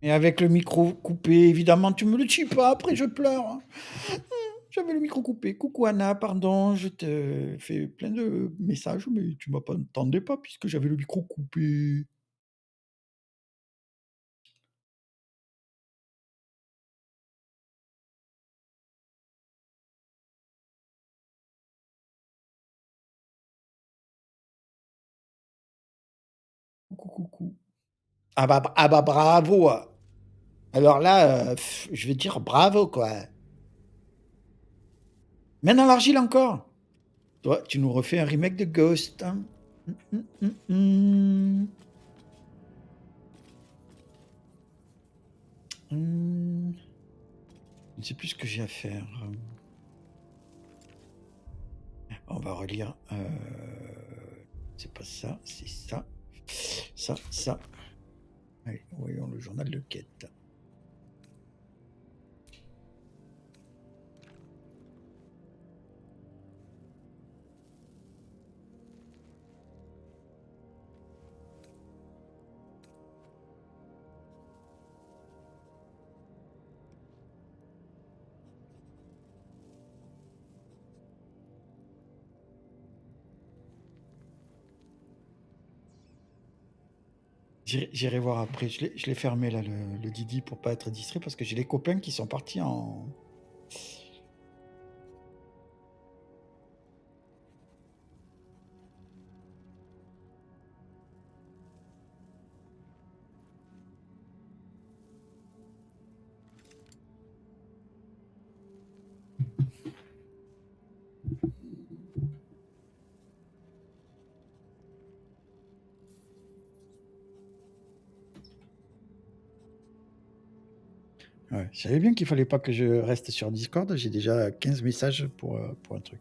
Et avec le micro coupé, évidemment, tu me le dis pas, après je pleure, hein. J'avais le micro coupé. Coucou Anna, pardon, je te fais plein de messages, mais tu m'entendais pas puisque j'avais le micro coupé. Coucou, coucou. Ah bah bravo! Alors là, je vais dire bravo, quoi. Main dans l'argile encore? Toi, tu nous refais un remake de Ghost, hein. Mmh. Mmh. Je ne sais plus ce que j'ai à faire. On va relire, c'est pas ça, c'est ça. Ça. Allez, voyons le journal de quête. J'irai voir après. Je l'ai fermé là, le Didi, pour pas être distrait, parce que j'ai les copains qui sont partis en. Ouais, je savais bien qu'il fallait pas que je reste sur Discord. J'ai déjà 15 messages pour un truc.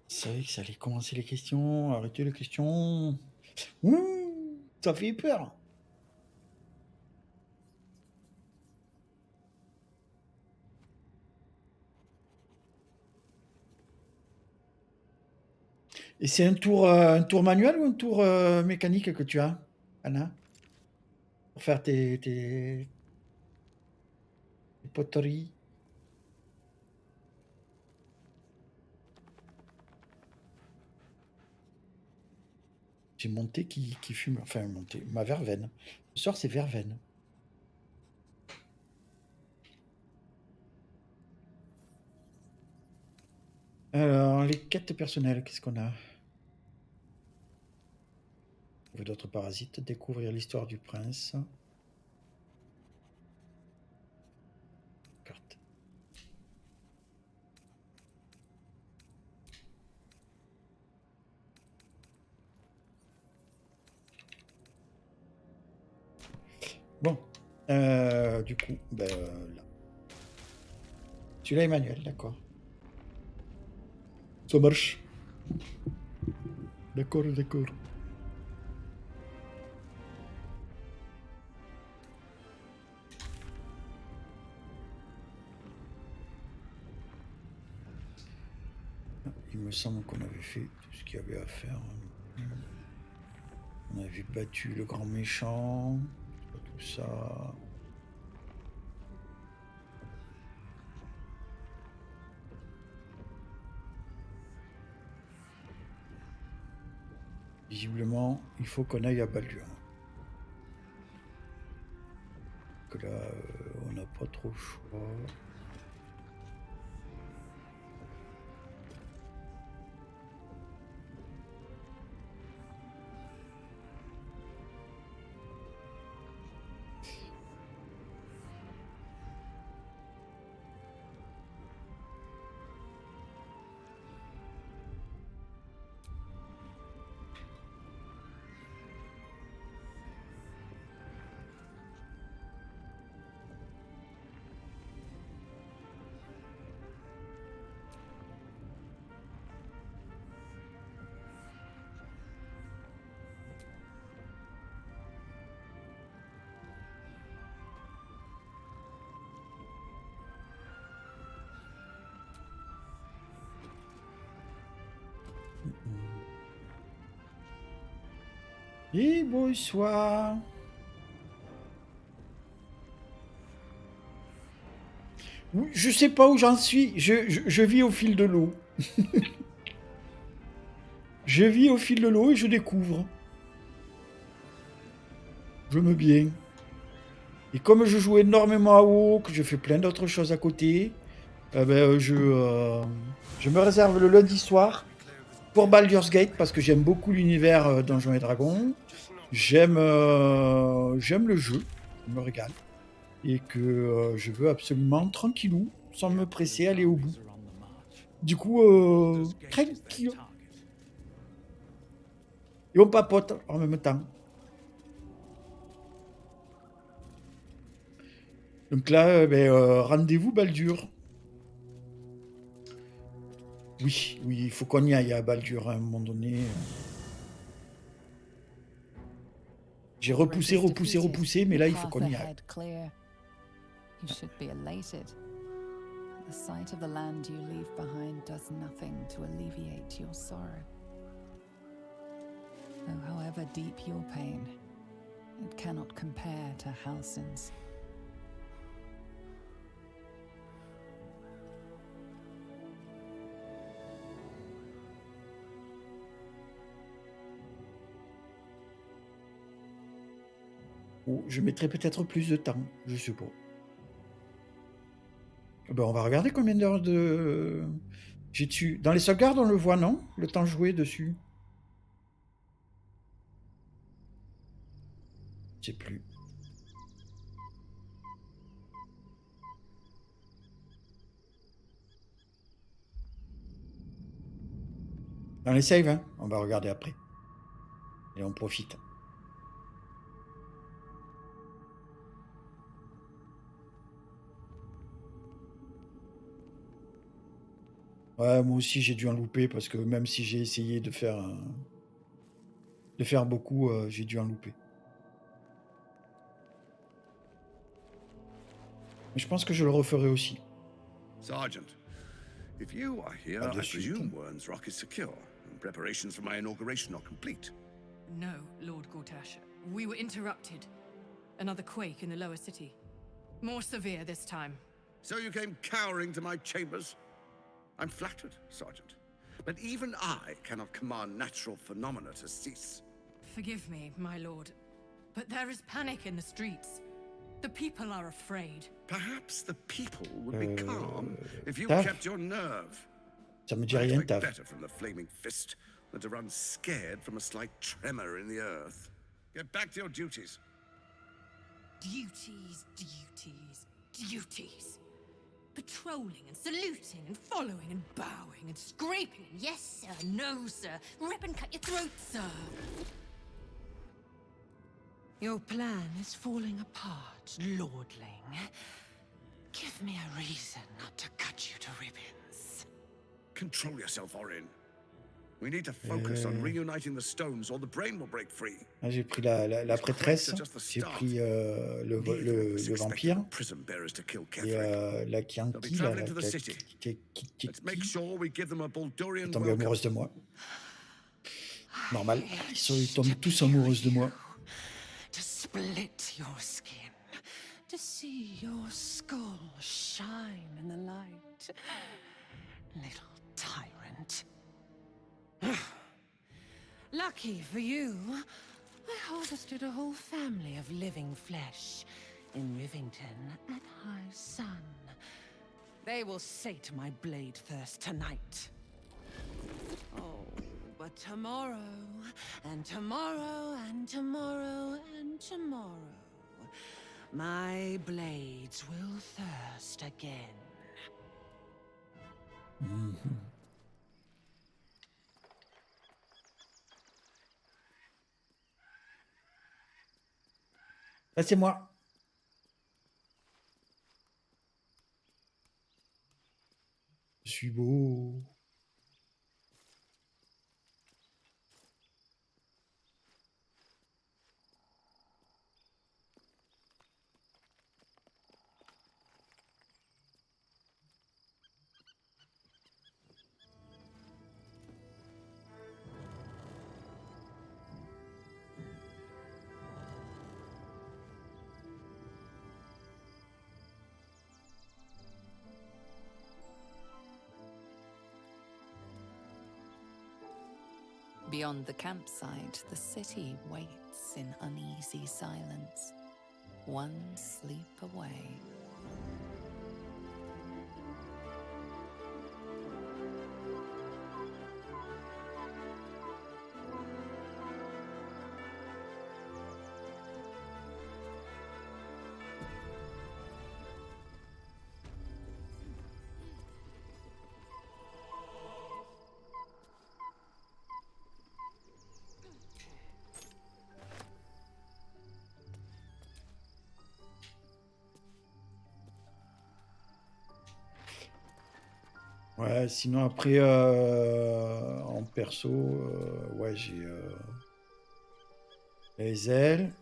Je savais que ça allait commencer les questions. Arrêtez les questions. Ouh, ça fait peur. Et c'est un tour manuel ou un tour mécanique que tu as, Anna, pour faire tes poteries? J'ai mon thé qui fume, enfin mon thé, ma verveine. Ce soir, c'est verveine. Alors, les quêtes personnelles, qu'est-ce qu'on a? Trouver d'autres parasites, découvrir l'histoire du prince. Carte. Du coup, ben, là. Celui-là est manuel, d'accord. Ça marche. D'accord, d'accord. Il me semble qu'on avait fait tout ce qu'il y avait à faire. On avait battu le grand méchant, tout ça. Visiblement, il faut qu'on aille à Baldur. Que là, on n'a pas trop le choix. Et bonsoir. Oui, je sais pas où j'en suis. Je vis au fil de l'eau. Je vis au fil de l'eau et je découvre. Je me bien. Et comme je joue énormément à WoW, que je fais plein d'autres choses à côté, je me réserve le lundi soir pour Baldur's Gate parce que j'aime beaucoup l'univers Donjons et Dragons. J'aime le jeu, je me régale. Et que je veux absolument, tranquillou, sans me presser, aller au bout. Du coup, tranquille. Et on papote en même temps. Donc là, rendez-vous Baldur. Oui, il faut qu'on y aille à Baldur à un moment donné. J'ai repoussé, mais là, il faut qu'on y aille. You should be elated. The sight of the land you leave behind does nothing to alleviate your sorrow. Though however deep your pain, it cannot compare to Halsin's. Oh, je mettrai peut-être plus de temps, je sais pas. Ben, on va regarder combien d'heures de... j'ai dessus. Dans les sauvegardes, on le voit, non? Le temps joué dessus. Je sais plus. Dans les saves, hein? On va regarder après. Et on profite. Ouais, moi aussi, j'ai dû en louper parce que même si j'ai essayé de faire beaucoup, j'ai dû en louper. Mais je pense que je le referai aussi. Sergeant, if you are here, Pas de I suite. presume Wern's Rock is secure, and preparations for my inauguration are complete. No, Lord Gortash. We were interrupted. Another quake in the lower city. More severe this time. So you came cowering to my chambers? I'm flattered, Sergeant. But even I cannot command natural phenomena to cease. Forgive me, my lord, but there is panic in the streets. The people are afraid. Perhaps the people would be calm if you Tav? kept your nerve. Ça me dit I rien, expect Tav. better from the flaming fist than to run scared from a slight tremor in the earth. Get back to your duties. Duties, duties, duties. Patrolling and saluting and following and bowing and scraping and yes sir, no sir, rip and cut your throat, sir. Your plan is falling apart, lordling. Give me a reason not to cut you to ribbons. Control yourself, Orin. We need to focus on reuniting the stones or the brain will break free. Là, j'ai pris la prêtresse, j'ai pris le vampire, et la Chianti, là, Make sure we give them a Baldurian est tombée welcome. amoureuse de moi. Normal, ils tombent tous amoureuses de moi. To split your skin, to see your skull shine in the light. Little tyrant. Lucky for you, I harvested a whole family of living flesh in Rivington at high sun. They will sate my blade thirst tonight. Oh, but tomorrow, and tomorrow, and tomorrow, and tomorrow, my blades will thirst again. Là, c'est moi. Je suis beau. Beyond the campsite, the city waits in uneasy silence, one sleep away. Ouais, sinon après, en perso, ouais, j'ai les ailes,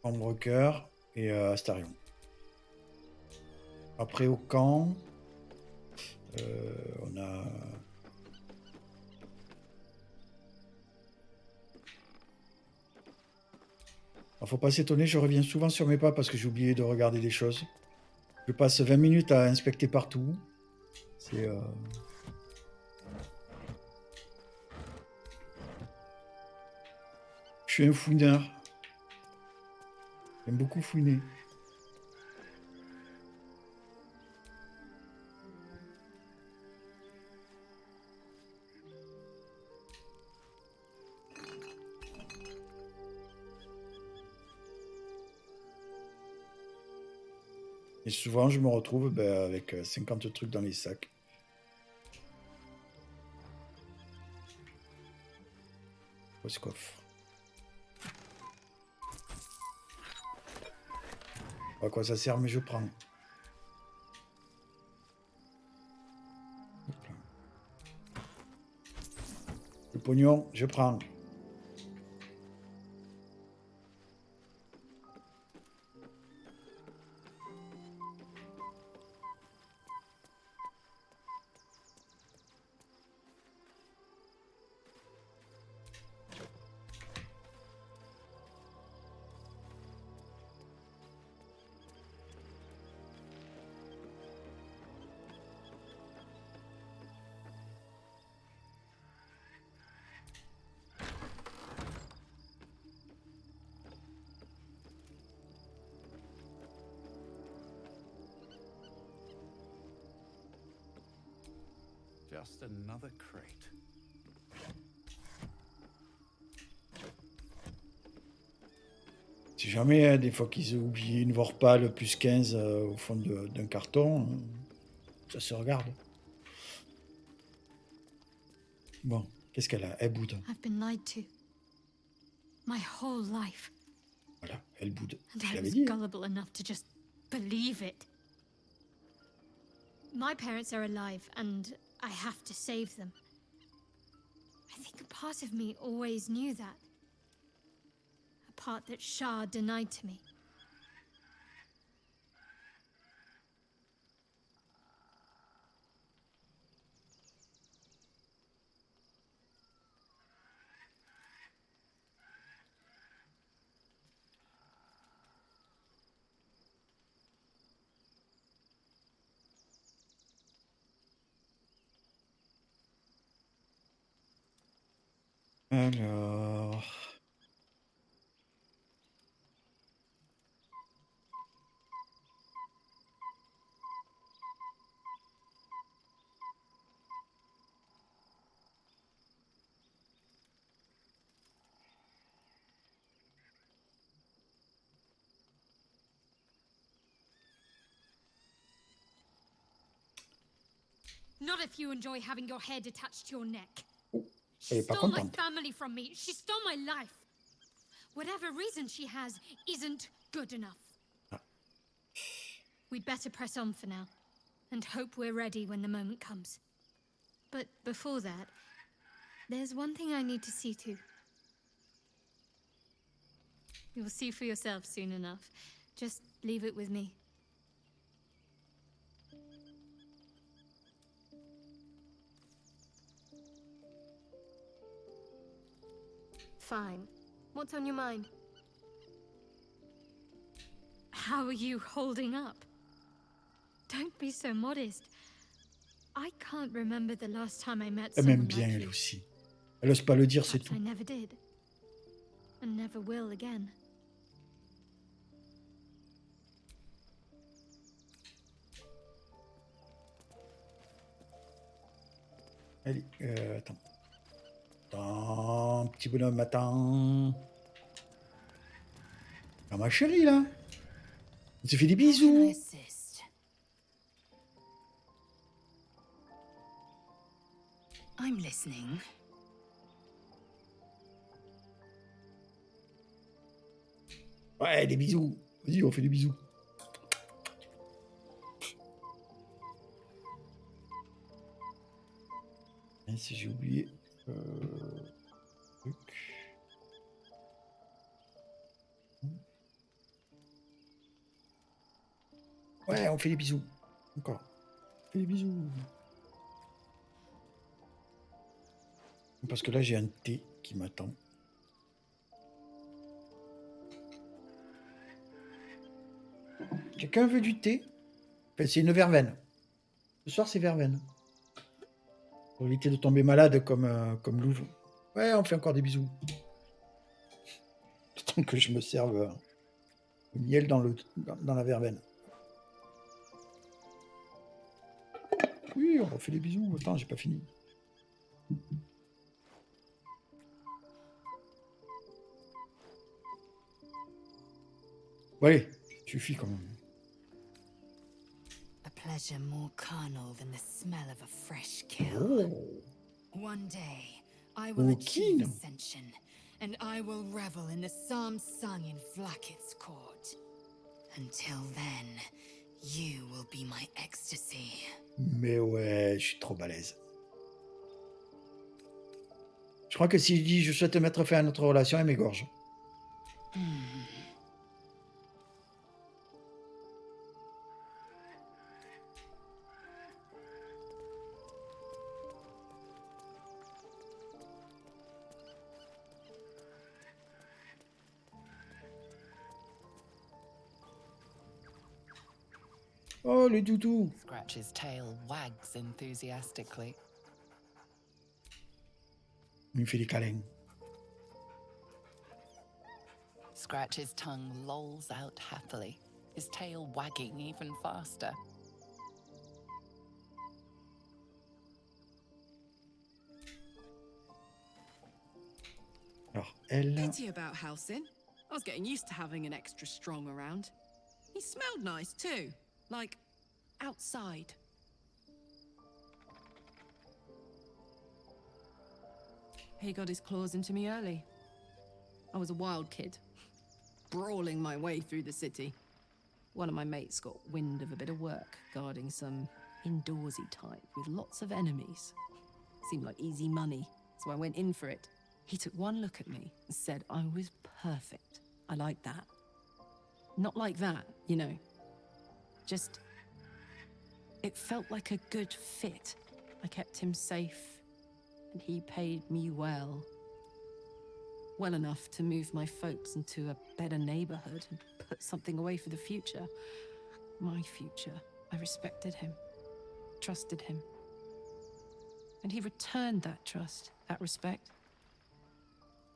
Ombre Cœur et Astarion. Après au camp, on a... Faut pas s'étonner, je reviens souvent sur mes pas parce que j'ai oublié de regarder des choses. Je passe 20 minutes à inspecter partout. C'est... Je suis un fouineur. J'aime beaucoup fouiner. Et souvent, je me retrouve avec 50 trucs dans les sacs. Où est ce coffre? Pas à quoi ça sert, mais je prends. Hop là. Le pognon, je prends. Just another crate. Si jamais, des fois qu'ils ont oublié une Vorpal plus 15 au fond d'un carton, ça se regarde. Bon, qu'est-ce qu'elle a? Elle boude. I've been lied to. My whole life. Voilà, elle boude. And Je I l'avais was dit. gullible enough to just believe it. My parents are alive, and I have to save them. I think a part of me always knew that. A part that Shah denied to me. Alors... Not if you enjoy having your head attached to your neck. Oh, She elle est pas stole my contente. family from me. She stole my life. Whatever reason she has isn't good enough. We'd better press on for now, and hope we're ready when the moment comes. But before that, there's one thing I need to see to. You'll see for yourself soon enough. Just leave it with me. Fine. What's on your mind? How are you holding up? Don't be so modest. I can't remember the last time I met Elle someone m'aime bien, like elle you. aussi. Elle ose pas le dire, c'est Perhaps tout. I never did. And never will again. Allez, attends. Attends, petit bonhomme, attends. Ah, ma chérie, là. On s'est fait des How can I bisous. assist? I'm listening. Ouais, des bisous. Vas-y, on fait des bisous. Et si j'ai oublié... truc. Ouais, on fait des bisous. Encore. On fait des bisous. Parce que là, j'ai un thé qui m'attend. Quelqu'un veut du thé? Enfin, c'est une verveine. Ce soir, c'est verveine. Pour éviter de tomber malade comme Louvre. Ouais, on fait encore des bisous. Tant que je me serve le miel dans la verveine. Oui, on refait des bisous. Attends, j'ai pas fini. Bon, allez, suffit quand même. A pleasure more carnal than the smell of a fresh kill. Oh, One day, I will Oh, achieve keen. ascension, and I will revel in the psalms sung in Vlaakith's court. Until then, you will be my ecstasy. mais ouais, je suis trop balèze. Je crois que si je dis je souhaite mettre fin à notre relation, elle m'égorge. Oh, les doudous. Scratch's tail wags enthusiastically. Il me fait des câlins. Scratch's tongue lolls out happily, his tail wagging even faster. Alors, elle... Pity about Halcyon. I was getting used to having an extra strong around. He smelled nice too, like outside. He got his claws into me early. I was a wild kid. brawling my way through the city. One of my mates got wind of a bit of work guarding some indoorsy type with lots of enemies. Seemed like easy money, so I went in for it. He took one look at me and said I was perfect. I like that. Not like that, you know. Just... it felt like a good fit. I kept him safe, and he paid me well. Well enough to move my folks into a better neighborhood and put something away for the future. My future. I respected him, trusted him. And he returned that trust, that respect.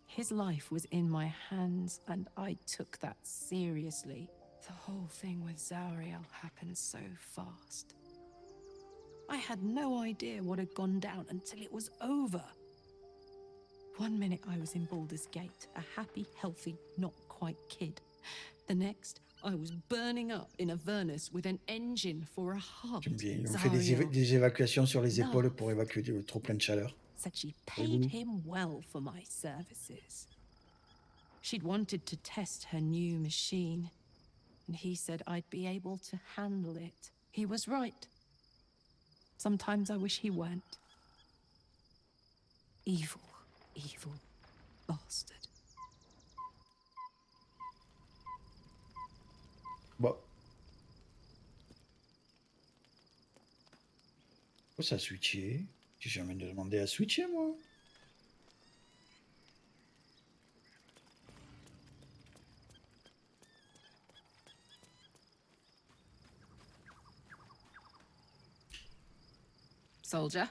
His life was in my hands, and I took that seriously. The whole thing with Zauriel happened so fast. I had no idea what had gone down until it was over. One minute I was in Baldur's Gate, a happy, healthy, not quite kid. The next, I was burning up in Avernus with an engine for a heart. J'aime bien. On fait des évacuations sur les épaules pour évacuer le trop plein de chaleur. Said she paid him well for my services. She'd wanted to test her new machine, and he said I'd be able to handle it. He was right. Sometimes I wish he weren't. Evil, evil bastard. Bon. Oh, ça a switché. J'ai jamais demandé à switcher, moi. Soldier.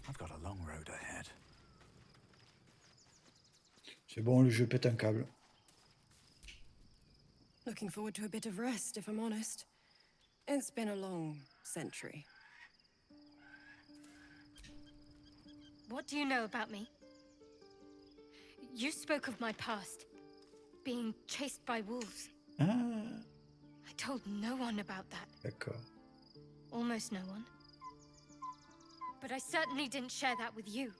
I've got a long road ahead. C'est bon, le jeu pète un câble. Looking forward to a bit of rest, if I'm honest. It's been a long century. What do you know about me? You spoke of my past, being chased by wolves. Ah, I told no one about that. d'accord. Almost no one. But I certainly didn't share that with you.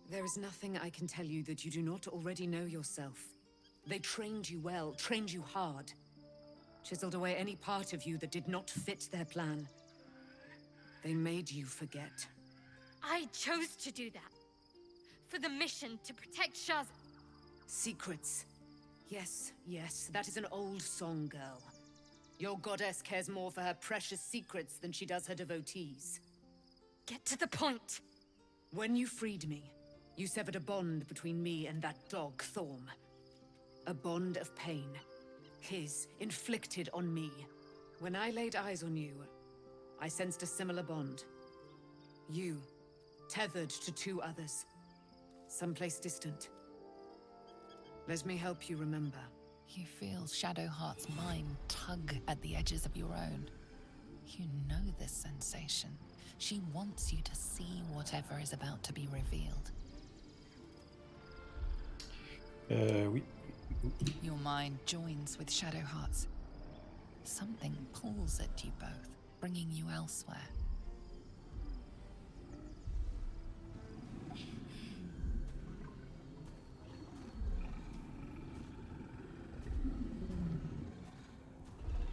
There is nothing I can tell you that you do not already know yourself. They trained you well, trained you hard. Chiseled away any part of you that did not fit their plan. They made you forget. I chose to do that. For the mission to protect Shaz. Secrets. Yes, yes, that is an old song, girl. Your goddess cares more for her precious secrets than she does her devotees. Get to the point. When you freed me, you severed a bond between me and that dog, Thorm. A bond of pain. His, inflicted on me. When I laid eyes on you, I sensed a similar bond. You, tethered to two others. Someplace distant. Let me help you remember. You feel Shadowheart's mind tug at the edges of your own. You know this sensation. She wants you to see whatever is about to be revealed. Oui. Your mind joins with Shadowheart's. Something pulls at you both, bringing you elsewhere.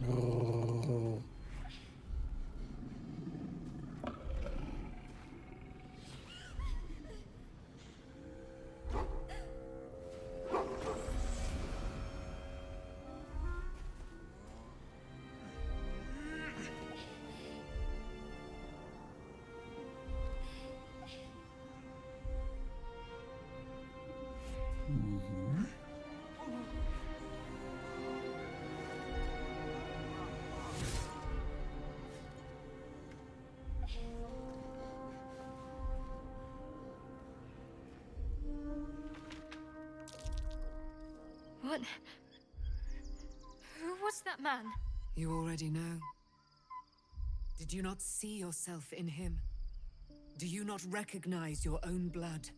Oh. What? Who was that man? You already know. Did you not see yourself in him? Do you not recognize your own blood?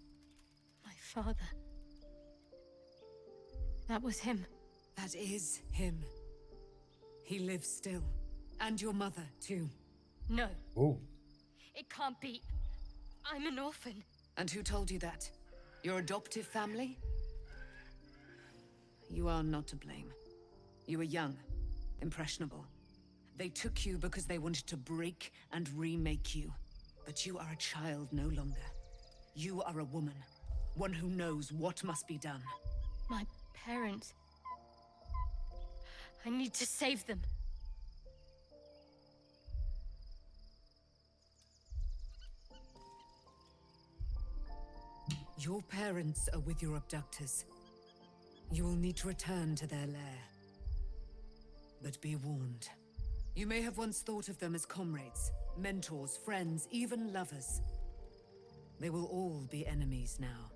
My father. That was him. That is him. He lives still. And your mother, too. No. Oh. It can't be. I'm an orphan. And who told you that? Your adoptive family? You are not to blame. You were young, impressionable. They took you because they wanted to break and remake you. But you are a child no longer. You are a woman. One who knows what must be done. My parents. I need to save them. Your parents are with your abductors. You will need to return to their lair. But be warned. You may have once thought of them as comrades, mentors, friends, even lovers. They will all be enemies now.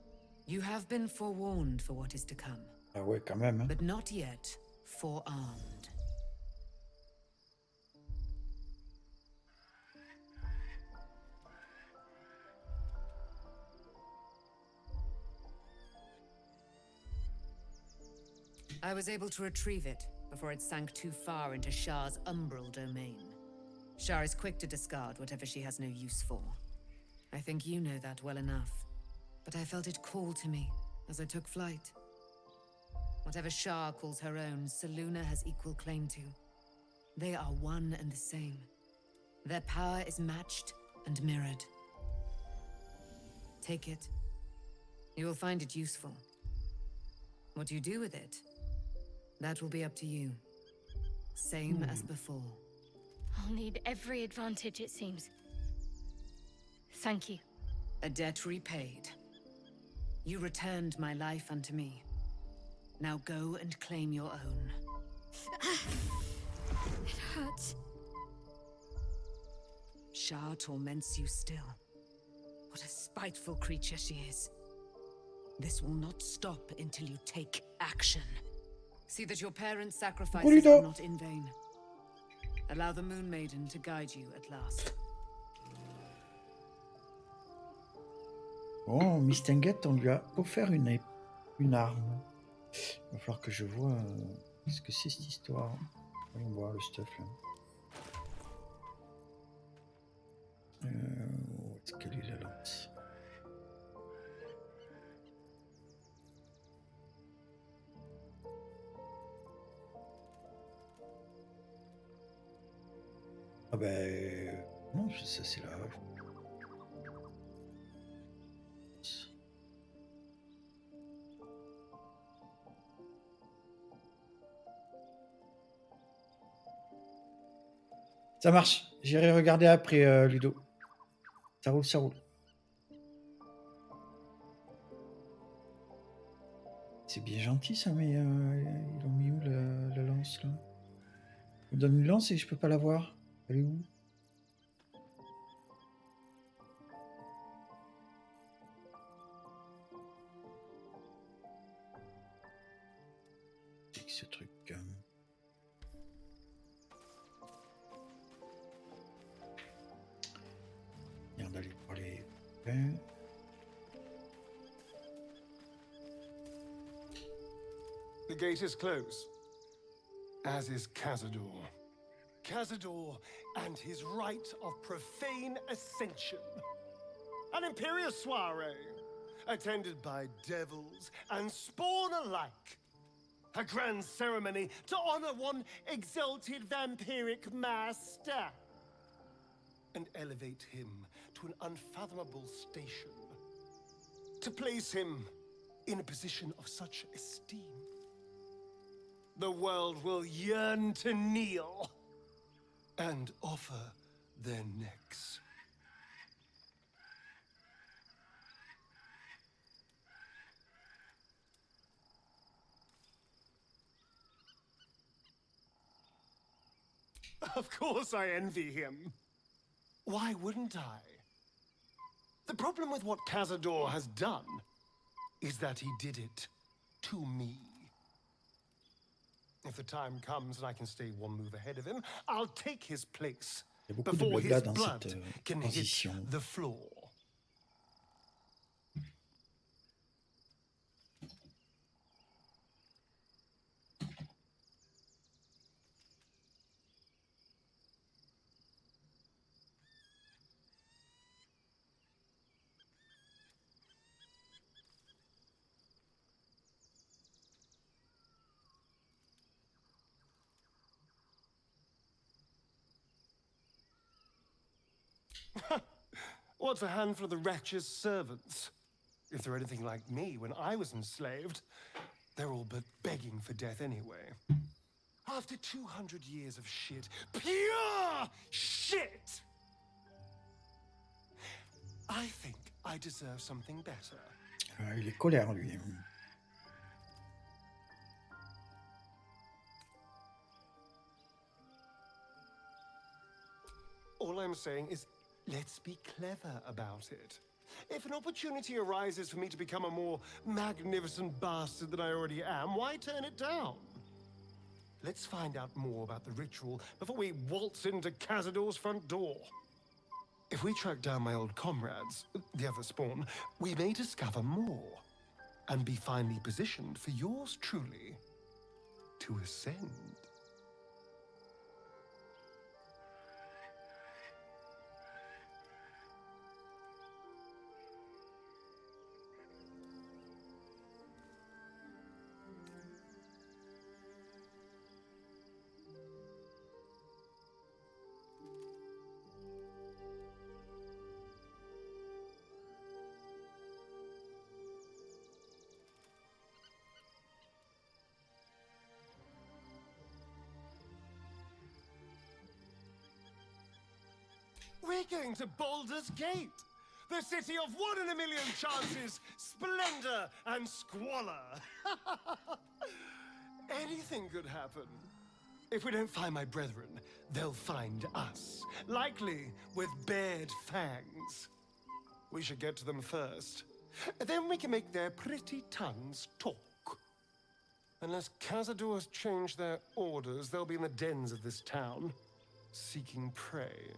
You have been forewarned for what is to come. Ah ouais, quand même. Hein. But not yet forearmed. I was able to retrieve it before it sank too far into Shah's umbral domain. Shah is quick to discard whatever she has no use for. I think you know that well enough. But I felt it call to me as I took flight. Whatever Shah calls her own, Selûne has equal claim to. They are one and the same. Their power is matched and mirrored. Take it. You will find it useful. What you do with it, that will be up to you. Same as before. I'll need every advantage, it seems. Thank you. A debt repaid. You returned my life unto me. Now go and claim your own. It hurts. Shah torments you still. What a spiteful creature she is. This will not stop until you take action. See that your parents' sacrifices are not in vain. Allow the Moon Maiden to guide you at last. Bon, Mistinguett, on lui a offert une arme. Il va falloir que je vois ce que c'est cette histoire. Voyons voir le stuff là. Où est-ce qu'elle est la lance? Ah ben... non, ça c'est là. Ça marche. J'irai regarder après, Ludo. Ça roule, ça roule. C'est bien gentil ça, mais ils ont mis où la lance là? Ils me donnent une lance et je peux pas la voir. Elle est où? C'est que ce truc. D'aller pour les pains. The gate is closed, as is Cazador. Cazador and his rite of profane ascension. An imperious soiree, attended by devils and spawn alike. A grand ceremony to honor one exalted vampiric master. And elevate him to an unfathomable station. To place him in a position of such esteem. The world will yearn to kneel and offer their necks. Of course I envy him. Why wouldn't I? The problem with what Cazador has done is that he did it to me. If the time comes and I can stay one move ahead of him, I'll take his place before his blood can hit the floor. What's a handful of the wretches' servants? If they're anything like me when I was enslaved, they're all but begging for death anyway. After 200 years of shit, pure shit! I think I deserve something better. Ah, il est colère, lui. All I'm saying is, let's be clever about it. If an opportunity arises for me to become a more magnificent bastard than I already am, why turn it down? Let's find out more about the ritual before we waltz into Cazador's front door. If we track down my old comrades, the other spawn, we may discover more and be finely positioned for yours truly to ascend. We're going to Baldur's Gate, the city of 1 in a million chances, splendor, and squalor. Anything could happen. If we don't find my brethren, they'll find us, likely with bared fangs. We should get to them first. Then we can make their pretty tongues talk. Unless Cazador has changed their orders, they'll be in the dens of this town, seeking prey.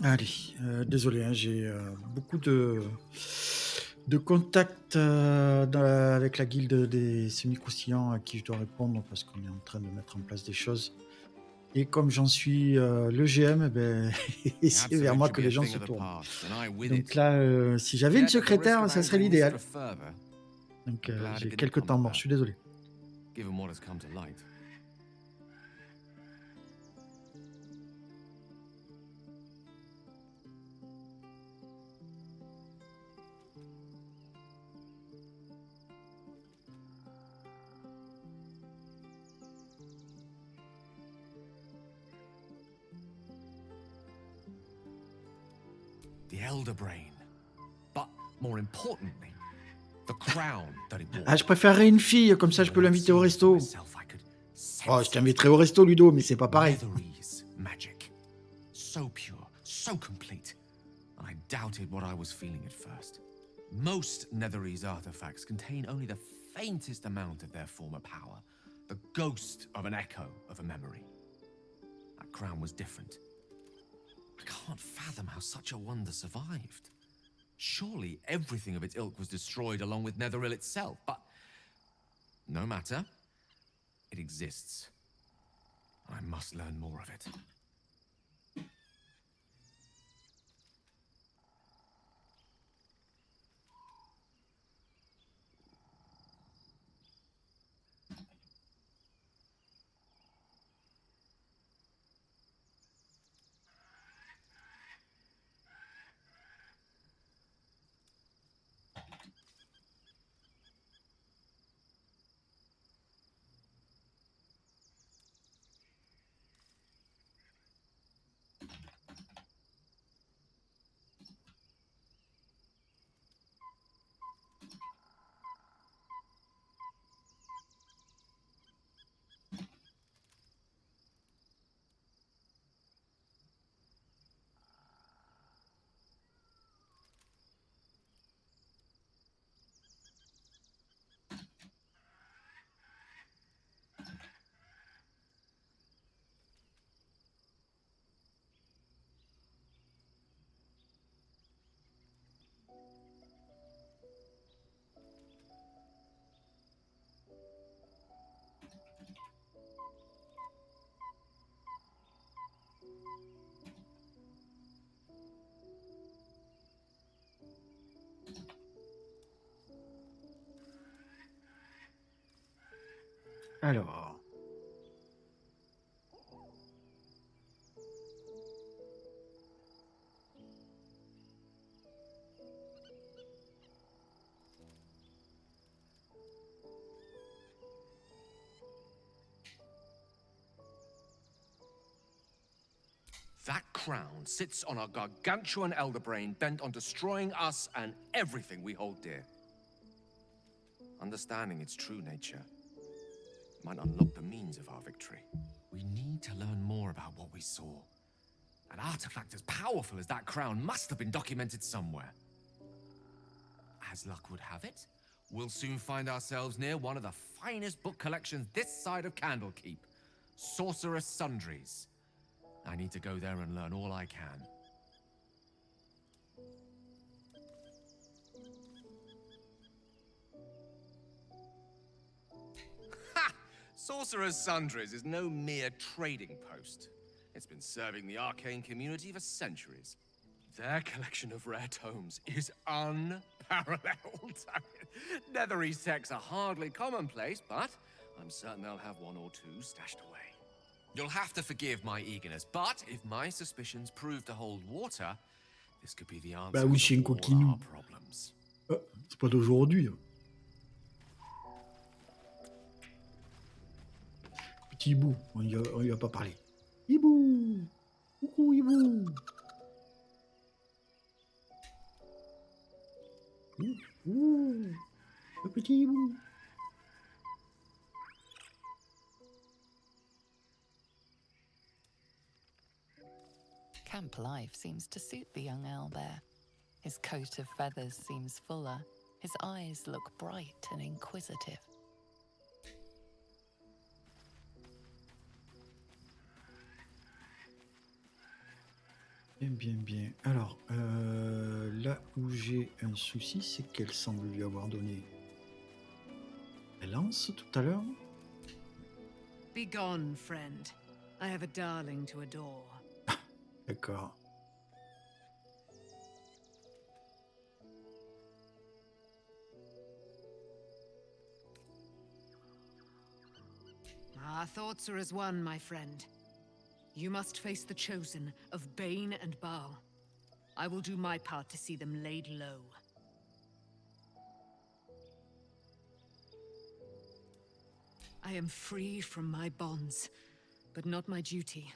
Allez, désolé, hein, j'ai beaucoup de contacts avec la guilde des semi-croustillants à qui je dois répondre parce qu'on est en train de mettre en place des choses. Et comme j'en suis le GM, ben, c'est vers moi que les gens se tournent. Donc là, si j'avais une secrétaire, ça serait l'idéal. Donc j'ai quelques temps morts, je suis désolé. The elder brain. But more importantly, the crown that it wore. Ah, je préférerais une fille, comme ça je peux l'inviter au resto. Oh, je t'inviterai au resto, Ludo, mais c'est pas pareil. Netherese magic. So pure, so complete. I doubted what I was feeling at first. Most Netherese artifacts contain only the faintest amount of their former power. The ghost of an echo of a memory. That crown was different. I can't fathom how such a wonder survived. Surely everything of its ilk was destroyed along with Netheril itself, but no matter. It exists. I must learn more of it. Alors. That crown sits on a gargantuan elder brain bent on destroying us and everything we hold dear. Understanding its true nature might unlock the means of our victory. We need to learn more about what we saw. An artifact as powerful as that crown must have been documented somewhere. As luck would have it, we'll soon find ourselves near one of the finest book collections this side of Candlekeep, Sorceress Sundries. I need to go there and learn all I can. Ha! Sorcerer's Sundries is no mere trading post. It's been serving the arcane community for centuries. Their collection of rare tomes is unparalleled. Netherese texts are hardly commonplace, but I'm certain they'll have one or two stashed away. You'll have to forgive my eagerness, but if my suspicions prove to hold water, this could be the answer Bah oui, c'est une to all coquinou. our problems. C'est pas d'aujourd'hui. Petit hibou, on y a pas parlé. Hibou! Coucou hibou! Ouh, le petit hibou! Camp life seems to suit the young owlbear. His coat of feathers seems fuller. His eyes look bright and inquisitive. Bien, bien, bien. Alors, là où j'ai un souci, c'est qu'elle semble lui avoir donné la lance tout à l'heure. Be gone, friend. I have a darling to adore. D'accord. Our thoughts are as one, my friend. You must face the chosen of Bane and Baal. I will do my part to see them laid low. I am free from my bonds, but not my duty.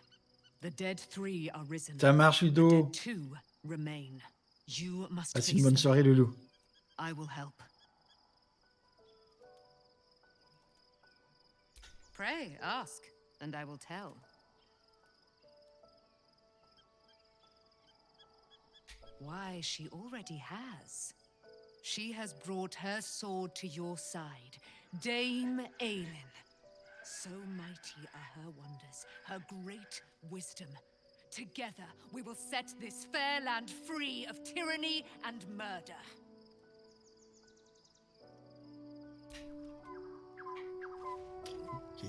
The dead three are risen. Ça marche, The Ludo. dead two remain. You must Passe une face bonne them. soirée, Loulou. I will help. Pray, ask, and I will tell. Why, she already has. She has brought her sword to your side, Dame Aelin. So mighty are her wonders, her great wisdom. Together, we will set this fair land free of tyranny and murder. Ok.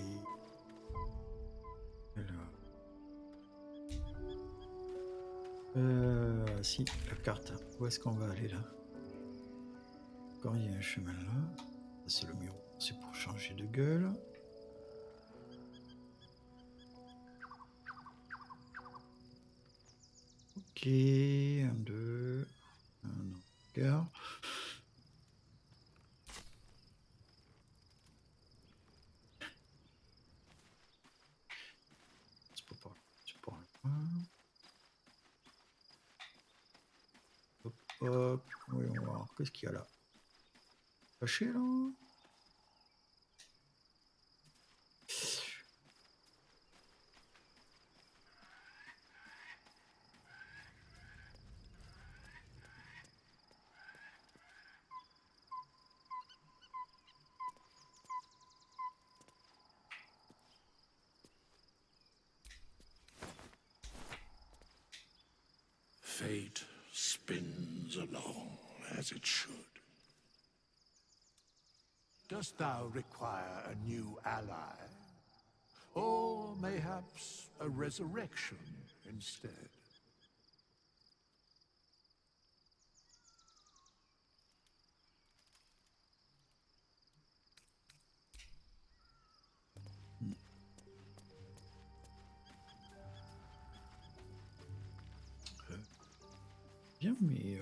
Alors. Si, la carte. Où est-ce qu'on va aller là? Encore il y a un chemin là. C'est le mur. C'est pour changer de gueule. Ok. 1, 2. Non. Cœur. C'est pas par là. C'est par là. Hop, hop. Oui, on va voir. Qu'est-ce qu'il y a là? Caché là? Fate spins along as it should. Dost thou require a new ally? Or mayhaps a resurrection instead? Bien, mais...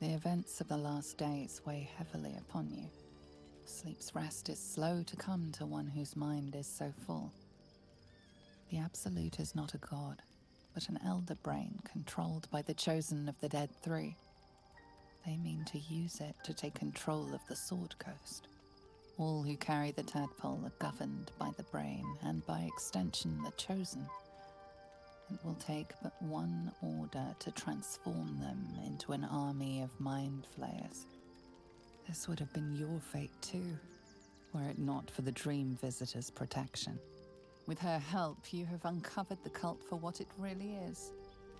The events of the last days weigh heavily upon you. Sleep's rest is slow to come to one whose mind is so full. The Absolute is not a god, but an elder brain controlled by the chosen of the Dead Three. They mean to use it to take control of the Sword Coast. All who carry the tadpole are governed by the brain, and by extension the chosen. It will take but one order to transform them into an army of mind flayers. This would have been your fate too, were it not for the Dream Visitor's protection. With her help, you have uncovered the cult for what it really is.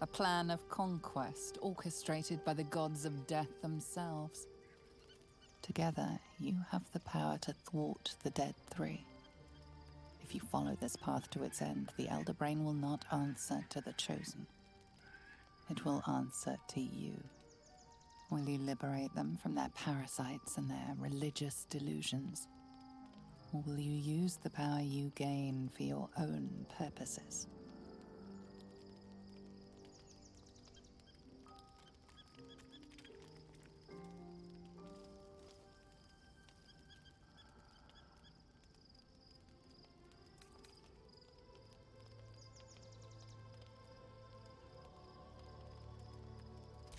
A plan of conquest orchestrated by the gods of death themselves. Together, you have the power to thwart the Dead Three. If you follow this path to its end, the Elder Brain will not answer to the Chosen. It will answer to you. Will you liberate them from their parasites and their religious delusions? Or will you use the power you gain for your own purposes?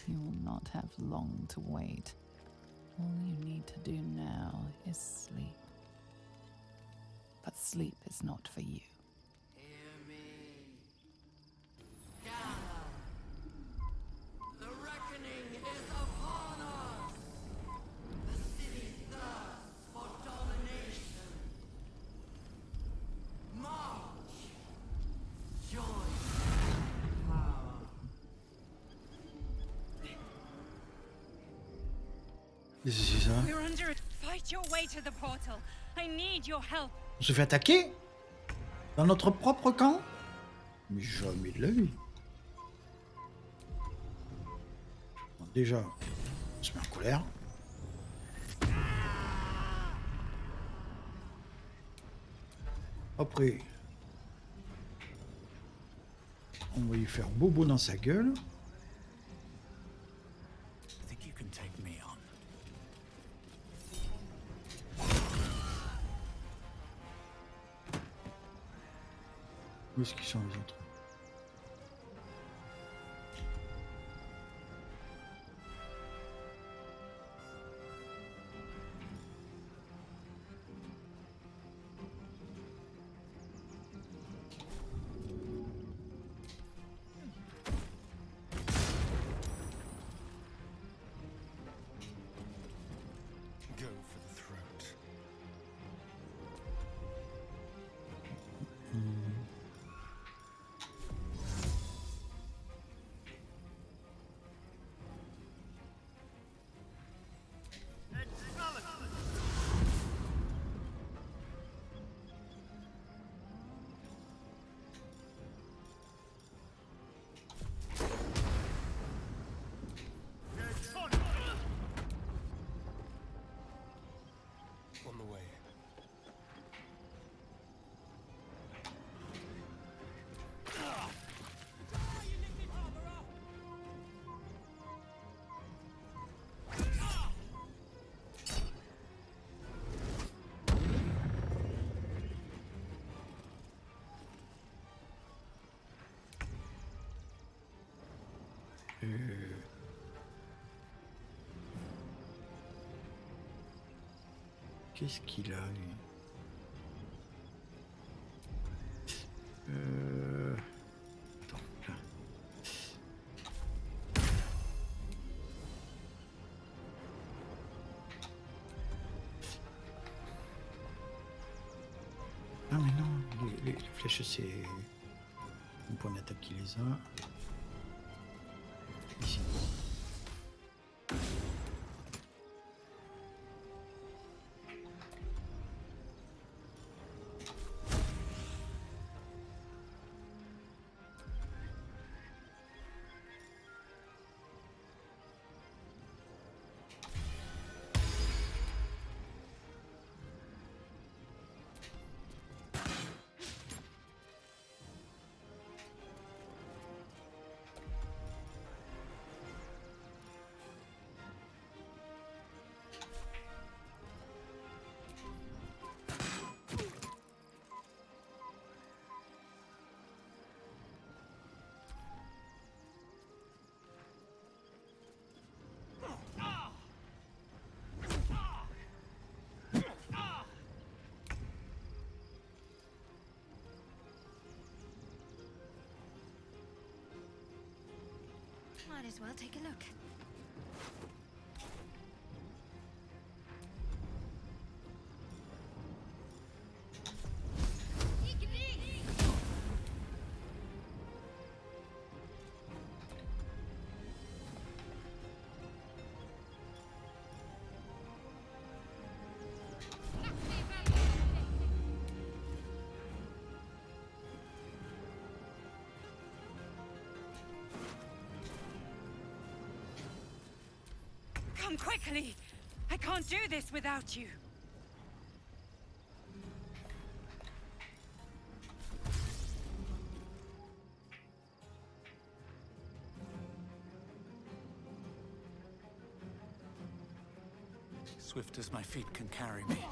You will not have long to wait. All you need to do now is sleep. But sleep is not for you. Hear me. Gather. The Qu'est-ce que c'est ça? We're under it. Fight your way to the portal. I need your help. On se fait attaquer? Dans notre propre camp? Mais jamais de la vie. Bon, déjà, on se met en colère. Après, on va lui faire bobo dans sa gueule. Où est-ce qu'ils sont les autres? Go for the throat. On the way. Qu'est-ce qu'il a, lui? Attends, là. Ah mais non, les flèches c'est un point d'attaque qui les a. Ici. Might as well take a look. Come quickly! I can't do this without you. Swift as my feet can carry me.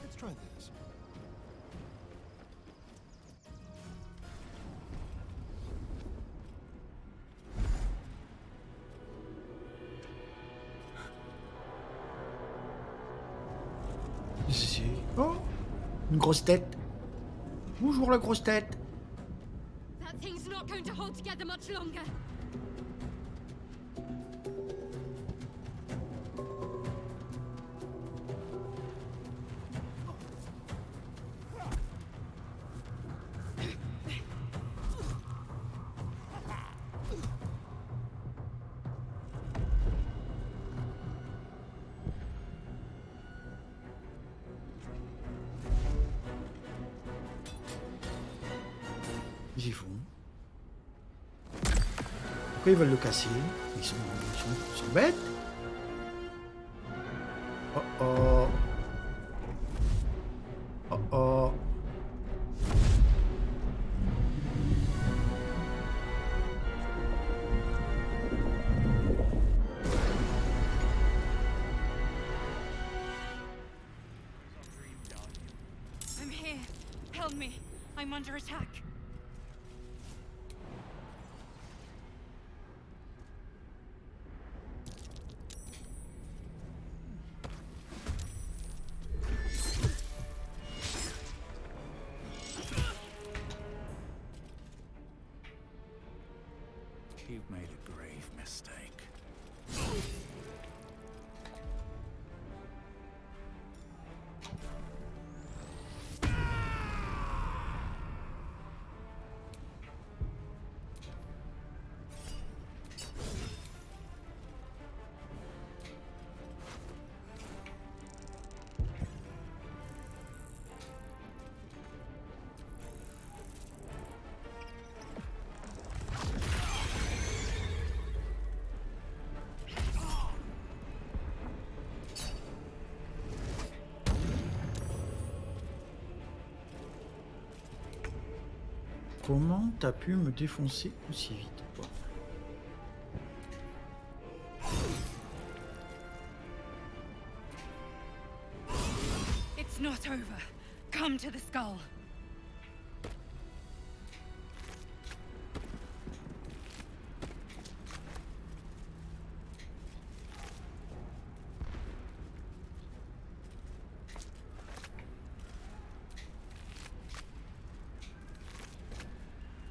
Let's try this. Oh, une grosse tête. Bonjour la grosse tête. That thing's not going to hold together much longer. Ils y vont. Pourquoi ils veulent le casser? Ils sont bêtes. Oh oh. Oh oh. I'm here. Help me. I'm under attack. You've made a grave mistake. Comment t'as pu me défoncer aussi vite? Bon. It's not over. Come to the skull.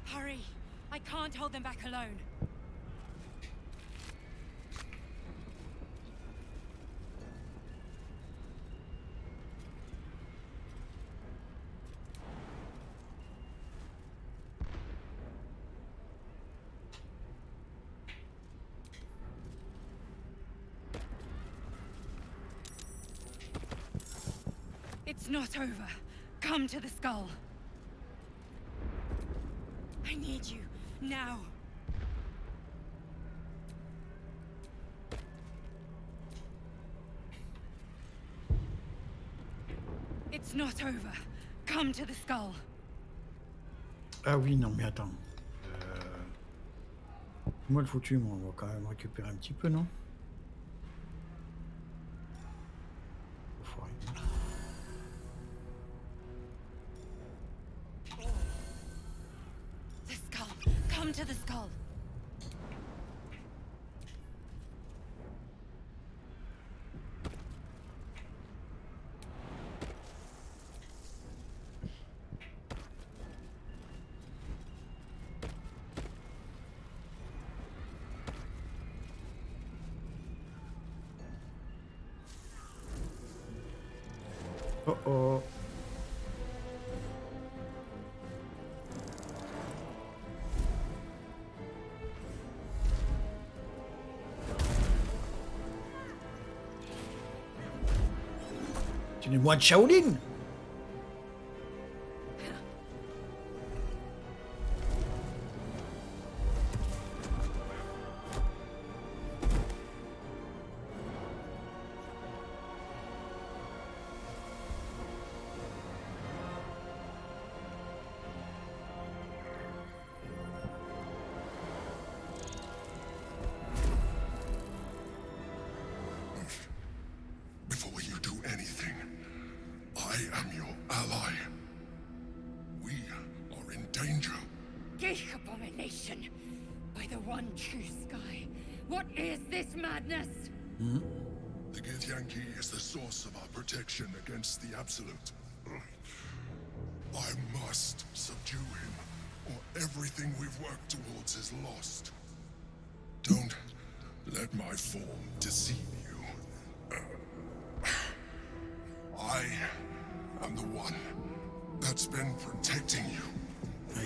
Hurry! I can't hold them back alone. It's not over. Come to the skull. I need you, now. It's not over. Come to the skull. Ah oui, non mais attends. Moi le foutu, moi, on va quand même récupérer un petit peu, non? Enfoiré. The skull. Come to the skull. Oh oh. Tu es moine Shaolin? Before you do anything, I am your ally. We are in danger. Geek abomination! By the one true sky, what is this madness? The Githyanki is the source of our protection against the Absolute. I must subdue him, or everything we've worked towards is lost. Don't let my form deceive you. I am the one that's been protecting you.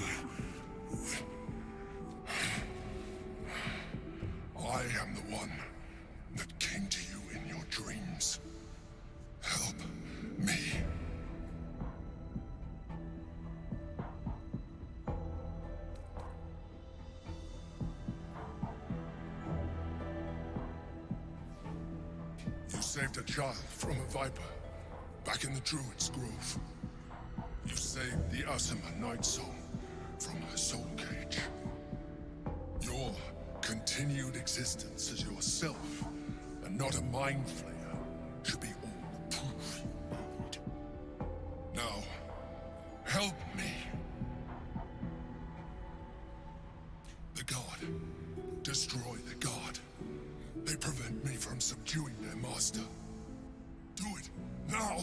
I am the one that came to you in your dreams. Help me. You saved a child from a viper, back in the Druid's Grove. You saved the Asima Night Song from her soul cage. Your continued existence as yourself, and not a mind flayer, should be all the proof you need. Now, help me. The God. Destroy the God. They prevent me from subduing their master. Do it, now!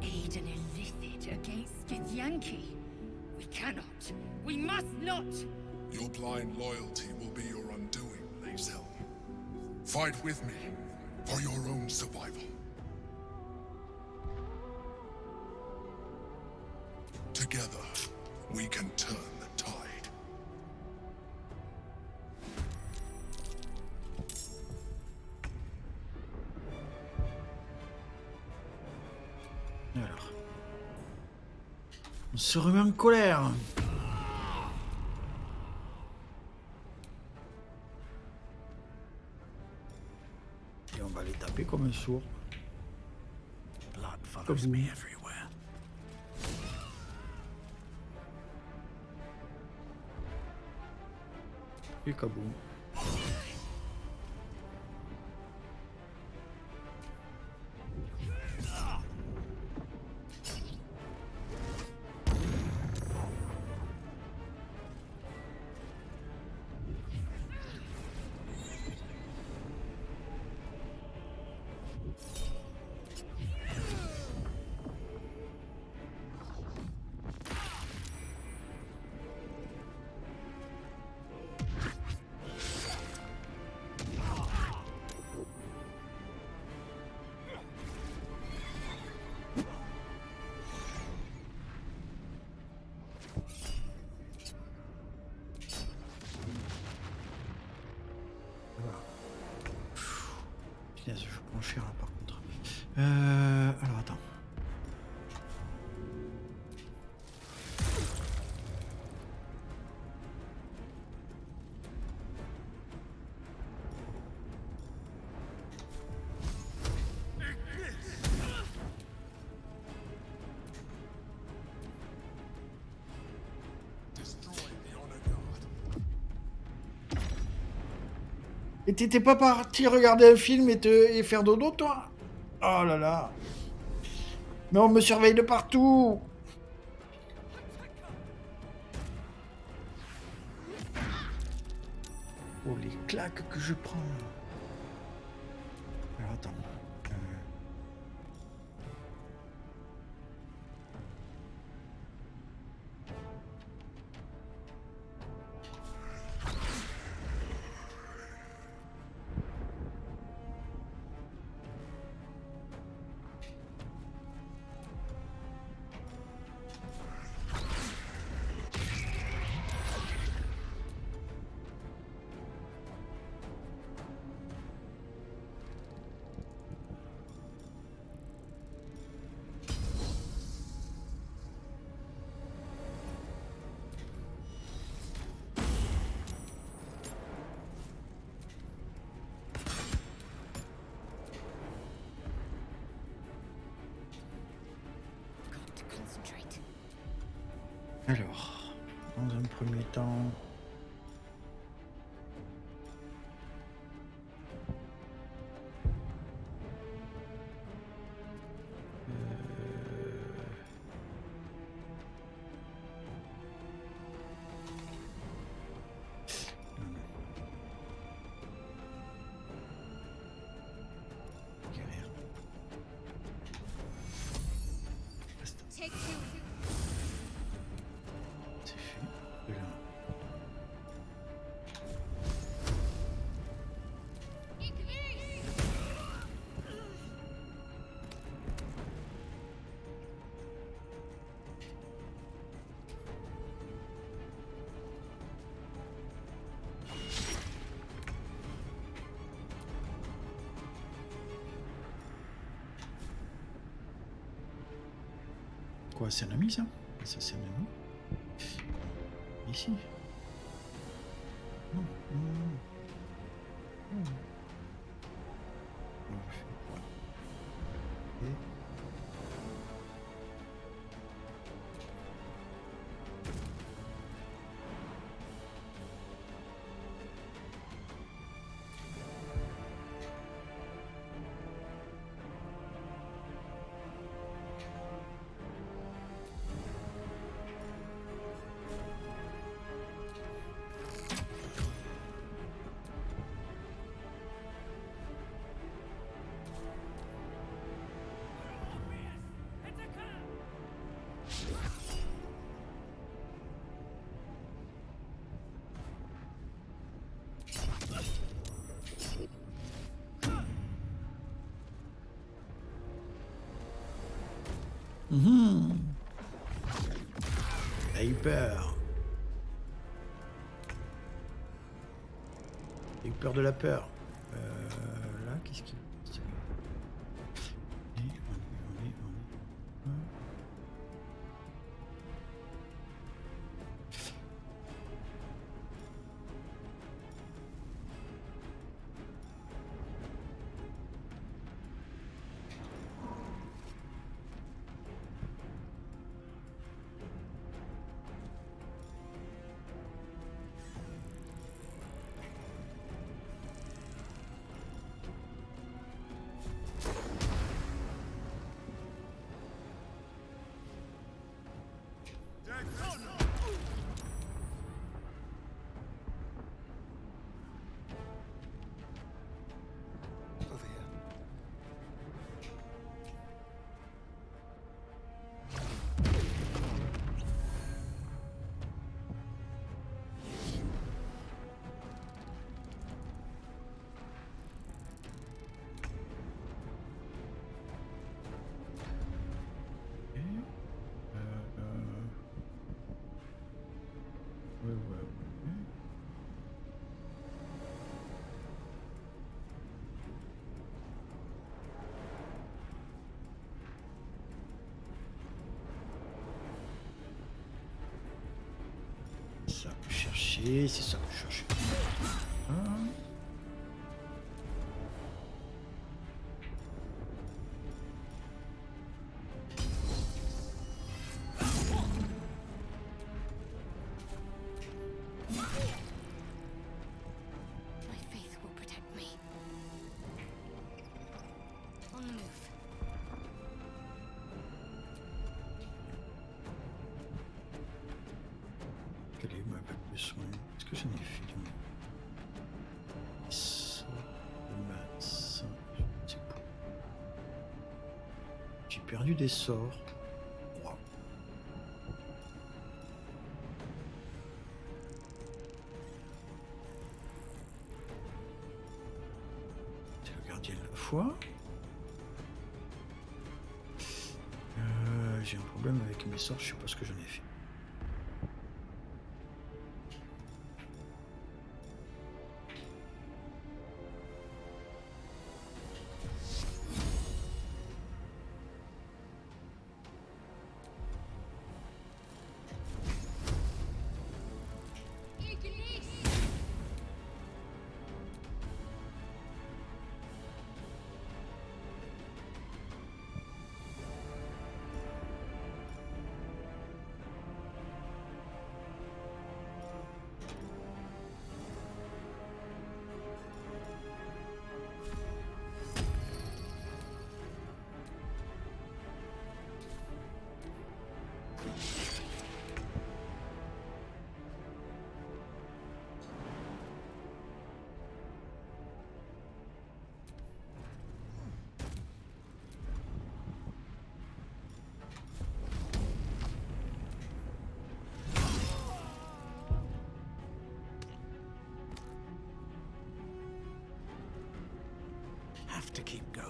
Aid an illicit against Githyanki. We cannot. We must not! Your blind loyalty will be your undoing, Lae'zel. Fight with me, for your own survival. Together, we can turn the tide. Alors. On se remet en colère. Et on va les taper comme un sourd. Blood follows me everywhere. Et kaboum. Punaise, je prends cher là par contre. Alors attends. Et t'étais pas parti regarder un film et faire dodo, toi? Oh là là. Mais on me surveille de partout. Oh, les claques que je prends. Alors attends. Alors, dans un premier temps... quoi? C'est un ami, ça? Ça, c'est un ami. Ici. Non, non, non, non. Non. Je fais quoi? Et... T'as eu peur. T'as eu peur de la peur. Là, qu'est-ce qu'il... Ça que je cherchais, c'est ça que je cherchais. Quel est ma bague de soin? Est-ce que j'en ai fait du ça, le médecin, je ne sais pas. J'ai perdu des sorts. Wow. C'est le gardien de la foi. J'ai un problème avec mes sorts, je sais pas ce que j'en ai fait. Have to keep going.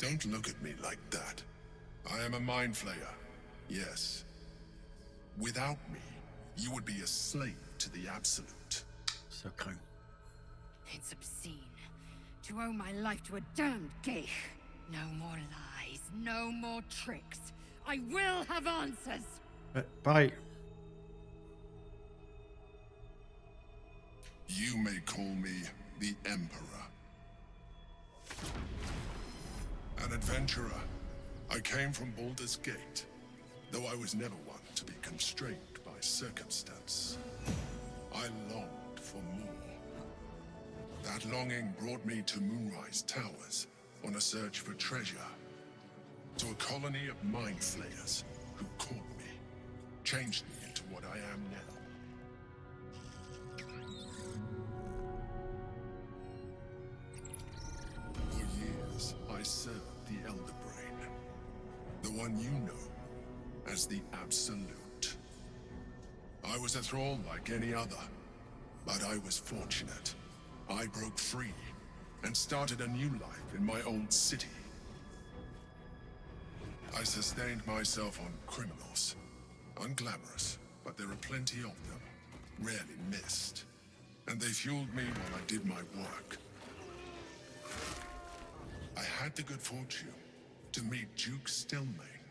Don't look at me like that. I am a mind flayer, yes. Without me, you would be a slave to the Absolute. Sacré. It's obscene to owe my life to a damned geich. No more lies, no more tricks. I will have answers. Pareil. You may call me the Emperor. An adventurer. I came from Baldur's Gate, though I was never one to be constrained by circumstance. I longed for more. That longing brought me to Moonrise Towers on a search for treasure. To a colony of mind flayers who caught me, changed me into what I am now. For years, I served the Elder Brain, the one you know as the Absolute. I was a thrall like any other, but I was fortunate. I broke free and started a new life in my old city. I sustained myself on criminals. Unglamorous, but there are plenty of them, rarely missed. And they fueled me while I did my work. I had the good fortune to meet Duke Stelmane.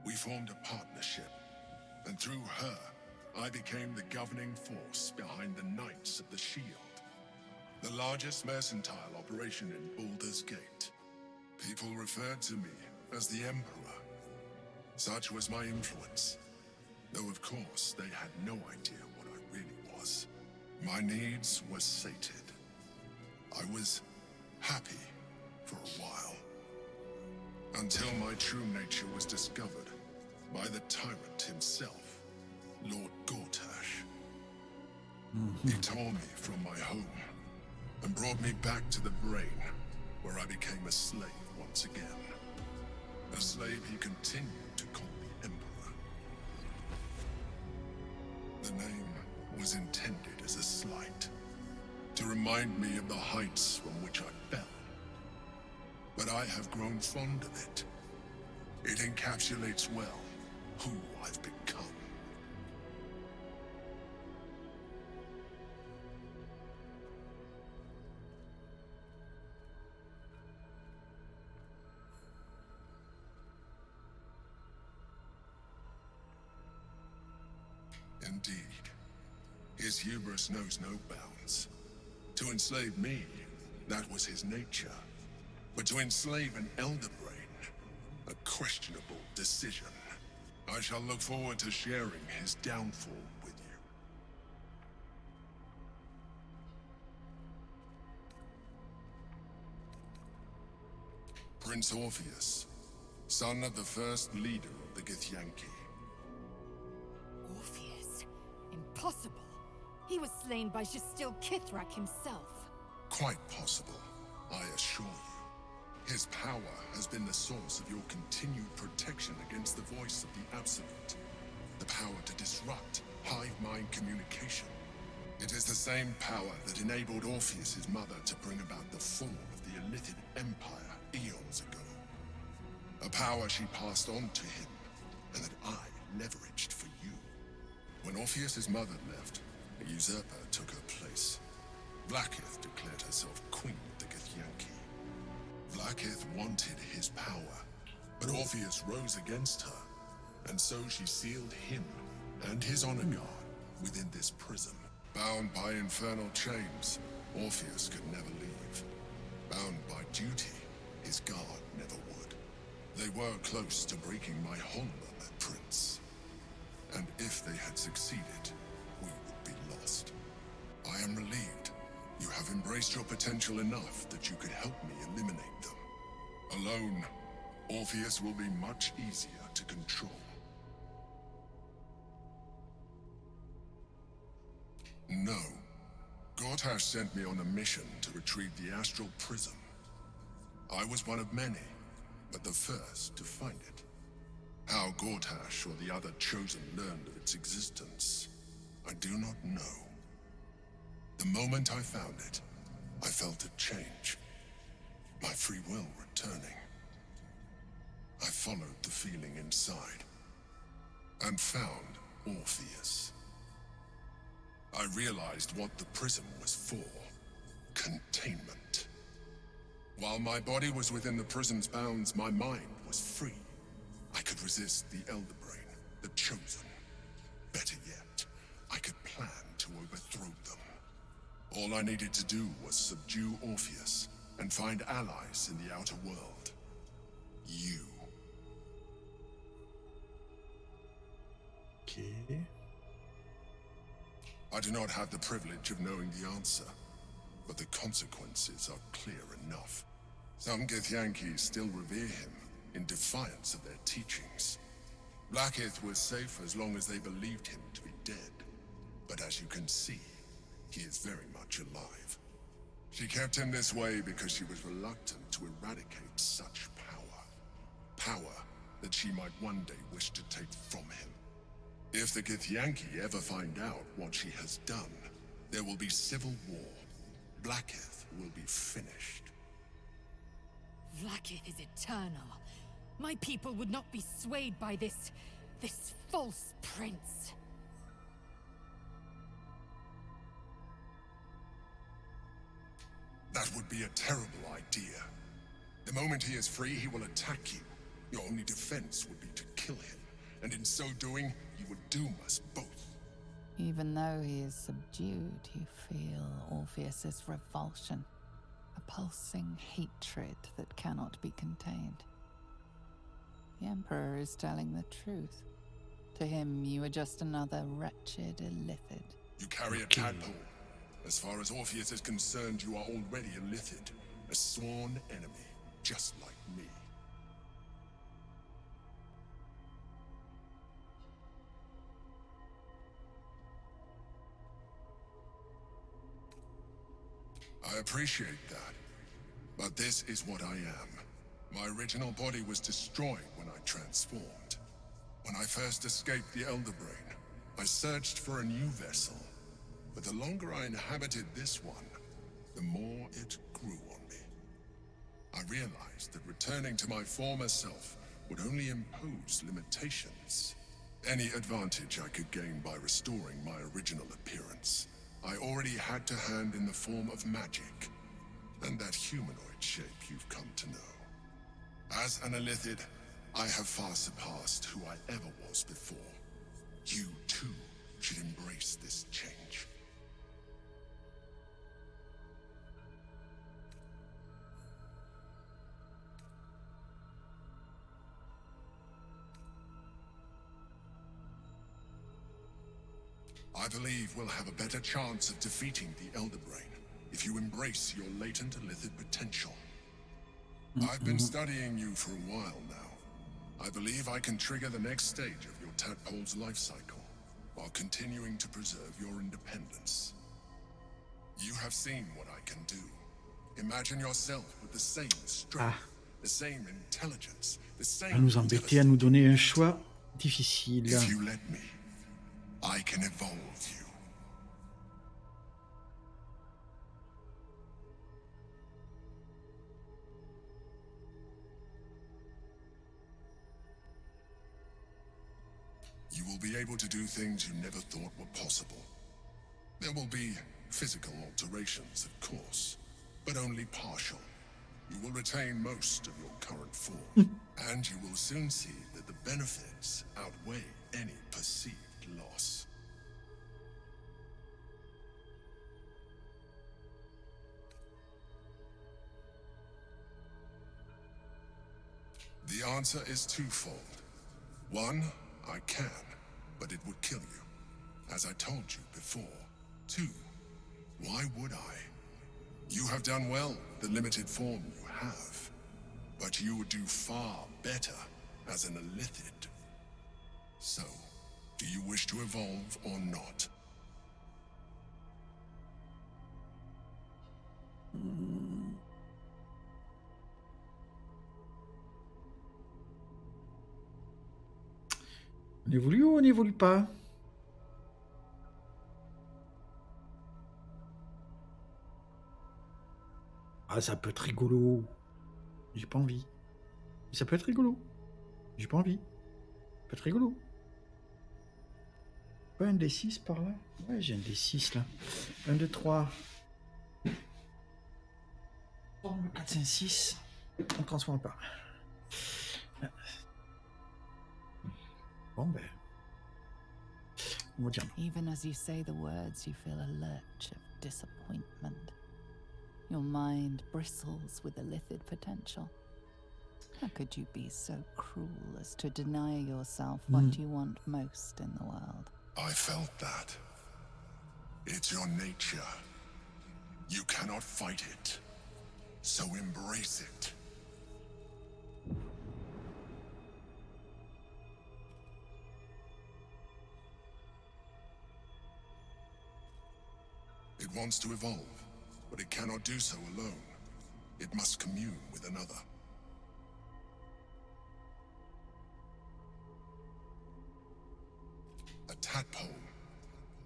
We formed a partnership, and through her, I became the governing force behind the Knights of the Shield, the largest mercantile operation in Baldur's Gate. People referred to me as the Emperor. Such was my influence, though of course they had no idea what I really was. My needs were sated. I was happy for a while, until my true nature was discovered by the tyrant himself, Lord Gortash. He tore me from my home and brought me back to the Brain, where I became a slave once again. A slave he continued to call the Emperor. The name was intended as a slight, to remind me of the heights from which I fell. But I have grown fond of it. It encapsulates well who I've become. Indeed, his hubris knows no bounds. To enslave me, that was his nature. But to enslave an Elder Brain, a questionable decision. I shall look forward to sharing his downfall with you. Prince Orpheus, son of the first leader of the Githyanki. Orpheus? Impossible. He was slain by Shastil Kithrak himself. Quite possible, I assure you. His power has been the source of your continued protection against the voice of the Absolute. The power to disrupt hive mind communication. It is the same power that enabled Orpheus's mother to bring about the fall of the Illithid Empire eons ago. A power she passed on to him, and that I leveraged for you. When Orpheus's mother left, a usurper took her place. Vlaakith declared herself queen of the Githyanki. Vlaakith wanted his power, but Orpheus rose against her, and so she sealed him and his honor guard within this prison. Bound by infernal chains, Orpheus could never leave. Bound by duty, his guard never would. They were close to breaking my honor, Prince. And if they had succeeded, we would be lost. I am relieved. You have embraced your potential enough that you could help me eliminate them. Alone, Orpheus will be much easier to control. No. Gortash sent me on a mission to retrieve the Astral Prism. I was one of many, but the first to find it. How Gortash or the other Chosen learned of its existence, I do not know. The moment I found it, I felt a change. My free will returning. I followed the feeling inside and found Orpheus. I realized what the prism was for. Containment. While my body was within the prison's bounds, my mind was free. I could resist the Elder Brain, the Chosen. Better yet, I could plan to overthrow them. All I needed to do was subdue Orpheus and find allies in the outer world. You. Okay. I do not have the privilege of knowing the answer, but the consequences are clear enough. Some Githyanki still revere him in defiance of their teachings. Blackith was safe as long as they believed him to be dead. But as you can see, he is very much alive. She kept him this way because she was reluctant to eradicate such power. Power that she might one day wish to take from him. If the Githyanki ever find out what she has done, there will be civil war. Blackith will be finished. Vlaakith is eternal. My people would not be swayed by this false prince. That would be a terrible idea. The moment he is free, he will attack you. Your only defense would be to kill him, and in so doing, you would doom us both. Even though he is subdued, you feel Orpheus's revulsion, a pulsing hatred that cannot be contained. The Emperor is telling the truth. To him, you are just another wretched illithid. You carry a tadpole. As far as Orpheus is concerned, you are already a illithid, a sworn enemy, just like me. I appreciate that, but this is what I am. My original body was destroyed when I transformed. When I first escaped the Elder Brain, I searched for a new vessel, but the longer I inhabited this one, the more it grew on me. I realized that returning to my former self would only impose limitations. Any advantage I could gain by restoring my original appearance, I already had to hand in the form of magic, and that humanoid shape you've come to know. As an illithid, I have far surpassed who I ever was before. You, too, should embrace this change. I believe we'll have a better chance of defeating the Elder Brain if you embrace your latent illithid potential. I've been studying you for a while now. I believe I can trigger the next stage of your tadpole's life cycle, while continuing to preserve your independence. You have seen what I can do. Imagine yourself with the same strength, the same intelligence, the same... À nous embêter, à nous donner un choix difficile. If you let me, I can evolve you. You will be able to do things you never thought were possible. There will be physical alterations, of course, but only partial. You will retain most of your current form, and you will soon see that the benefits outweigh any perceived loss. The answer is twofold. One, I can, but it would kill you, as I told you before. Two, why would I? You have done well with the limited form you have, but you would do far better as an illithid. So, do you wish to evolve or not? On évolue ou on n'évolue pas? Ah, ça peut être rigolo. J'ai pas envie. Mais ça peut être rigolo. J'ai pas envie. Ça peut être rigolo. Pas un D6 par là? Ouais, j'ai un D6 là. 1, 2, 3. 4, 5, 6. On transforme pas. Bon ben. On va dire non. Even as you say the words, you feel a lurch of disappointment. Your mind bristles with illicit potential. How could you be so cruel as to deny yourself what you want most in the world? I felt that. It's your nature. You cannot fight it. So embrace it. It wants to evolve, but it cannot do so alone. It must commune with another. A tadpole,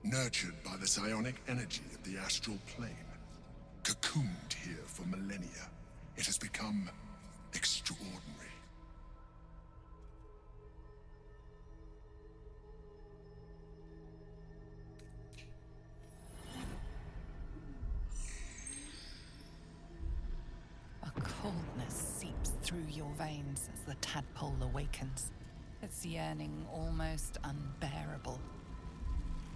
nurtured by the psionic energy of the astral plane. Cocooned here for millennia, it has become extraordinary. A coldness seeps through your veins as the tadpole awakens, its yearning almost unbearable.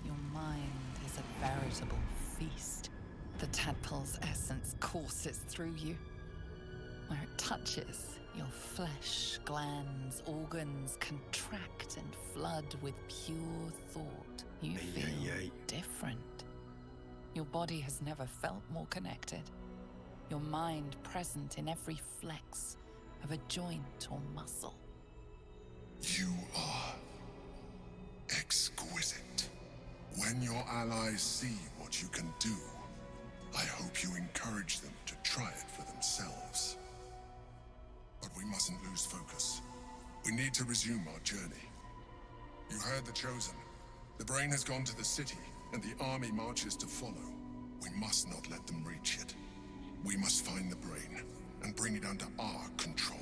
Your mind is a veritable feast. The tadpole's essence courses through you. Where it touches, your flesh, glands, organs contract and flood with pure thought. You feel different. Your body has never felt more connected. Your mind present in every flex of a joint or muscle. You are exquisite. When your allies see what you can do, I hope you encourage them to try it for themselves. But we mustn't lose focus. We need to resume our journey. You heard the Chosen. The brain has gone to the city, and the army marches to follow. We must not let them reach it. We must find the brain, and bring it under our control.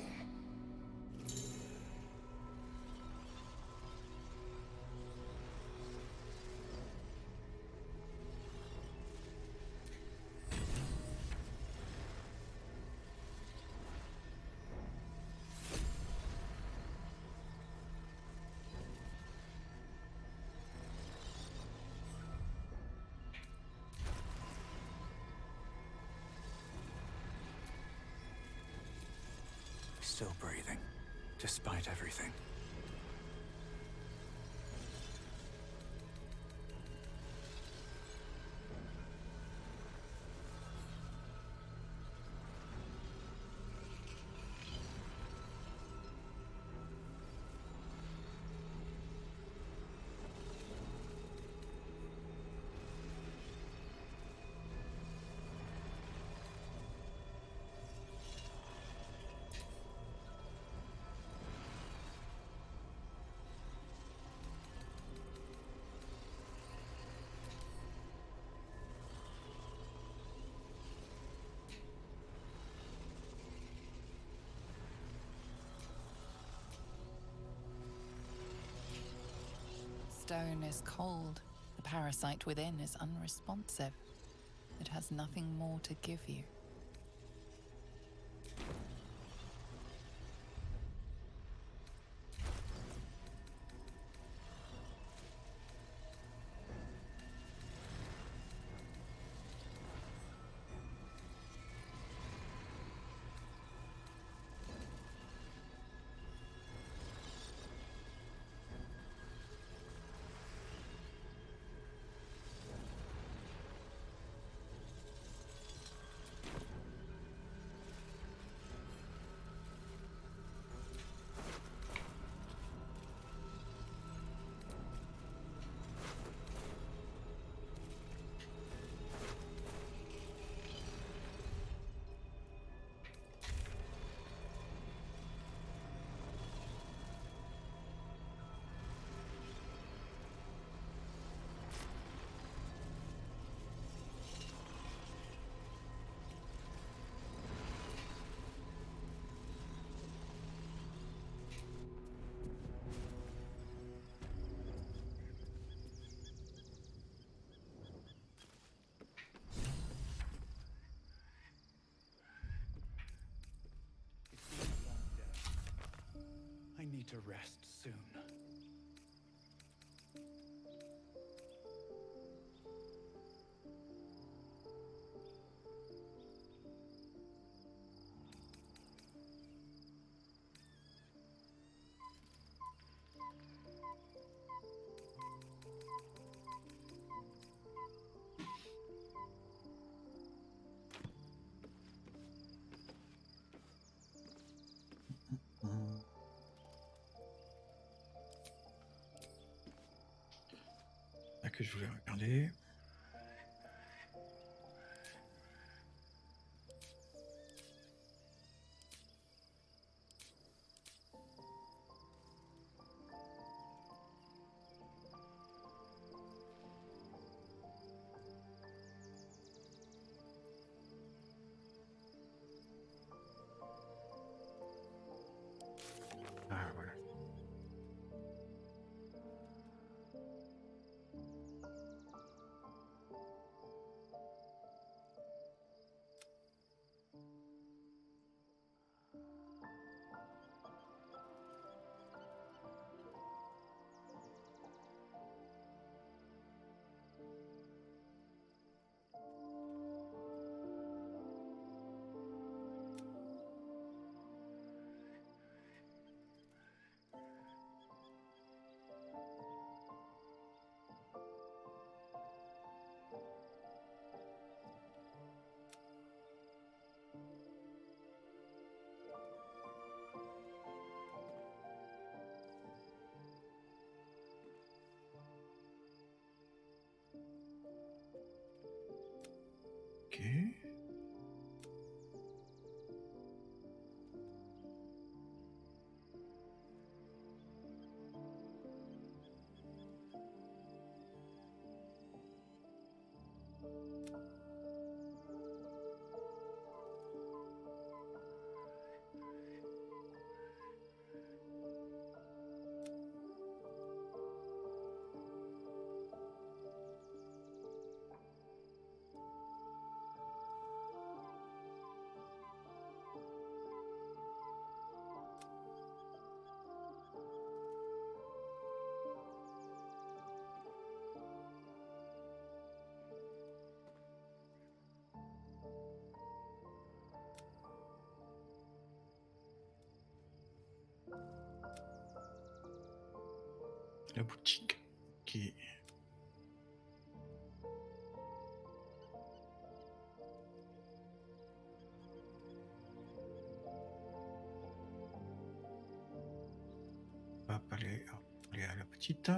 Still breathing, despite everything. Stone is cold. The parasite within is unresponsive. It has nothing more to give you. to rest soon. Là que je voulais regarder. Ah voilà. Ok. La boutique. Ok. Hop, aller à la petite.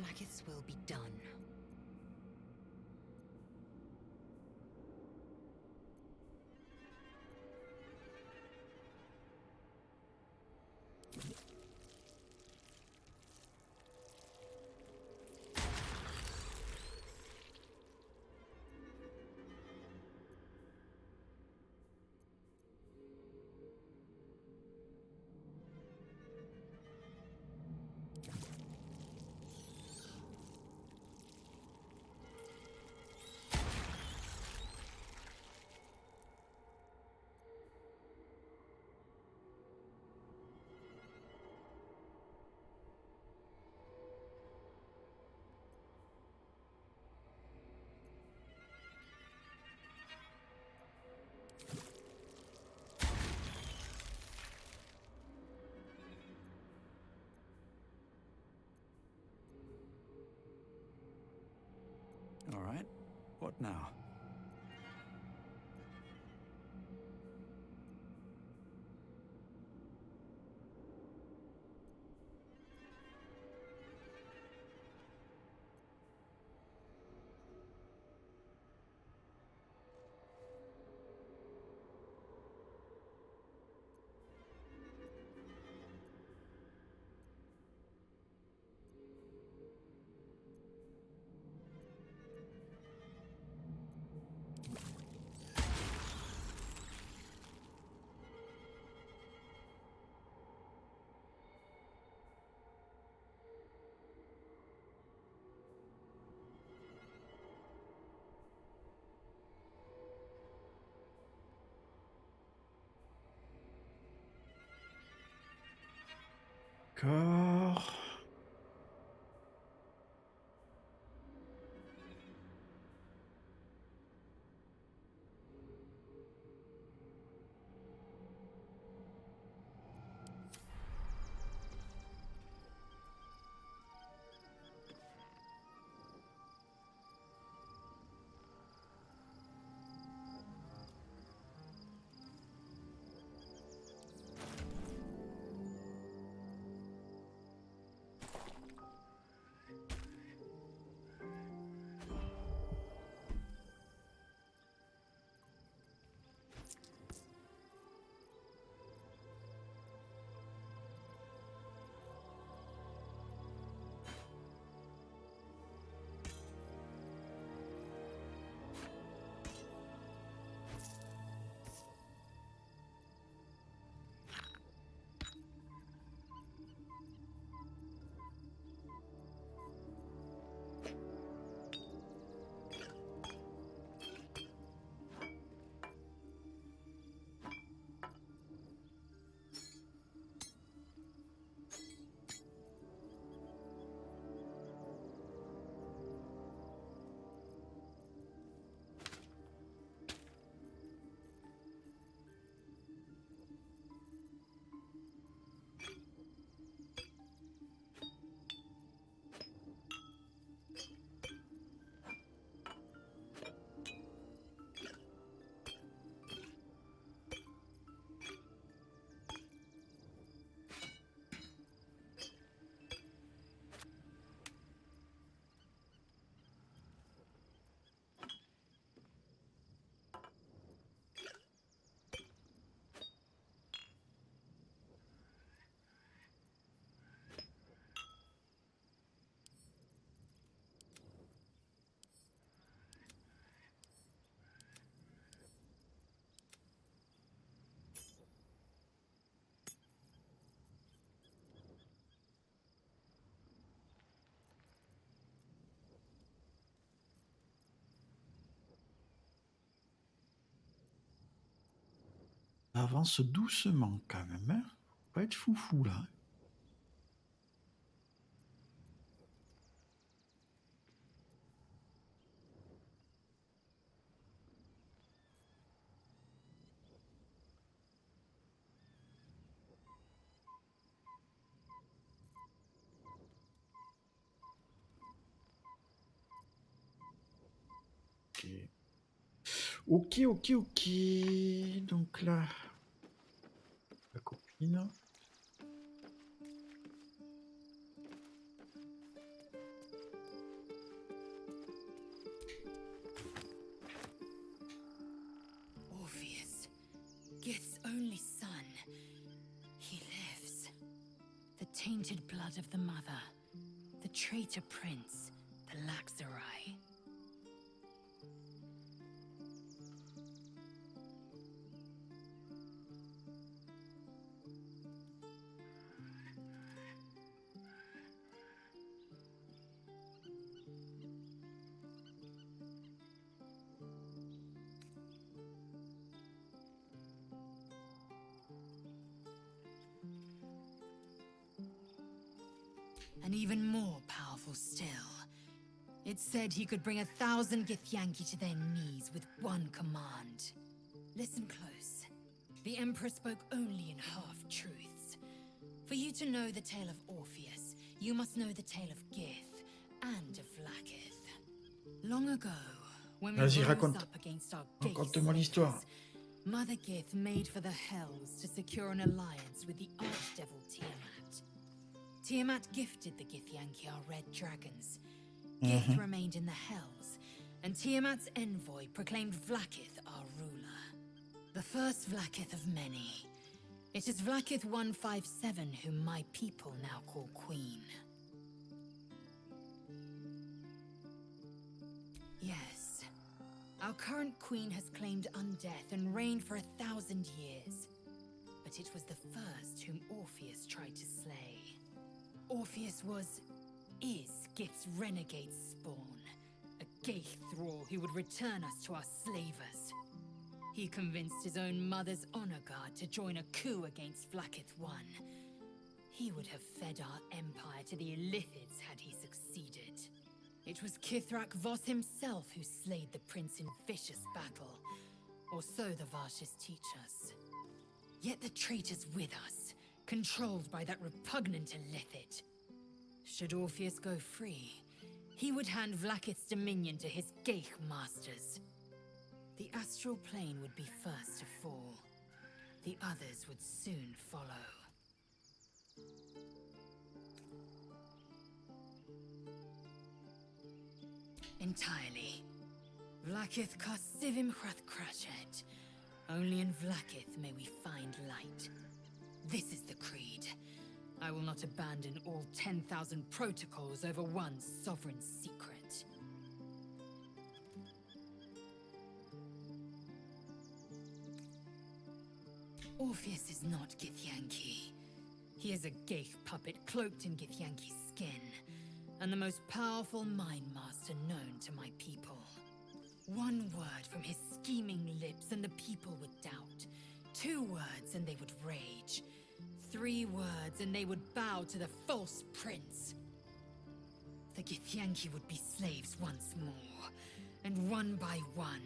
Maggots will be done. now? D'accord. Avance doucement quand même, hein. Faut pas être foufou là. Ok. Ok. Donc là, la copine. Orpheus, Gith's only son. He lives. The tainted blood of the mother. The traitor prince. The Laxarai. And even more powerful still. It said he could bring 1,000 Githyanki to their knees with one command. Listen close. The Emperor spoke only in half-truths. For you to know the tale of Orpheus, you must know the tale of Gith and of Lakith. Long ago, When we Vas-y, rose raconte. up against our Raconte-moi l'histoire. Mother Gith made for the Hells to secure an alliance with the Archdevil Tiamat. Tiamat gifted the Githyanki our red dragons. Gith remained in the Hells, and Tiamat's envoy proclaimed Vlaakith our ruler. The first Vlaakith of many. It is Vlaakith 157 whom my people now call Queen. Yes. Our current queen has claimed undeath and reigned for 1,000 years. But it was the first whom Orpheus tried to slay. Orpheus is Gith's renegade spawn. A Gaith thrall who would return us to our slavers. He convinced his own mother's honor guard to join a coup against Vlaakith I. He would have fed our empire to the Illithids had he succeeded. It was Kithrak Voss himself who slayed the prince in vicious battle, or so the Varshas teach us. Yet the traitor's with us, controlled by that repugnant Illithid. Should Orpheus go free, he would hand Vlaakith's dominion to his Gaith masters. The astral plane would be first to fall. The others would soon follow. Entirely. Vlaakith Karsivim Hrathkrashet. Only in Vlaakith may we find light. This is the creed. I will not abandon all 10,000 protocols over one sovereign secret. Orpheus is not Githyanki. He is a Gaith puppet cloaked in Githyanki's skin, and the most powerful mind master known to my people. One word from his scheming lips and the people would doubt. 2 words and they would rage. 3 words and they would bow to the false prince. The Githyanki would be slaves once more, and one by one,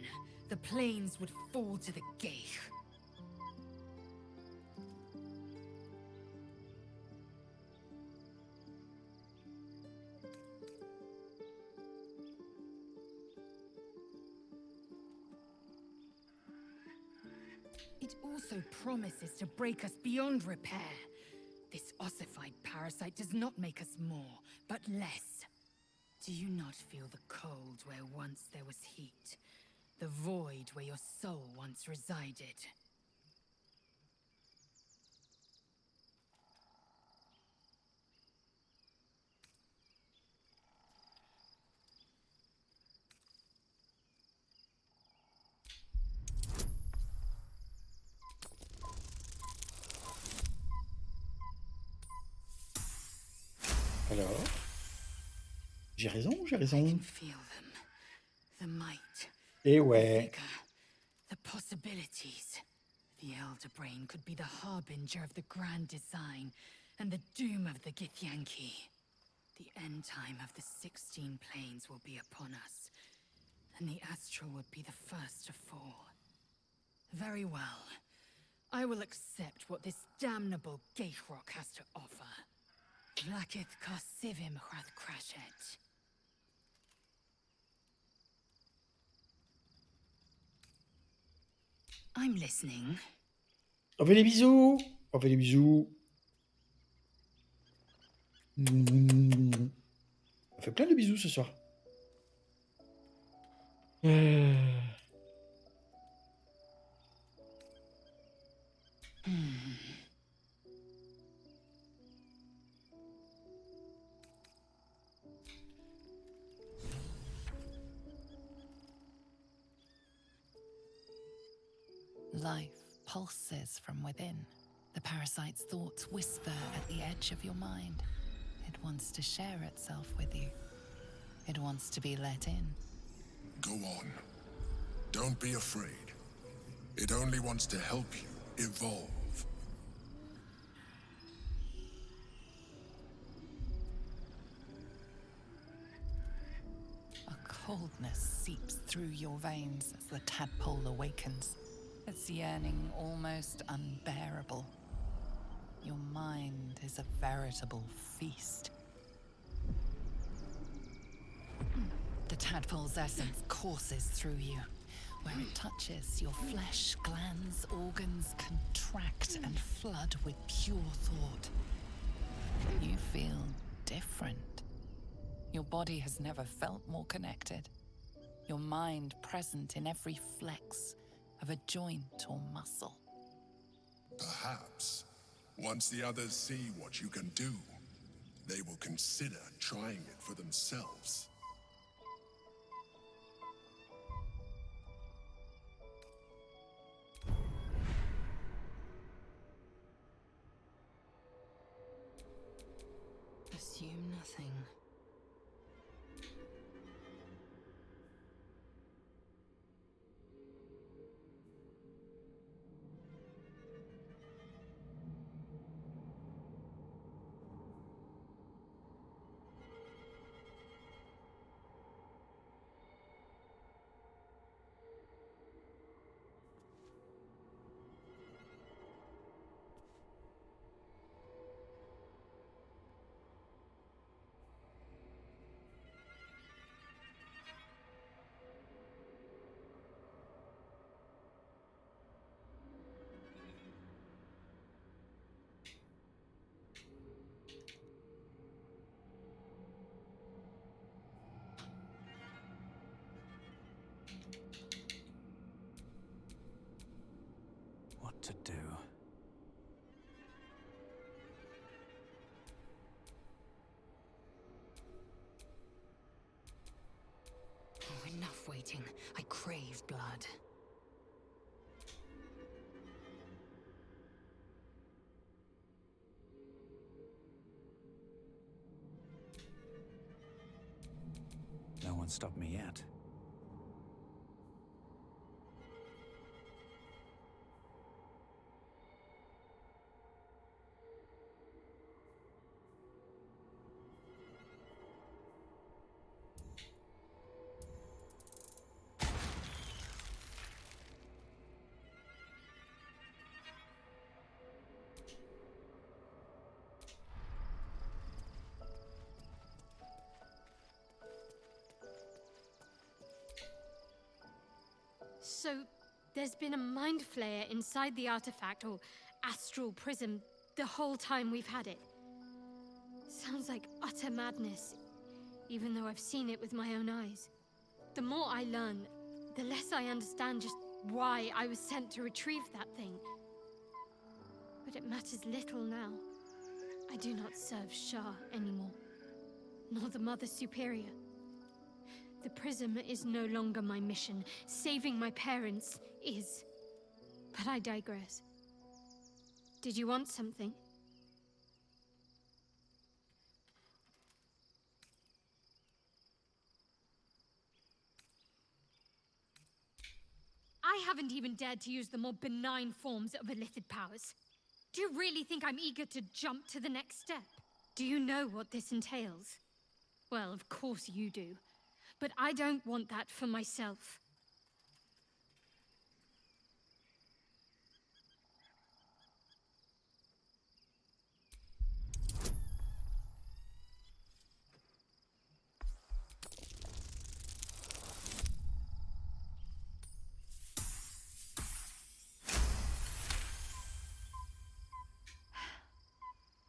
the plains would fall to the Gaith. It also promises to break us beyond repair. This ossified parasite does not make us more, but less. Do you not feel the cold where once there was heat? The void where your soul once resided? Alors, j'ai raison ou j'ai raison? Feel them. The might. Eh The ouais. vigor. The possibilities. The Elder Brain could be the harbinger of the grand design and the doom of the Githyanki. The end time of the 16 planes will be upon us, and the Astral would be the first to fall. Very well. I will accept what this damnable Gaithrock has to offer. Vlaakith Karsivim Hrathkrashet. I'm listening. On fait des bisous. On fait des bisous. On fait plein de bisous ce soir. Life pulses from within. The parasite's thoughts whisper at the edge of your mind. It wants to share itself with you. It wants to be let in. Go on. Don't be afraid. It only wants to help you evolve. A coldness seeps through your veins as the tadpole awakens. Its yearning almost unbearable. Your mind is a veritable feast. The The tadpole's essence courses through you. Where it touches, your flesh, glands, organs contract and flood with pure thought. You feel different. Your body has never felt more connected. Your mind present in every flex of a joint or muscle. Perhaps, once the others see what you can do, they will consider trying it for themselves. Assume nothing. What to do? Oh, enough waiting. I crave blood. No one stopped me yet. So, there's been a mind flayer inside the artifact, or astral prism, the whole time we've had it. Sounds like utter madness, even though I've seen it with my own eyes. The more I learn, the less I understand just why I was sent to retrieve that thing. But it matters little now. I do not serve Shah anymore, nor the Mother Superior. The prism is no longer my mission. Saving my parents is. But I digress. Did you want something? I haven't even dared to use the more benign forms of illithid powers. Do you really think I'm eager to jump to the next step? Do you know what this entails? Well, of course you do. But I don't want that for myself.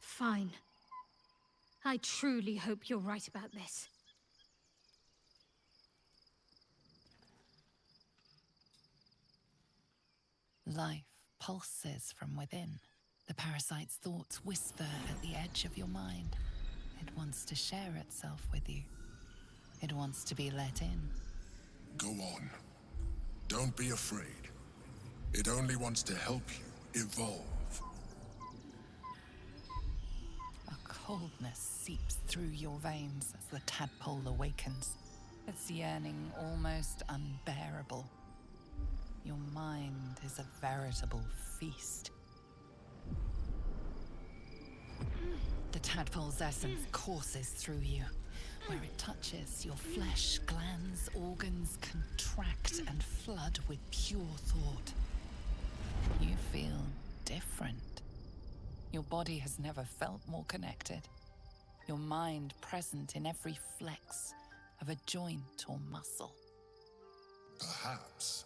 Fine. I truly hope you're right about this. Life pulses from within. The parasite's thoughts whisper at the edge of your mind. It wants to share itself with you. It wants to be let in. Go on. Don't be afraid. It only wants to help you evolve. A coldness seeps through your veins as the tadpole awakens. Its yearning almost unbearable. Your mind is a veritable feast. The tadpole's essence courses through you. Where it touches, your flesh, glands, organs contract and flood with pure thought. You feel different. Your body has never felt more connected. Your mind present in every flex of a joint or muscle. Perhaps,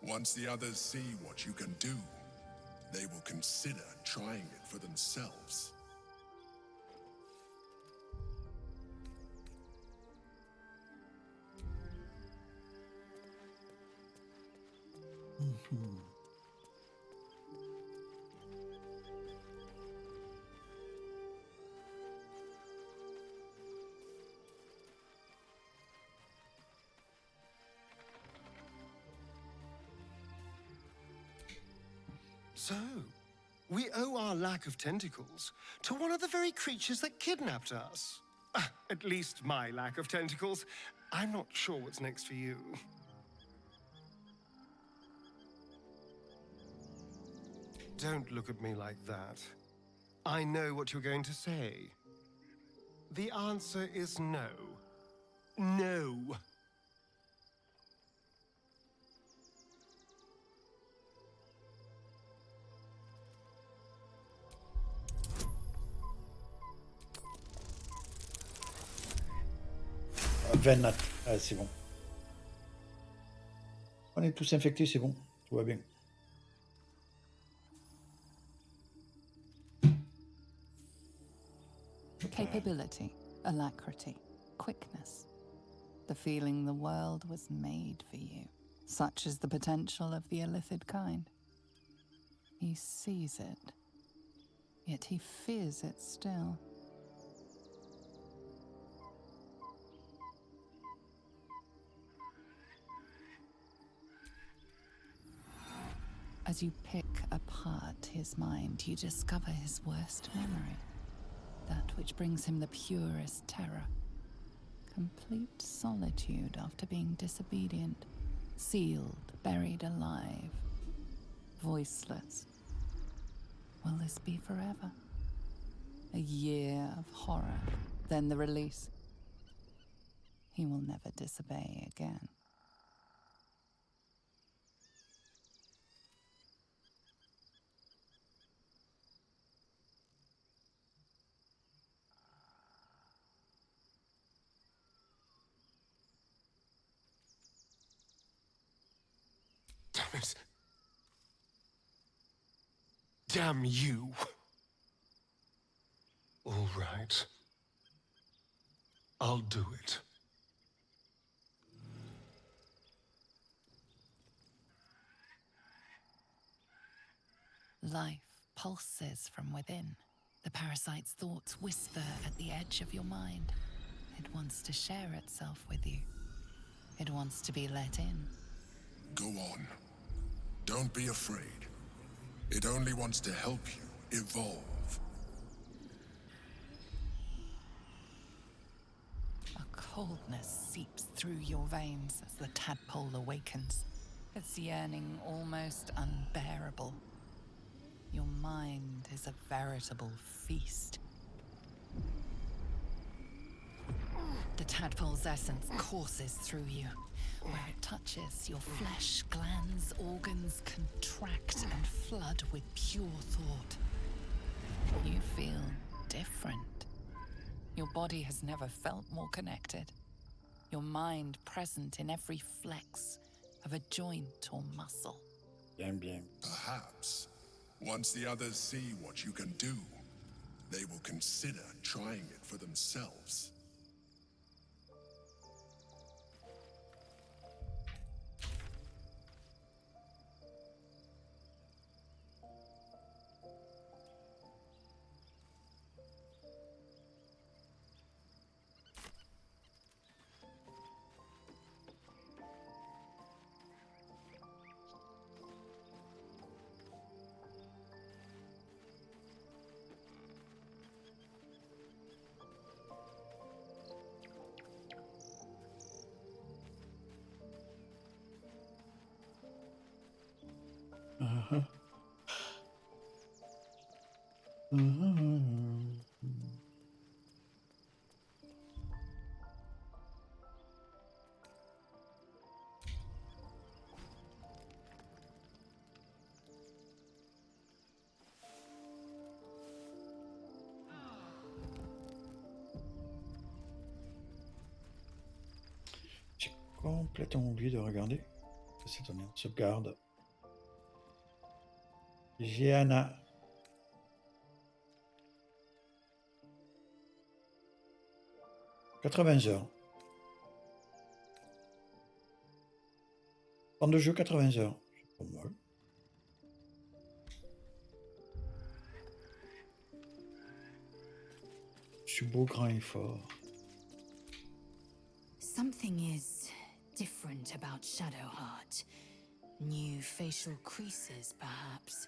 once the others see what you can do, they will consider trying it for themselves. So, we owe our lack of tentacles to one of the very creatures that kidnapped us. At least my lack of tentacles. I'm not sure what's next for you. Don't look at me like that. I know what you're going to say. The answer is no. No. Veine. Ah, c'est bon. On est tous infectés, c'est bon. Tout va bien. Capability, alacrity, quickness. The feeling the world was made for you. Such is the potential of the illithid kind. He sees it, yet he fears it still. As you pick apart his mind, you discover his worst memory, that which brings him the purest terror. Complete solitude after being disobedient, sealed, buried alive, voiceless. Will this be forever? A year of horror, then the release. He will never disobey again. Damn it. Damn you. All right. I'll do it. Life pulses from within. The parasite's thoughts whisper at the edge of your mind. It wants to share itself with you. It wants to be let in. Go on. Don't be afraid. It only wants to help you evolve. A coldness seeps through your veins as the tadpole awakens, its yearning almost unbearable. Your mind is a veritable feast. The tadpole's essence courses through you. Where it touches, your flesh, glands, organs contract and flood with pure thought. You feel different. Your body has never felt more connected. Your mind present in every flex of a joint or muscle. Bien, bien. Perhaps, once the others see what you can do, they will consider trying it for themselves. Uh-huh. Uh-huh. complètement oublié de regarder. C'est étonnant. Sauvegarde. Gianna. « 80 heures. Temps de jeu 80 heures. C'est pas mal. Je suis beau, grand et fort. Something is different about Shadowheart. New facial creases, perhaps.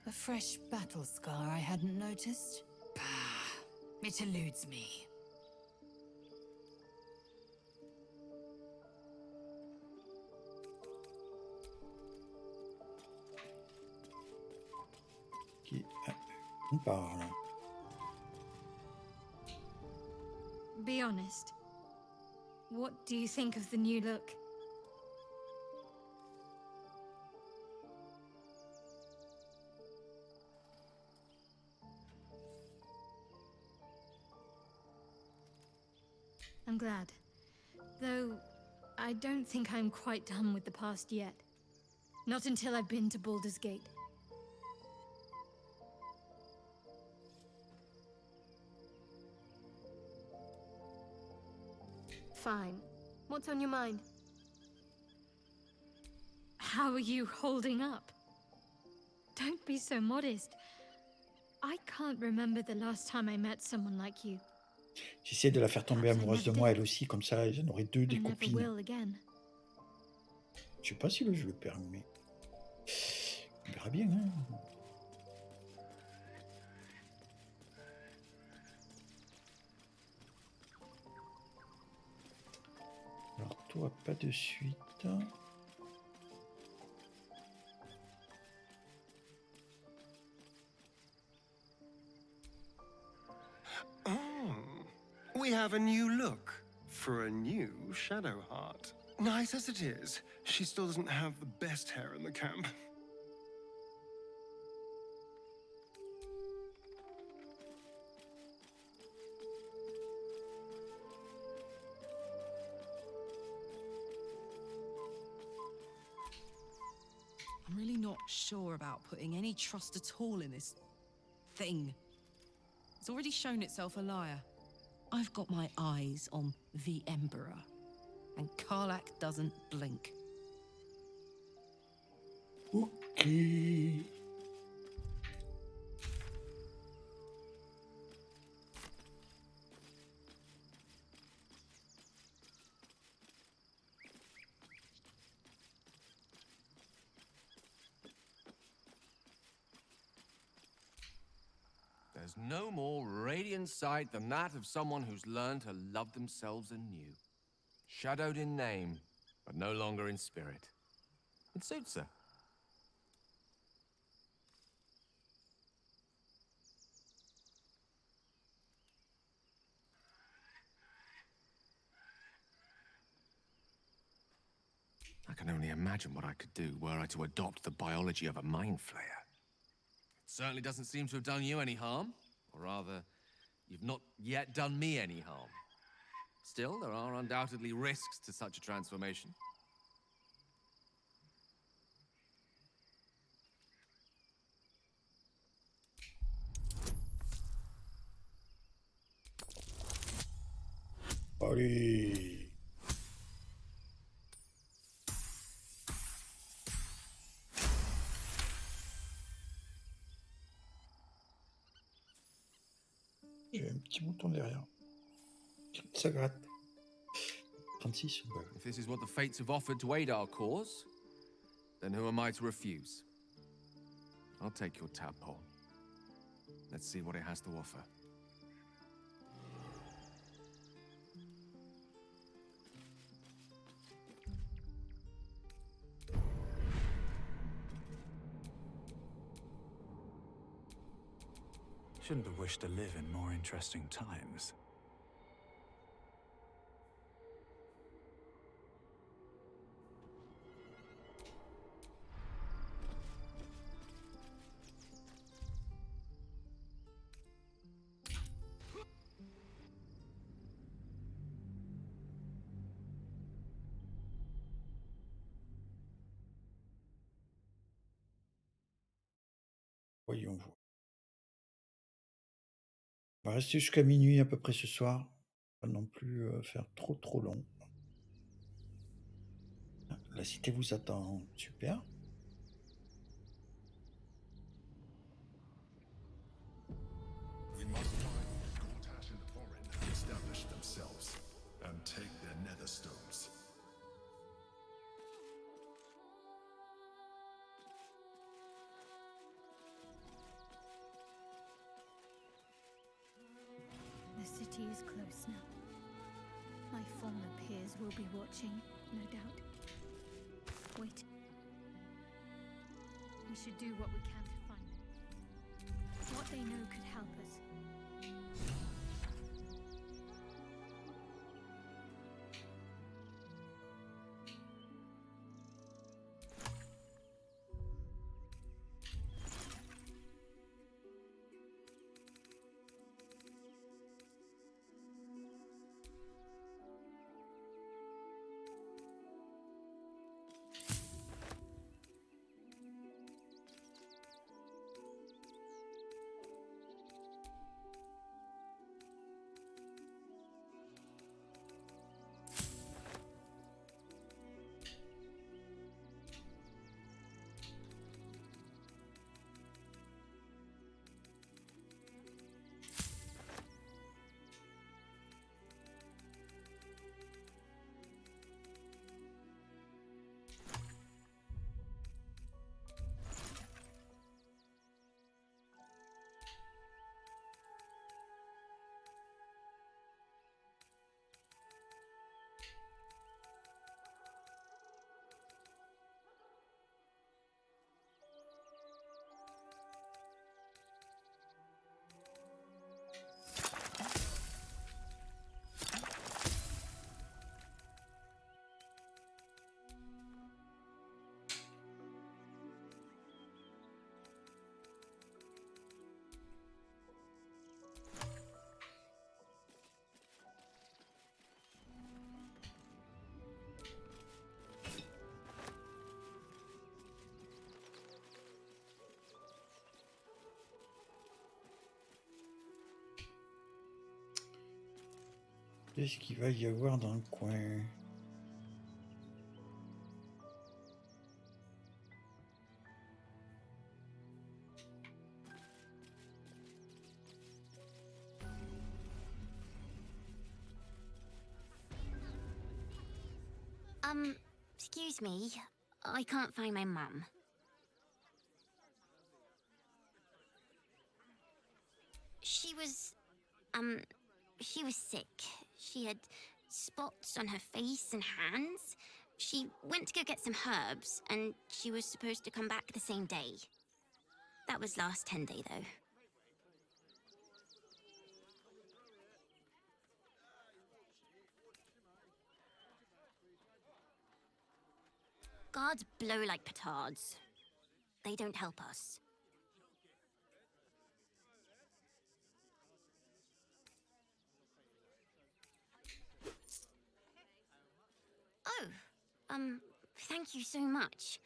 A fresh battle scar I hadn't noticed. Bah, it eludes me. Qui on parle. Be honest. What do you think of the new look? I'm glad. Though, I don't think I'm quite done with the past yet. Not until I've been to Baldur's Gate. Fine. What's on your mind? How are you holding up? Don't be so modest. I can't remember the last time I met someone like you. J'essaie de la faire tomber amoureuse de moi, elle aussi, comme ça, j'en aurai deux des copines. Je sais pas si le jeu le permet. On verra bien, hein. Alors toi, pas de suite. We have a new look for a new Shadowheart. Nice as it is, she still doesn't have the best hair in the camp. I'm really not sure about putting any trust at all in this thing. It's already shown itself a liar. I've got my eyes on the Emperor, and Karlach doesn't blink. Okay. There's no more radiant sight than that of someone who's learned to love themselves anew. Shadowed in name, but no longer in spirit. It suits her. I can only imagine what I could do were I to adopt the biology of a mind flayer. It certainly doesn't seem to have done you any harm. Or rather, you've not yet done me any harm. Still, there are undoubtedly risks to such a transformation. Allez. Il y a un petit bouton derrière. Ça gratte. 36. Ouais. If this is what the fates have offered to aid our cause, then who am I to refuse? I'll take your tadpole. Let's see what it has to offer. Shouldn't have wished to live in more interesting times. Voyons voir. On va rester jusqu'à minuit à peu près ce soir. Pas non plus faire trop long. La cité vous attend. Super. We must find contact and Orin establish themselves and take their nether stones. The city is close now. My former peers will be watching, no doubt. Wait. We should do what we can to find them. What they know could help us. Qu'est-ce qu'il va y avoir dans le coin? Excuse me. I can't find my mum. She was sick. She had spots on her face and hands. She went to go get some herbs, and she was supposed to come back the same day. That was last 10 day, though. Guards blow like petards. They don't help us. Oh, thank you so much.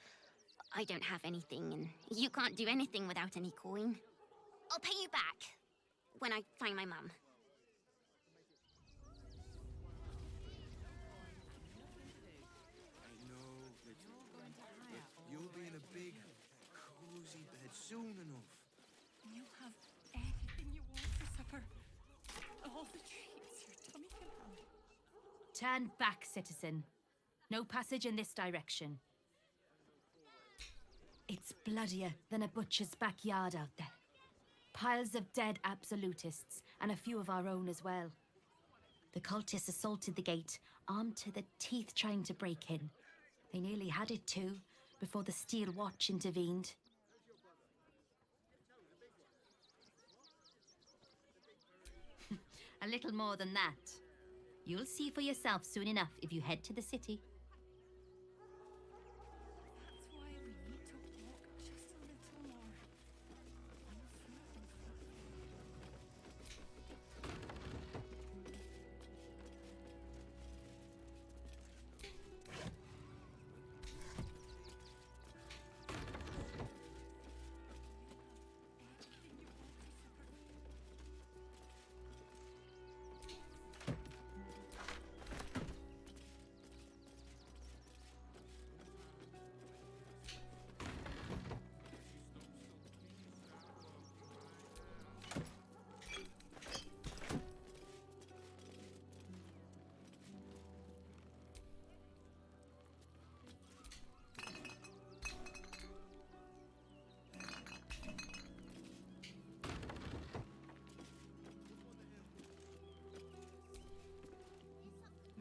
I don't have anything, and you can't do anything without any coin. I'll pay you back when I find my mum. I know, but you'll be in a big, cozy bed soon enough. You'll have anything you want for supper. All the treats your tummy can handle. Turn back, citizen. No passage in this direction. It's bloodier than a butcher's backyard out there. Piles of dead absolutists, and a few of our own as well. The cultists assaulted the gate, armed to the teeth trying to break in. They nearly had it too, before the Steel Watch intervened. A little more than that. You'll see for yourself soon enough if you head to the city. That's why we need to walk just a little more.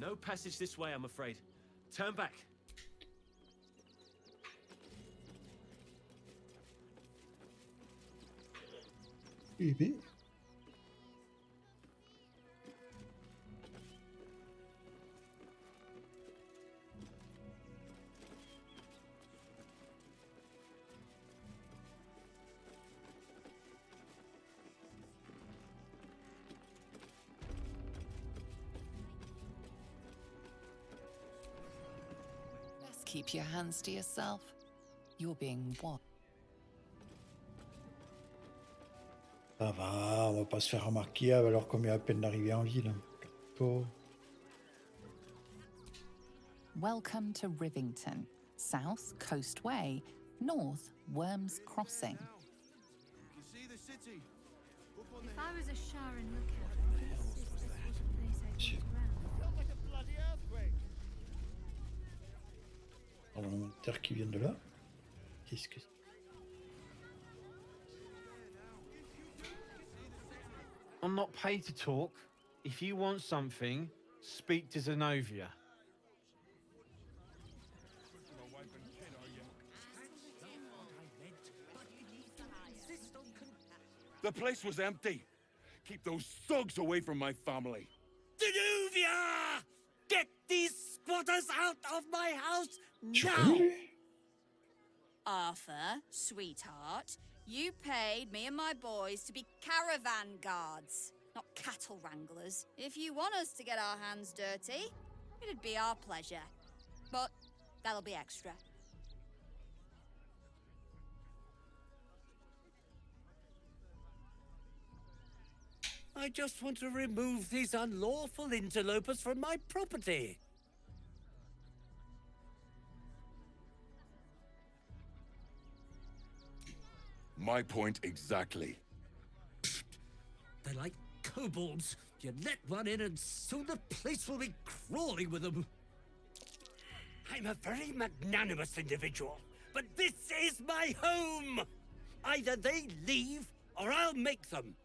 No passage this way, I'm afraid. Turn back. Eh ben. Best keep your hands to yourself. You're being watched. Ça va, on va pas se faire remarquer alors qu'on vient à peine d'arriver en ville. Oh. Welcome to Rivington. South, Coast Way. North, Worms Crossing. You see the city? Up on If the I was a Sharon lookout, this is the sort of place I'd walk around. Felt like a bloody earthquake. Alors, terre qui vient de là. Qu'est-ce que c'est? I'm not paid to talk. If you want something, speak to Zenobia. The place was empty. Keep those thugs away from my family. Zenobia! Get these squatters out of my house Tu now! connais lui? Arthur, sweetheart, you paid me and my boys to be caravan guards, not cattle wranglers. If you want us to get our hands dirty, it'd be our pleasure. But that'll be extra. I just want to remove these unlawful interlopers from my property. My point exactly. They're like kobolds. You let one in and soon the place will be crawling with them. I'm a very magnanimous individual, but this is my home! Either they leave, or I'll make them.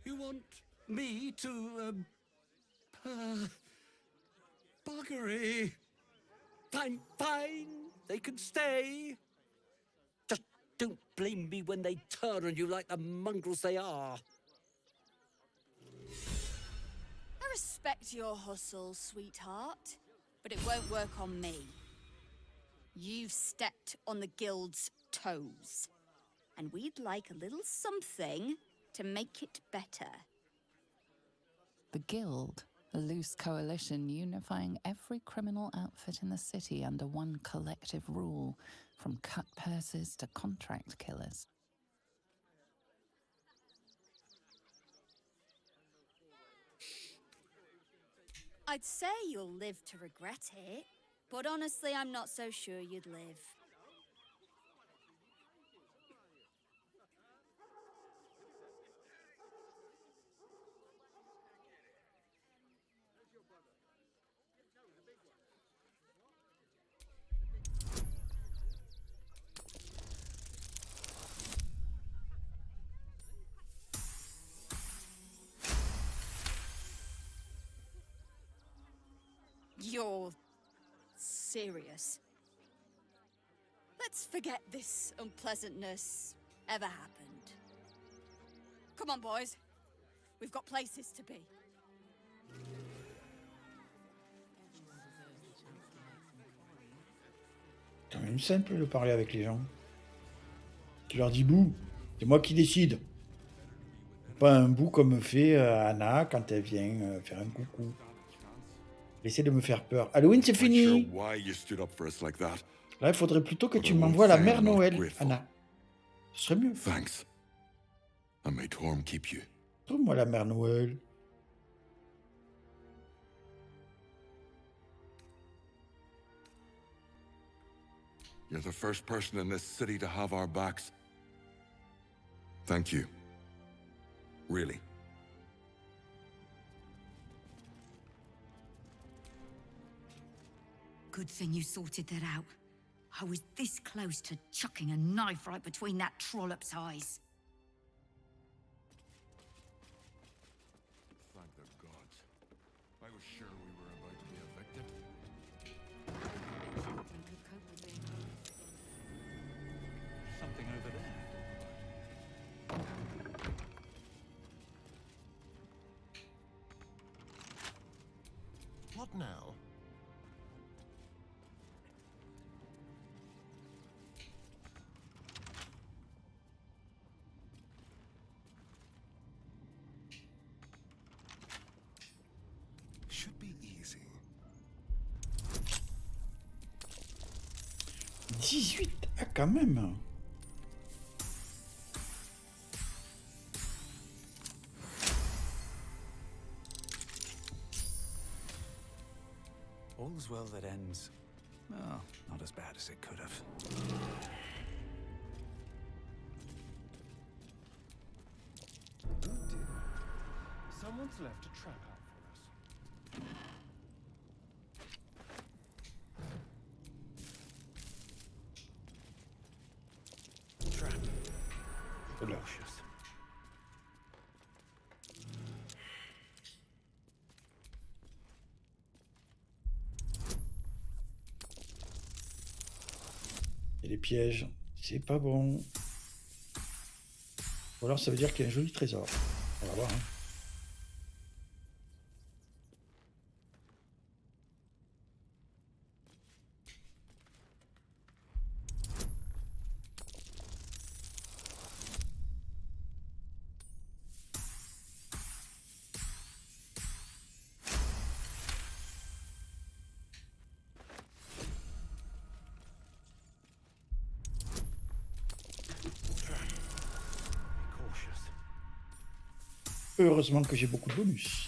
You want me to, buggery? Fine, fine. They can stay. Just don't blame me when they turn on you like the mongrels they are. I respect your hustle, sweetheart, but it won't work on me. You've stepped on the guild's toes, and we'd like a little something to make it better. The Guild, a loose coalition unifying every criminal outfit in the city under one collective rule, from cut purses to contract killers. I'd say you'll live to regret it, but honestly, I'm not so sure you'd live. You're serious. Let's forget this unpleasantness ever happened. Come on, boys. We've got places to be. C'est quand même simple de parler avec les gens. Tu leur dis bouh, c'est moi qui décide. Pas un bout comme fait Anna quand elle vient faire un coucou. Elle essaie de me faire peur. Halloween, c'est Quite sure fini. why you stood up for us like that. Là, il faudrait plutôt que But tu I won't m'envoies la say Mère I'm not Noël, grateful. Anna. Ce serait mieux. Thanks. And may Torm keep you. Trouve-moi la Mère Noël. You're the first person in this city to have our backs. Thank you. Really. Good thing you sorted that out. I was this close to chucking a knife right between that trollop's eyes. Thank the gods. I was sure we were about to be evicted. Something over there. What now? Should be easy. 18. Ah, quand même. All's well that ends. Well, not as bad as it could have. Oh dear. Someone's left a trap out for us. Trap. Oula. Cautious. Et les pièges, c'est pas bon. Ou alors ça veut dire qu'il y a un joli trésor. On va voir. Hein. Heureusement que j'ai beaucoup de bonus.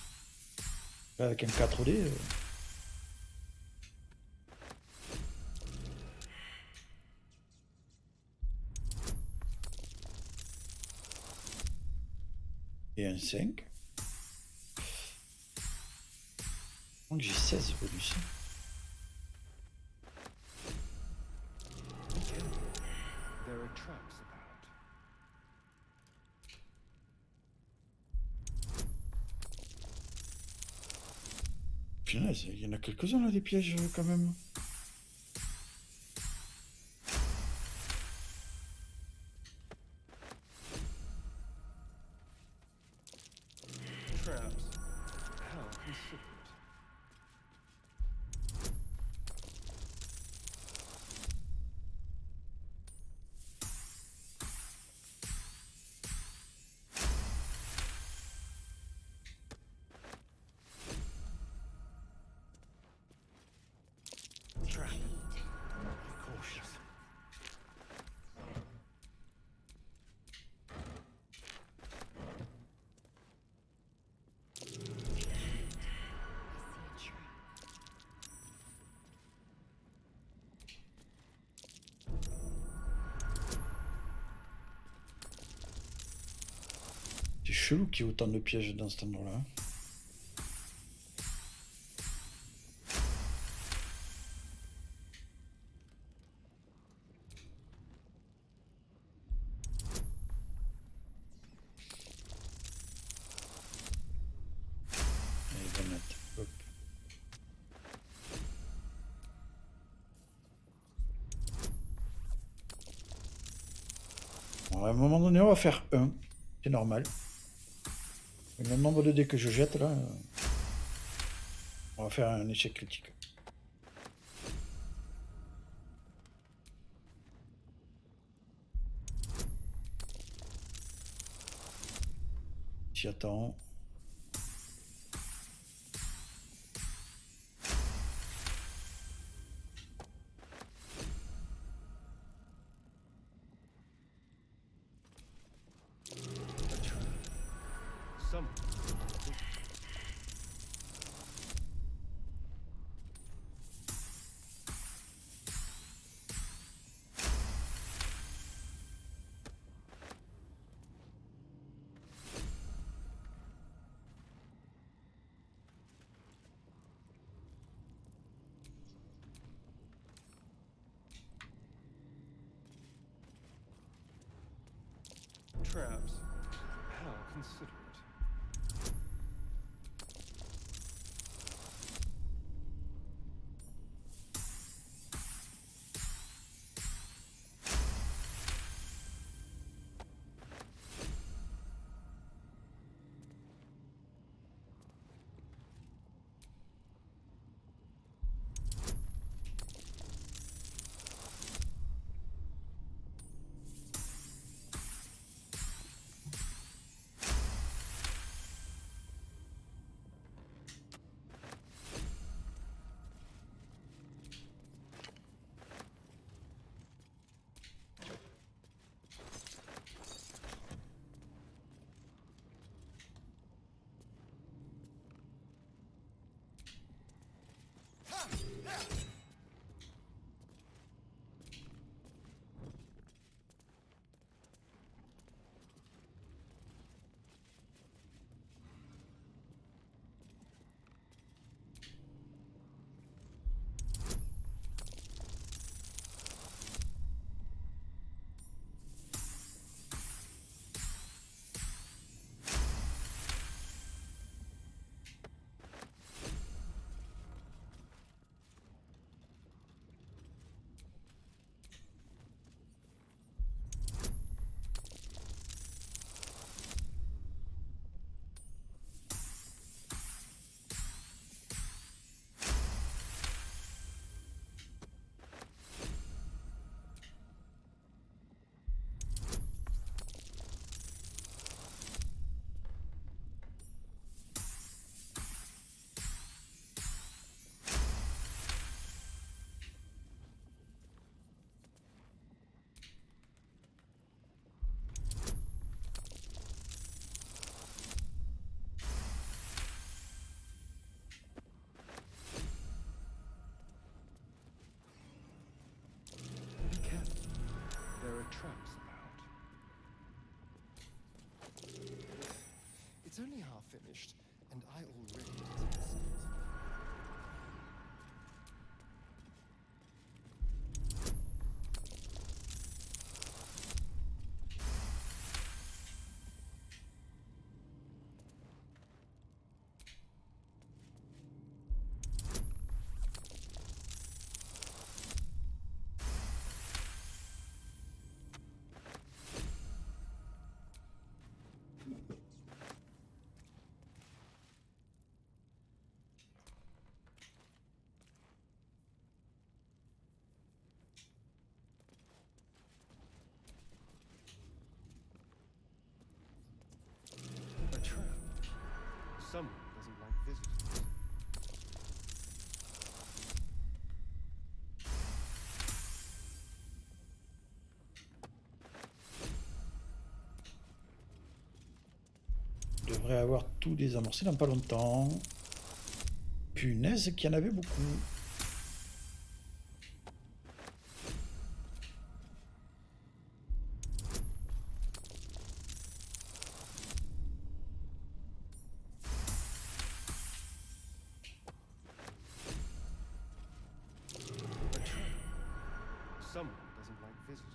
Là, avec un 4D. Et un 5. Donc j'ai 16 bonus. There are traps about. Punaise, il y en a quelques-uns là, des pièges quand même. Traps. How considerate. Trap. Cautious. C'est chelou qu'il y ait autant de pièges dans cet endroit-là. Allez, bonne note. Hop. Bon, à un moment donné, on va faire 1. C'est normal. Et le nombre de dés que je jette là, on va faire un échec critique. J'y attends. traps. How considerate. Traps about. It's only half finished, and I already detest it. A trap. Someone doesn't like visitors. Je devrais avoir tout désamorcé dans pas longtemps. Punaise, qu'il y en avait beaucoup. Someone doesn't like visitors.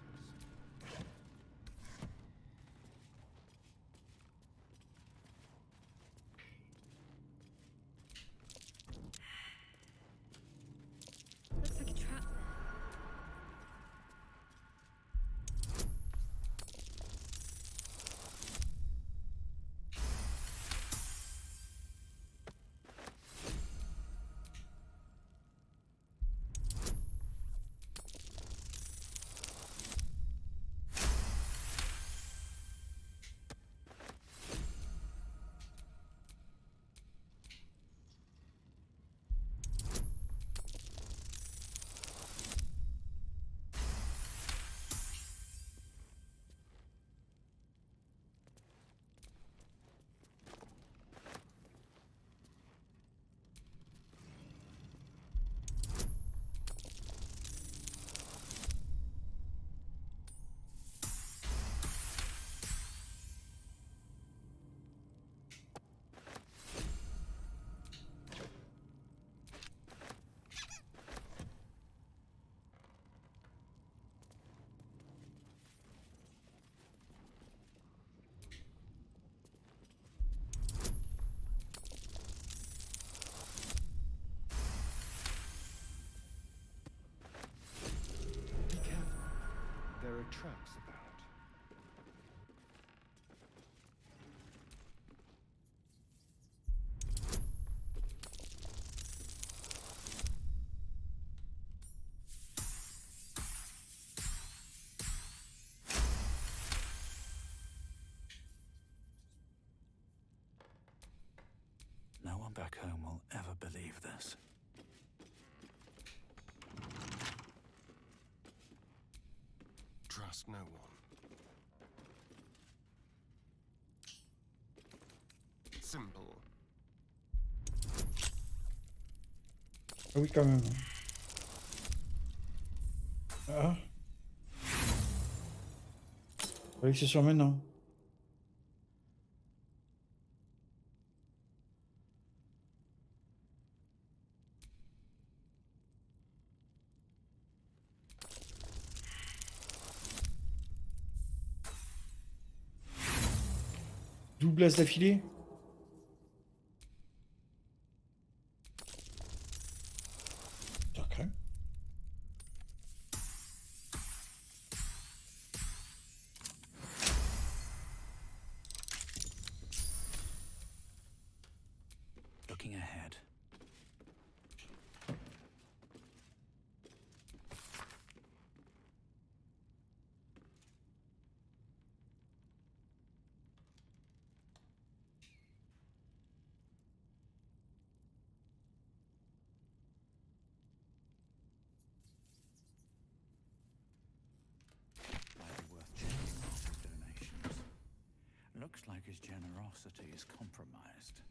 one back home will ever believe this. Trust no one. Simple. Ah oui, quand même. Ah. Oui, c'est sûr maintenant. Double as d'affilée. Sacré. Looking ahead. Might be worth checking after donations. Looks like his generosity is compromised.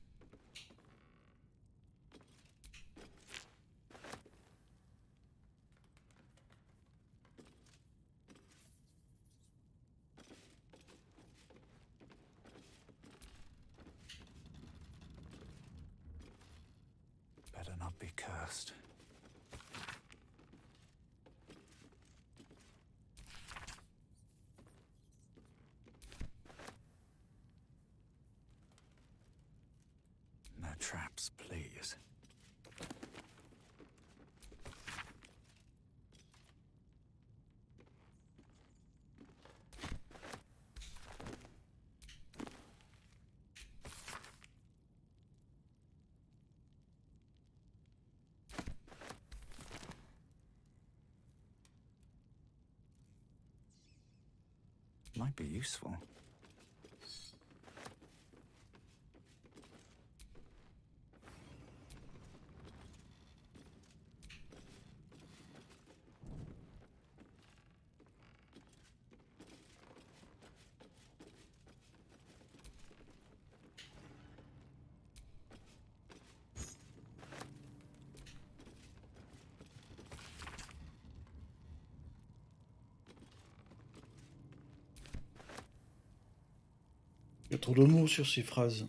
Better not be cursed. No traps, please. Might be useful. Il y a trop de mots sur ces phrases.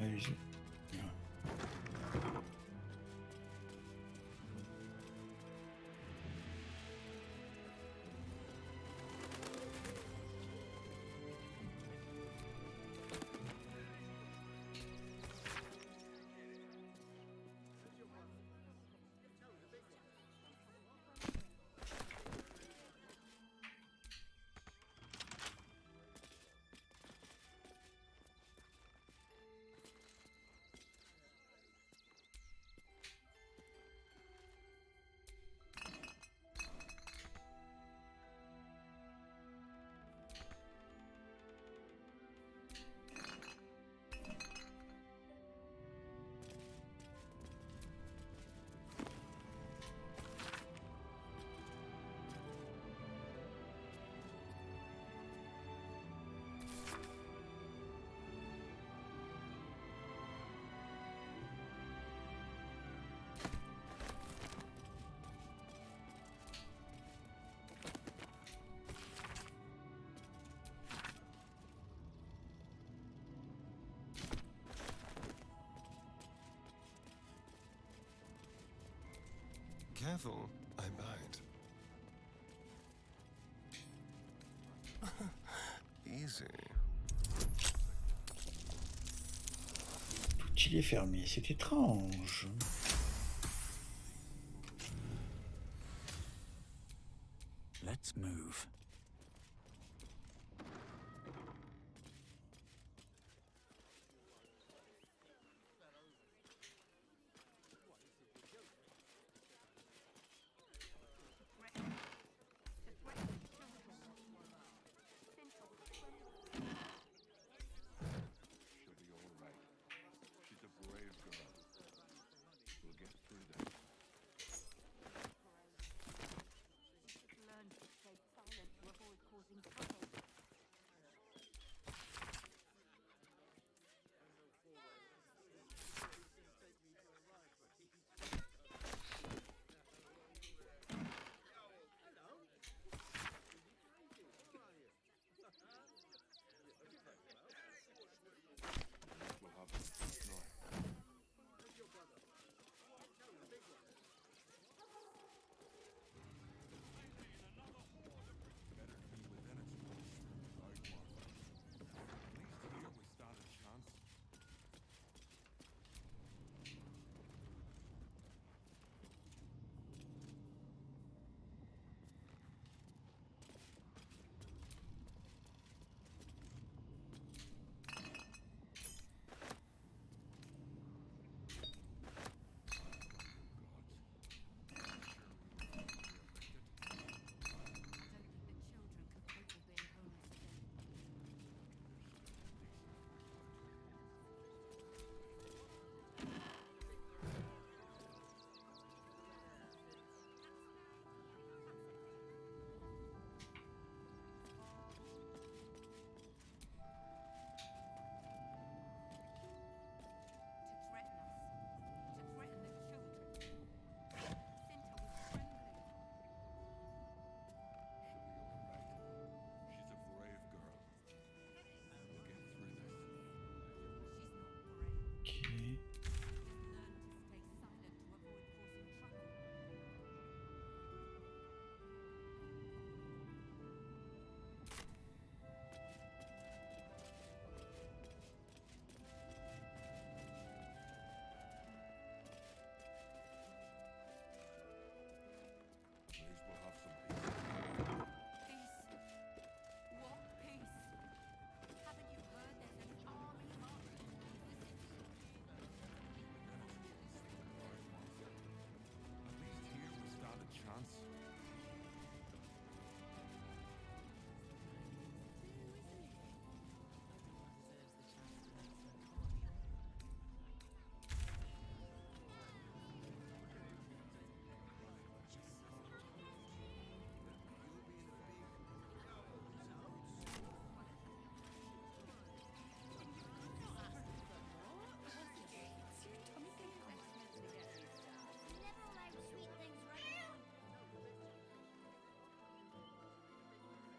Allez-y. Careful, I might. Easy. Tout il est fermé, c'est étrange. Let's move.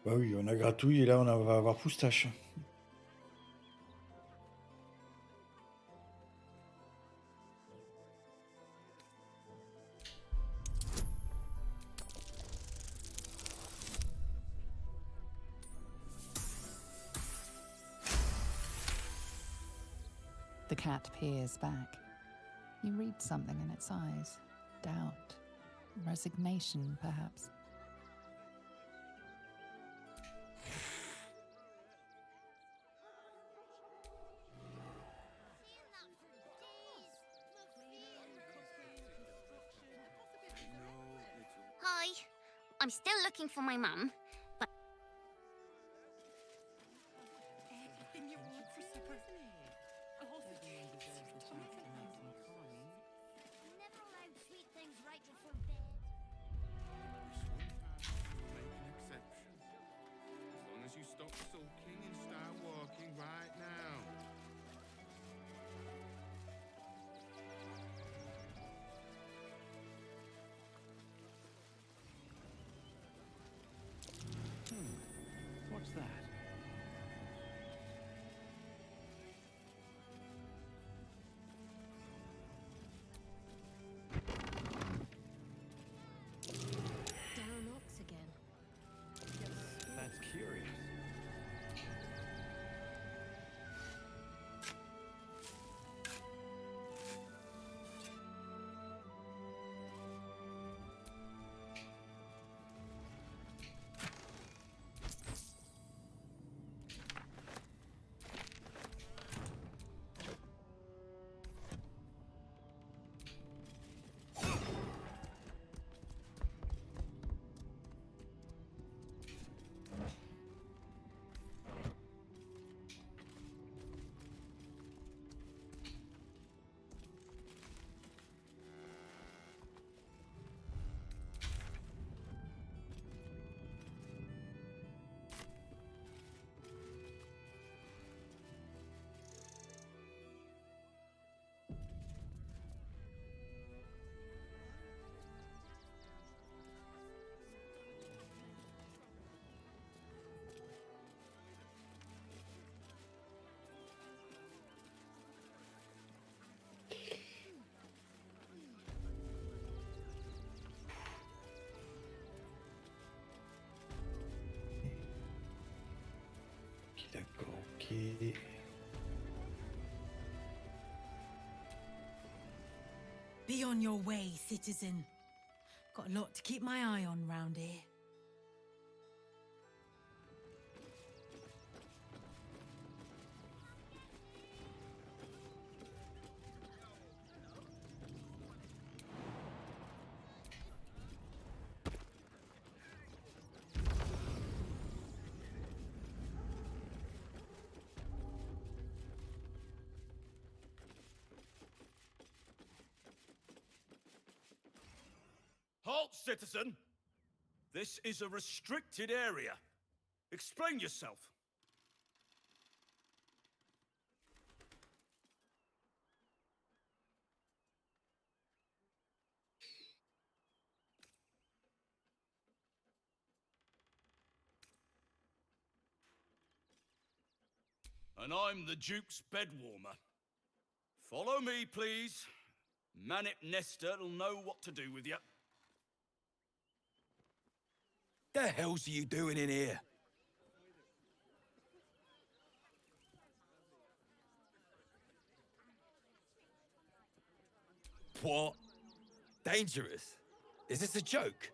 Bah oui, on a gratouille et là on va avoir Poustache. The cat peers back. You read something in its eyes. Doubt. Resignation, perhaps. Hi. I'm still looking for my mum, but... Everything you want for supper. All the treats your tummy can handle. Never allowed sweet things right before bed. Make an exception. As long as you stop sulking and start walking right now. What's that? Down ox again. That's curious. D'accord, ok. Be on your way, citizen. Got a lot to keep my eye on round here. Halt, citizen! This is a restricted area. Explain yourself. And I'm the Duke's bedwarmer. Follow me, please. Manip Nester'll know what to do with you. The hell's you doing in here? What? Dangerous? Is this a joke?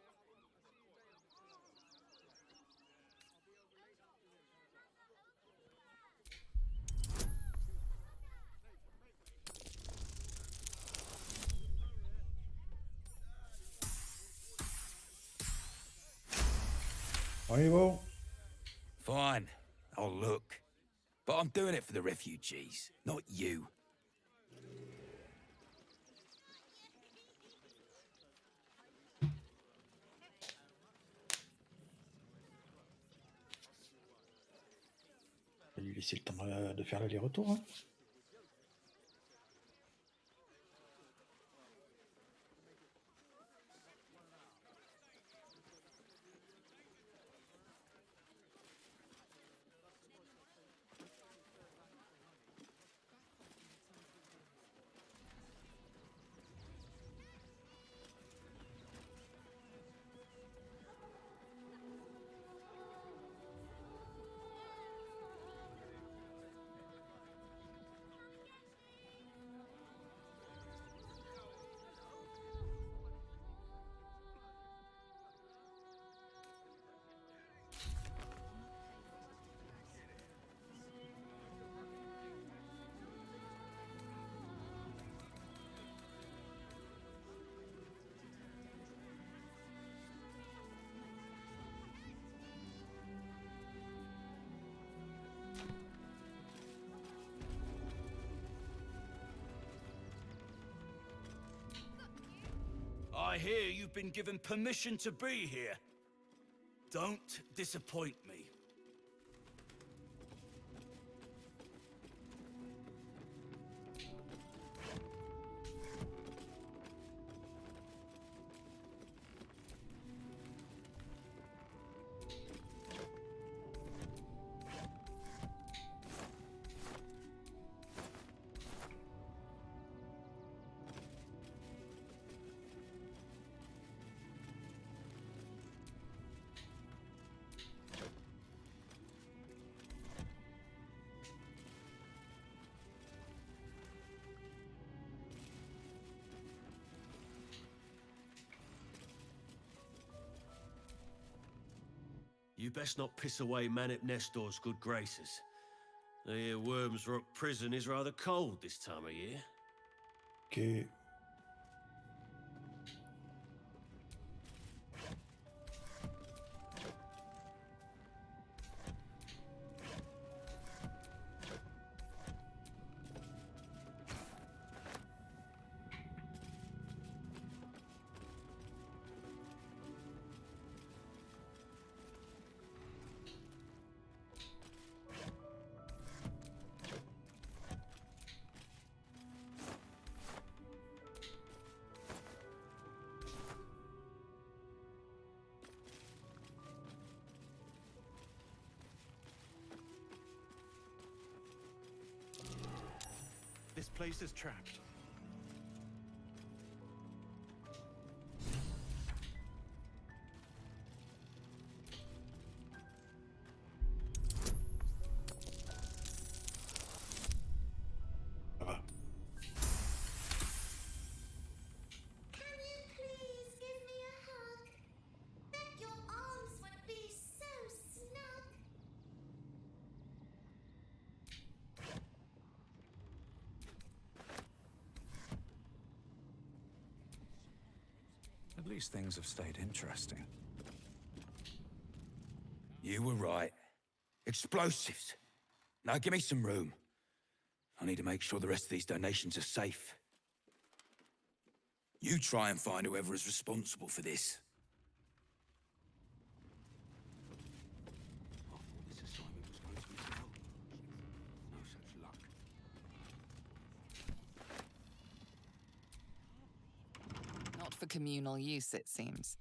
On y va. Fine, I'll look. But I'm doing it for the refugees, not you. On va lui laisser le temps de faire l'aller-retour. Hein. I hear you've been given permission to be here. Don't disappoint me. You best not piss away Manip Nestor's good graces. I hear Worms Rock Prison is rather cold this time of year. Ok. This place is trapped. At least things have stayed interesting. You were right. Explosives. Now give me some room. I need to make sure the rest of these donations are safe. You try and find whoever is responsible for this. I thought this assignment was going to be well. No such luck. Not for communal use, it seems.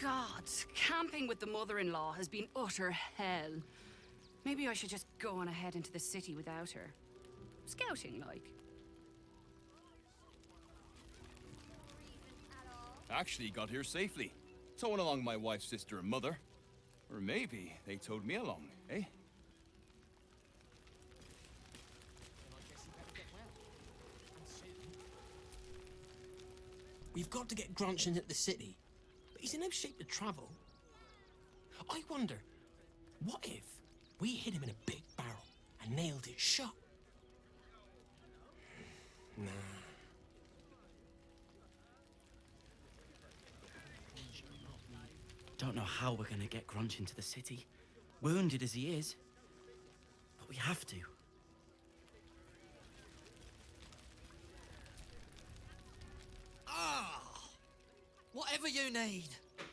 God, camping with the mother-in-law has been utter hell. Maybe I should just go on ahead into the city without her. Scouting, like. Actually got here safely. Towing along my wife's sister and mother. Or maybe they towed me along, eh? We've got to get Grunch into the city, but he's in no shape to travel. I wonder, what if we hid him in a big barrel and nailed it shut? Nah. Don't know how we're gonna get Grunch into the city, wounded as he is, but we have to. Whatever you need,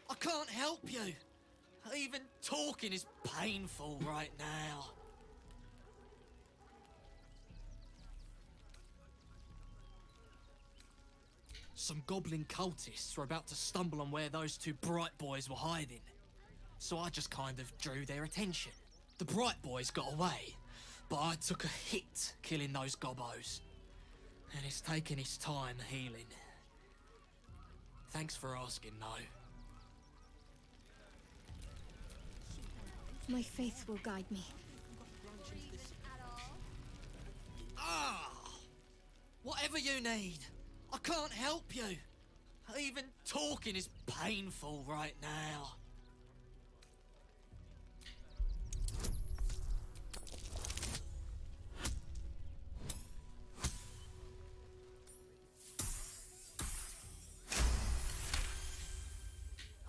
I can't help you. Even talking is painful right now. Some goblin cultists were about to stumble on where those two Bright Boys were hiding. So I just kind of drew their attention. The Bright Boys got away, but I took a hit killing those gobos. And it's taken its time healing. Thanks for asking, though. My faith will guide me. Whatever you need, I can't help you. Even talking is painful right now.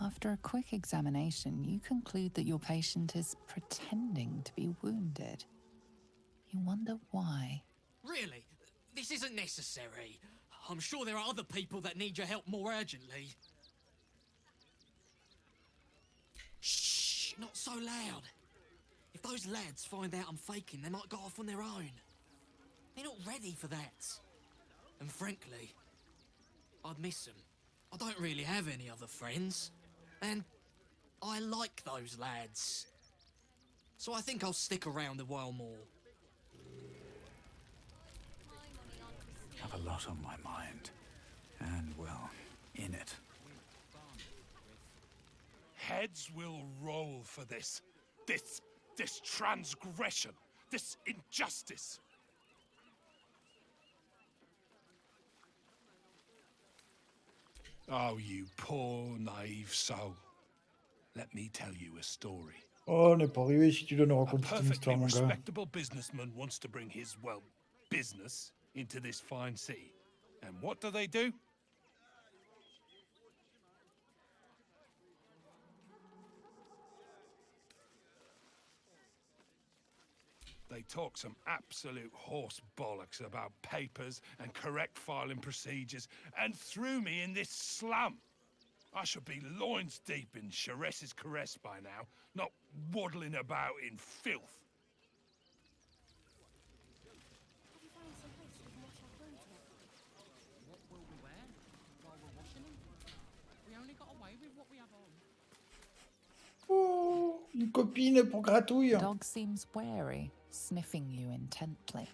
After a quick examination, you conclude that your patient is pretending to be wounded. You wonder why. Really? This isn't necessary. I'm sure there are other people that need your help more urgently. Shh, not so loud. If those lads find out I'm faking, they might go off on their own. They're not ready for that. And frankly, I'd miss them. I don't really have any other friends. And I like those lads. So I think I'll stick around a while more. I have a lot on my mind. And, well, in it. Heads will roll for this. This transgression. This injustice. Oh, you poor, naive soul. Let me tell you a story. Oh, on n'est pas arrivé si tu dois nous A raconter ton perfectly histoire, mon gars. respectable businessman wants to bring his, well, business into this fine city. And what do? They talk some absolute horse bollocks about papers and correct filing procedures and threw me in this slum. I should be loins deep in Chares's caress by now, not waddling about in filth. What will we wear while we're washing him? We only got away with what we have on. Oh, une copine pour gratouille. The dog seems wary, sniffing you intently.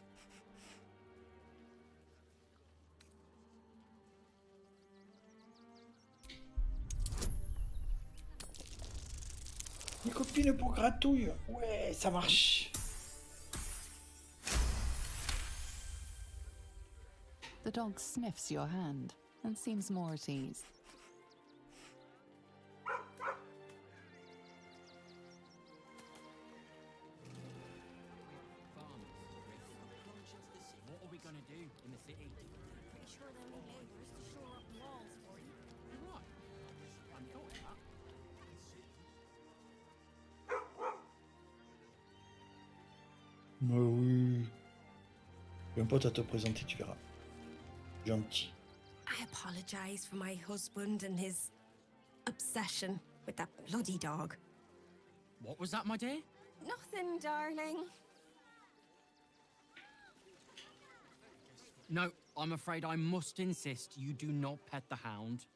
Une copine pour gratouille. Ouais, ça marche. The dog sniffs your hand and seems more at ease. What are we gonna do in the city? Pretty sure they'll need laborers to shore up walls for you. You're right. I hadn't thought of that. Mais oui. J'ai un pote à te présenter, tu verras. Gentil. I apologize for my husband and his obsession with that bloody dog. What was that, my dear? Nothing, darling. No, I'm afraid I must insist you do not pet the hound.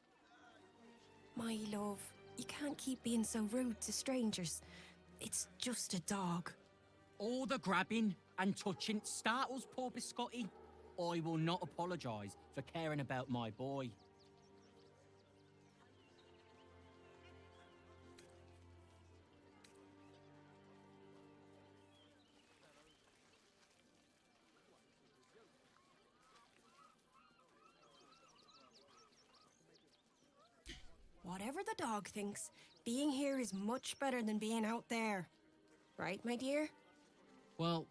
My love, You can't keep being so rude to strangers. It's just a dog. All the grabbing and touching startles poor Biscotti. I will not apologise for caring about my boy. Whatever the dog thinks, being here is much better than being out there. Right, my dear? Well,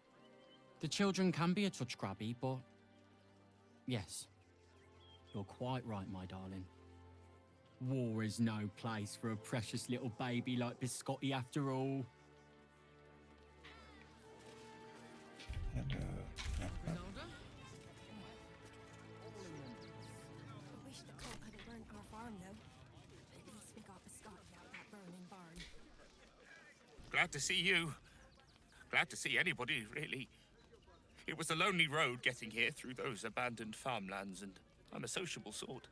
the children can be a touch grabby, but yes, you're quite right, my darling. War is no place for a precious little baby like Biscotti after all. I wish the cult hadn't burnt our farm, though. At least we got Biscotti out that burning barn. Glad to see you. Glad to see anybody, really. It was a lonely road getting here through those abandoned farmlands, and I'm a sociable sort.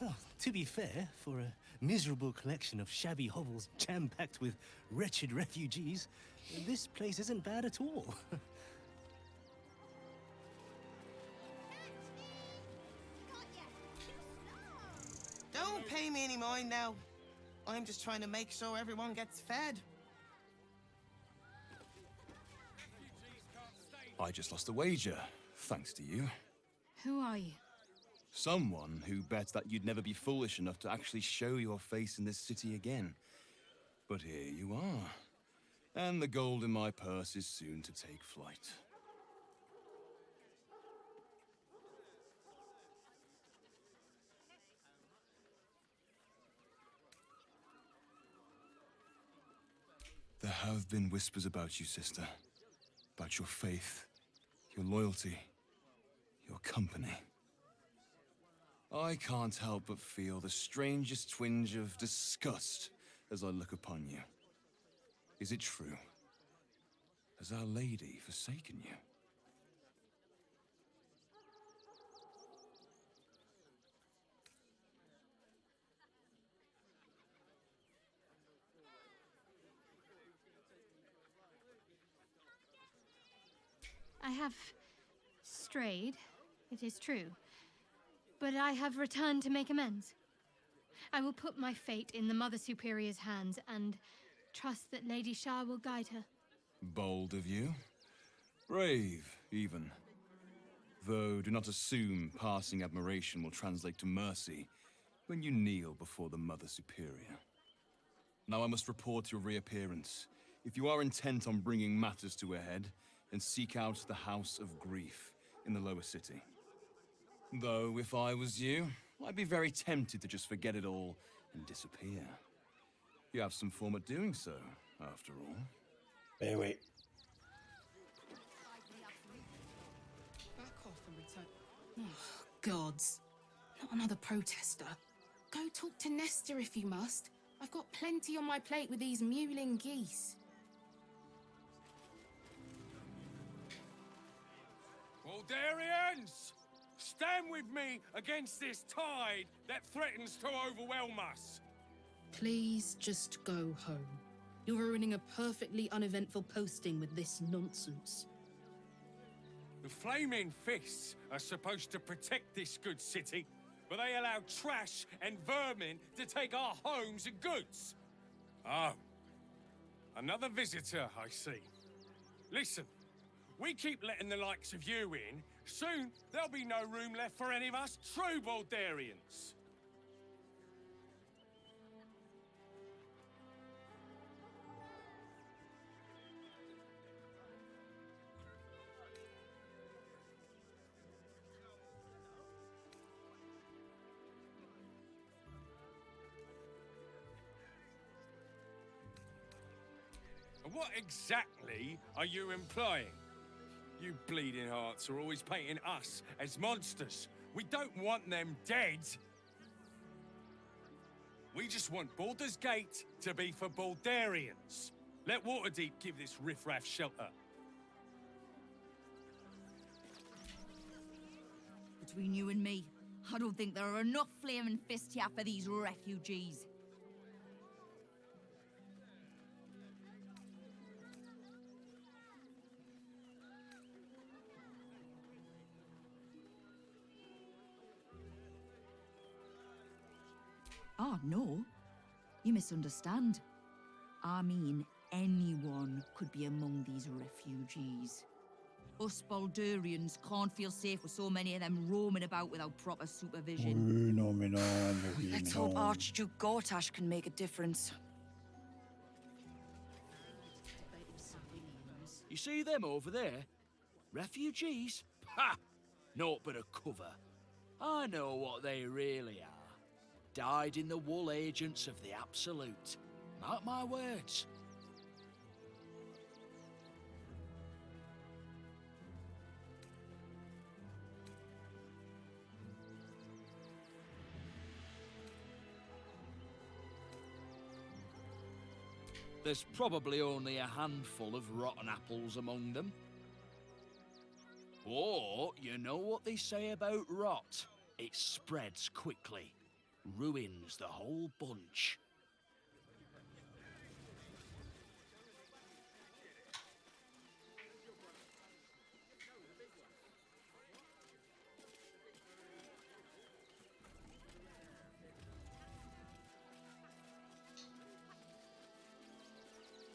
Oh, to be fair, for a miserable collection of shabby hovels jam-packed with wretched refugees, this place isn't bad at all. Don't pay me any mind now. I'm just trying to make sure everyone gets fed. I just lost a wager, thanks to you. Who are you? Someone who bet that you'd never be foolish enough to actually show your face in this city again. But here you are. And the gold in my purse is soon to take flight. There have been whispers about you, sister. About your faith, your loyalty, your company. I can't help but feel the strangest twinge of disgust as I look upon you. Is it true? Has Our Lady forsaken you? I have strayed, it is true, but I have returned to make amends. I will put my fate in the Mother Superior's hands and trust that Lady Shah will guide her. Bold of you. Brave, even. Though do not assume passing admiration will translate to mercy when you kneel before the Mother Superior. Now I must report your reappearance. If you are intent on bringing matters to a head, then seek out the House of Grief in the lower city. Though, if I was you, I'd be very tempted to just forget it all and disappear. You have some form at doing so, after all. Eh oui. Back off and return. Oh, gods. Not another protester. Go talk to Nestor if you must. I've got plenty on my plate with these mewling geese. Baldurians! Stand with me against this tide that threatens to overwhelm us! Please just go home. You're ruining a perfectly uneventful posting with this nonsense. The Flaming Fists are supposed to protect this good city, but they allow trash and vermin to take our homes and goods. Oh, another visitor, I see. Listen, we keep letting the likes of you in, soon there'll be no room left for any of us true Baldurians. What exactly are you implying? You bleeding hearts are always painting us as monsters. We don't want them dead. We just want Baldur's Gate to be for Baldurians. Let Waterdeep give this riffraff shelter. Between you and me, I don't think there are enough flaming fists here for these refugees. Oh, no. You misunderstand. I mean, anyone could be among these refugees. Us Baldurians can't feel safe with so many of them roaming about without proper supervision. Oui, non, mais non, Maurice, Let's mais hope non. Archduke Gortash can make a difference. You see them over there? Refugees? Ha! Naught but a cover. I know what they really are. Dyed-in-the-wool agents of the Absolute. Mark my words. There's probably only a handful of rotten apples among them. Or, you know what they say about rot? It spreads quickly. Ruins the whole bunch.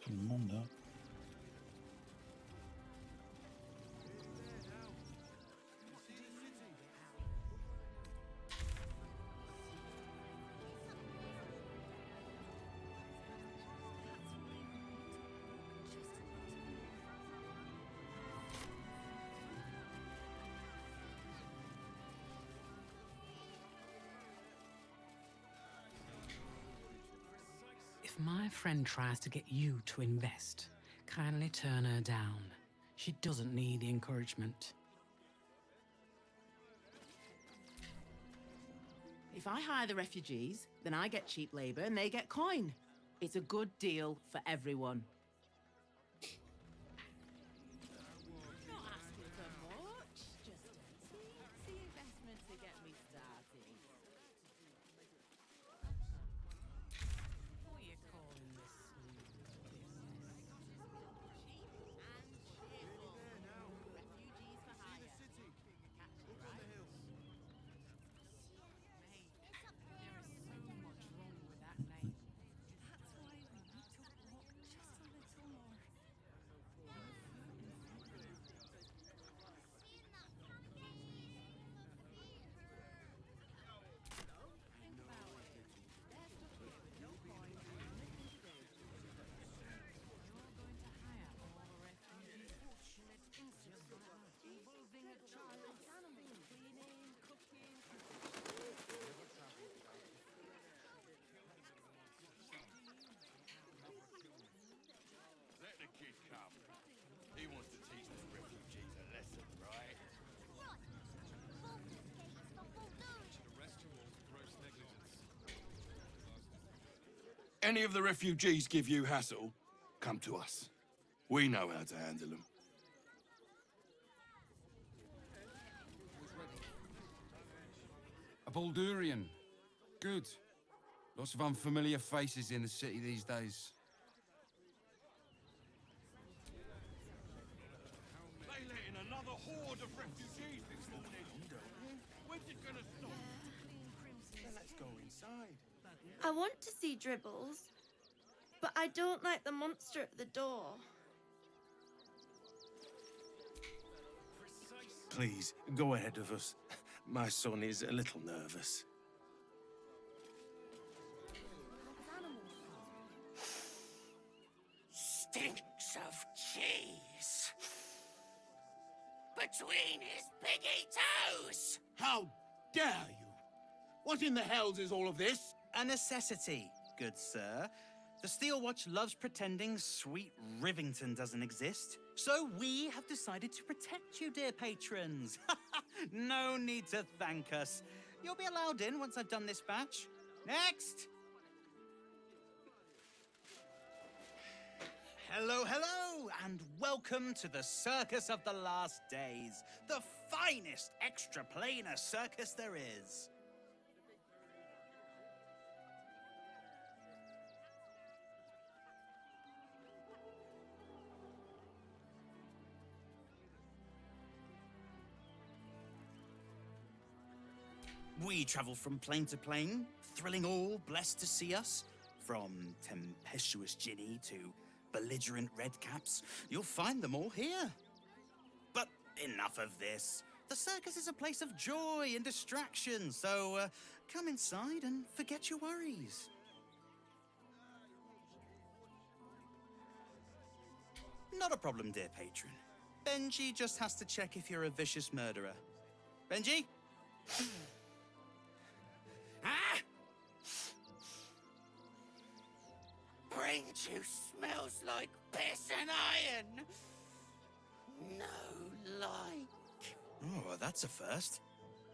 Tout le monde, hein. If my friend tries to get you to invest, kindly turn her down. She doesn't need the encouragement. If I hire the refugees, then I get cheap labor and they get coin. It's a good deal for everyone. Not asking for much, just a teensy investment to get me started. What are you calling this smooth business? Cheap and cheerful. Refugees for hire. Catch it, right? Mate, there is so much wrong with that name. That's why we need to walk just a little more. Let the kid come. He wants to teach the refugees a lesson, right? Any of the refugees give you hassle, come to us. We know how to handle them. A Baldurian. Good. Lots of unfamiliar faces in the city these days. They let in another horde of refugees this morning. When's it gonna stop? Then let's go inside. I want to see Dribbles, but I don't like the monster at the door. Please, go ahead of us. My son is a little nervous. Stinks of cheese. Between his piggy toes! How dare you? What in the hells is all of this? A necessity, good sir. The Steel Watch loves pretending sweet Rivington doesn't exist. So we have decided to protect you, dear patrons. No need to thank us. You'll be allowed in once I've done this batch. Next! Hello, hello, and welcome to the Circus of the Last Days, the finest extra-planar circus there is. We travel from plane to plane, thrilling all blessed to see us. From tempestuous Ginny to belligerent redcaps, you'll find them all here. But enough of this. The circus is a place of joy and distraction, so come inside and forget your worries. Not a problem, dear patron. Benji just has to check if you're a vicious murderer. Benji? Ah! Brain juice smells like piss and iron. No like. Oh, that's a first.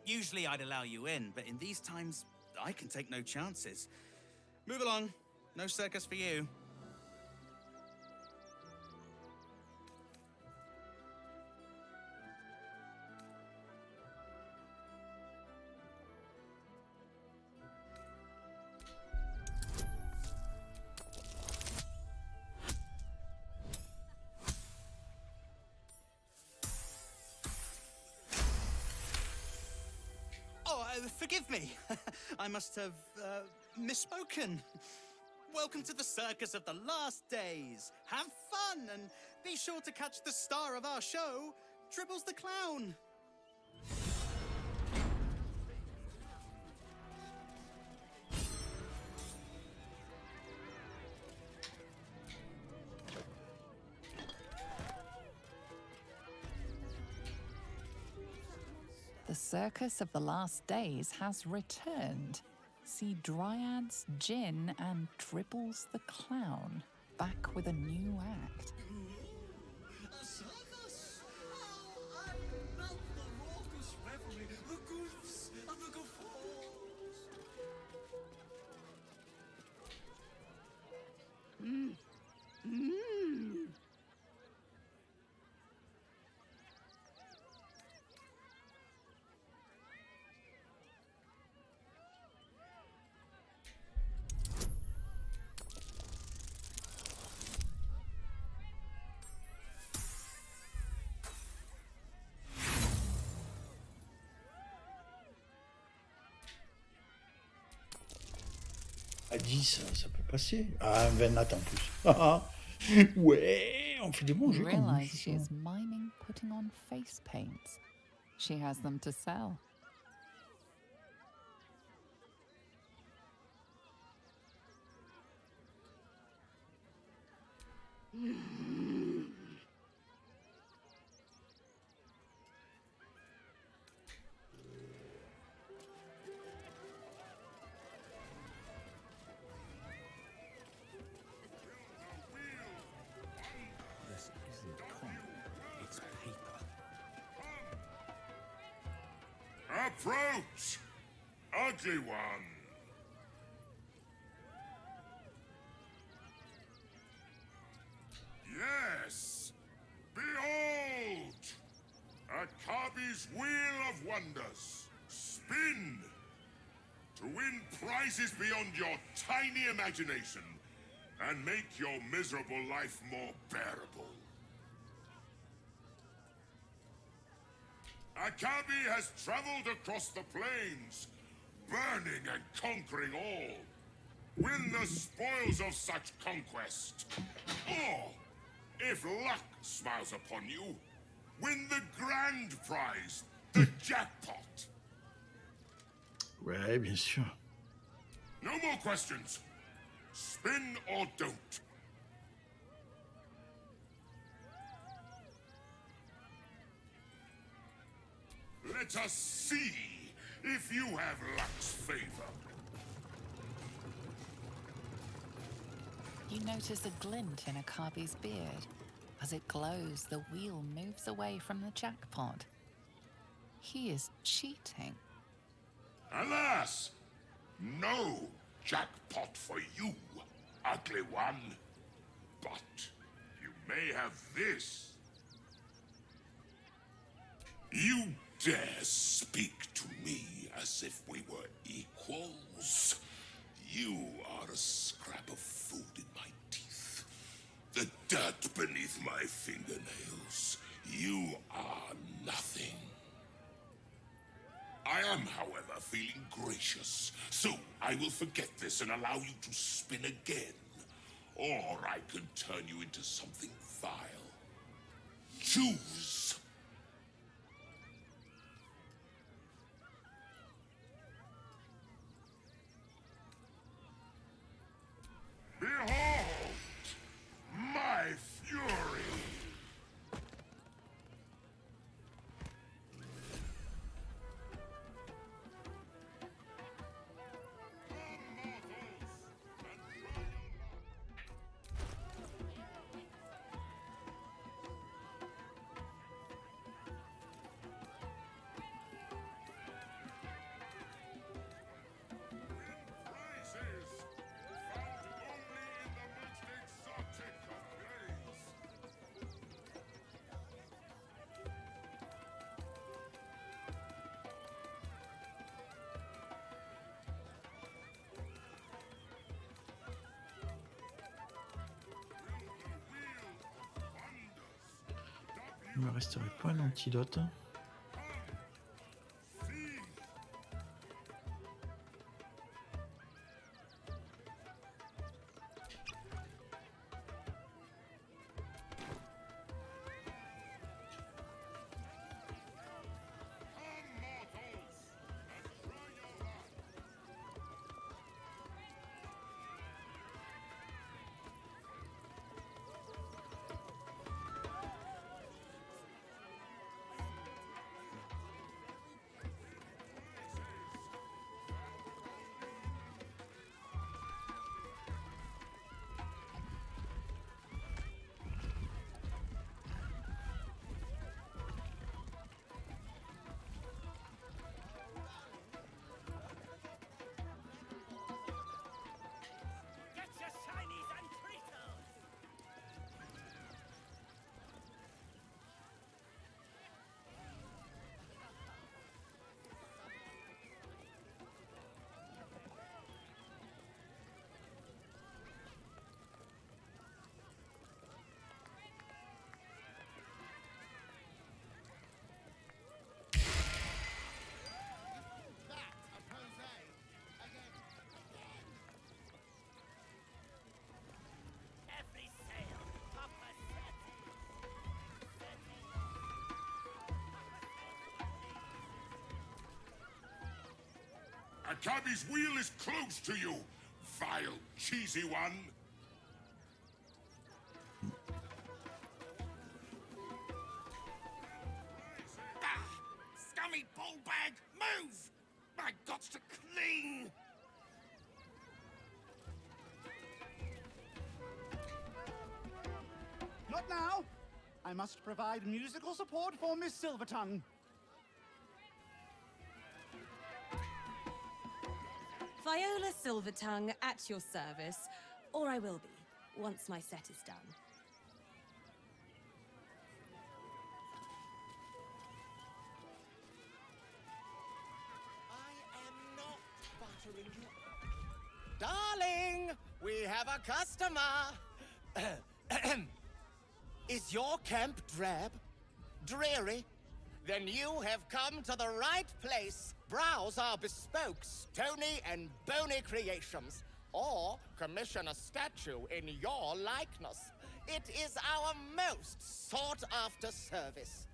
Usually I'd allow you in, but in these times, I can take no chances. Move along. No circus for you. Forgive me. I must have misspoken. Welcome to the circus of the last days. Have fun and be sure to catch the star of our show, Dribbles the Clown. The Circus of the Last Days has returned. See Dryads, Jin, and Dribbles the Clown back with a new act. A circus? Oh, I love the raucous revelry, the goofs and the guffaws. À 10, ça peut passer. Ah, 20 nattes en plus. Ouais, on fait des bons jeux quand même. Realize she is miming putting on face paints. She has them to sell. This isn't coin, it's paper. Approach, ugly one. Yes, behold, Akabi's Wheel of Wonders. Spin to win prizes beyond your tiny imagination and make your miserable life more bearable. Akabi has traveled across the plains, burning and conquering all. Win the spoils of such conquest. Or, if luck smiles upon you, win the grand prize, the jackpot. Ouais, bien sûr. No more questions. Spin or don't. Let us see if you have luck's favor. You notice a glint in Akabi's beard. As it glows, the wheel moves away from the jackpot. He is cheating. Alas, no jackpot for you, ugly one. But you may have this. You dare speak to me as if we were equals? You are a scrap of food in my teeth. The dirt beneath my fingernails. You are nothing. I am, however, feeling gracious, so I will forget this and allow you to spin again. Or I can turn you into something vile. Choose! Behold! My fury! Il me resterait pas un antidote. A cabbie's wheel is close to you, vile, cheesy one. Scummy ballbag, move! My got's to clean! Not now! I must provide musical support for Miss Silvertongue. Viola Silvertongue at your service, or I will be, once my set is done. Darling, we have a customer. Is your camp drab? Dreary? Then you have come to the right place. Browse our bespoke, stony and bony creations, or commission a statue in your likeness. It is our most sought-after service.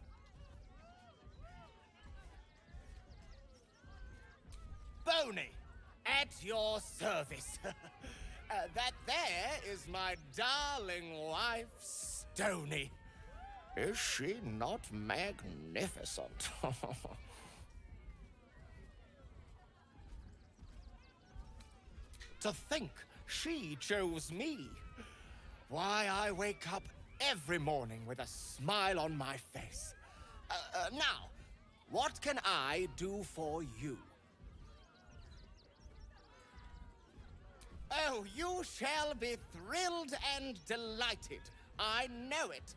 Bony, at your service. That there is my darling wife, Stony. Is she not magnificent? To think she chose me. Why, I wake up every morning with a smile on my face. Now, what can I do for you? Oh, you shall be thrilled and delighted. I know it.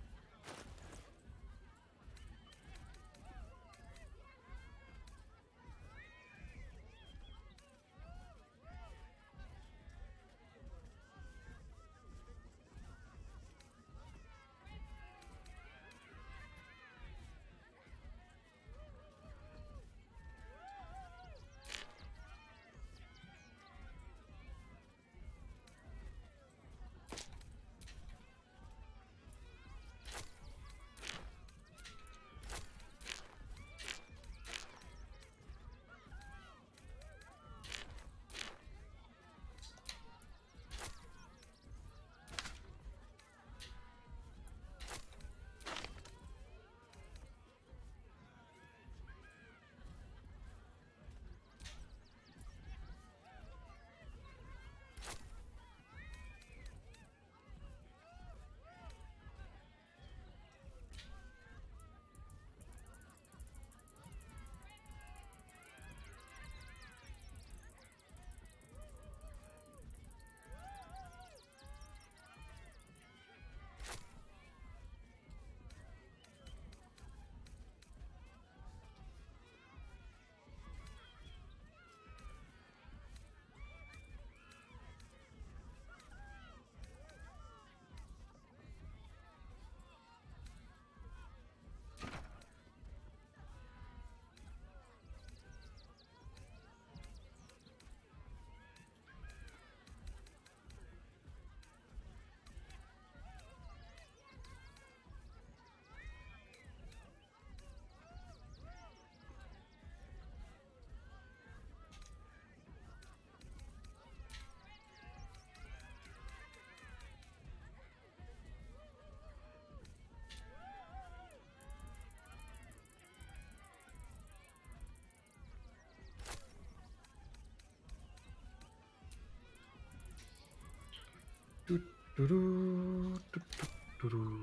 Toudou, tout, tout, toudou.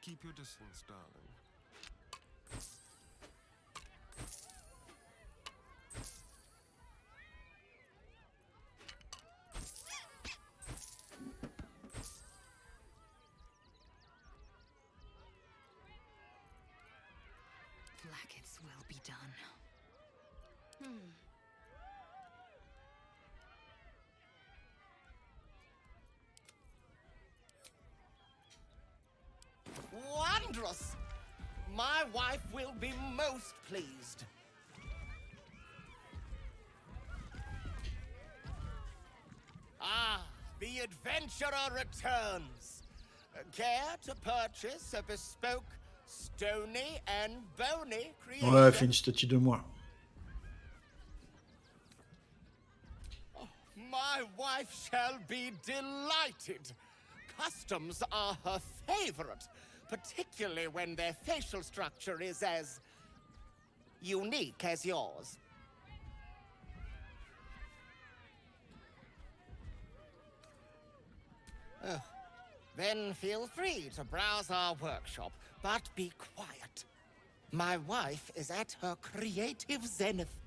Keep your distance, darling. Blackets will be done. Wondrous! My wife will be most pleased. Ah, the adventurer returns. Care to purchase a bespoke, stony and bony creation? Ouais, fais une statue de moi. My wife shall be delighted. Customs are her favorite, particularly when their facial structure is as unique as yours. Then feel free to browse our workshop, but be quiet. My wife is at her creative zenith.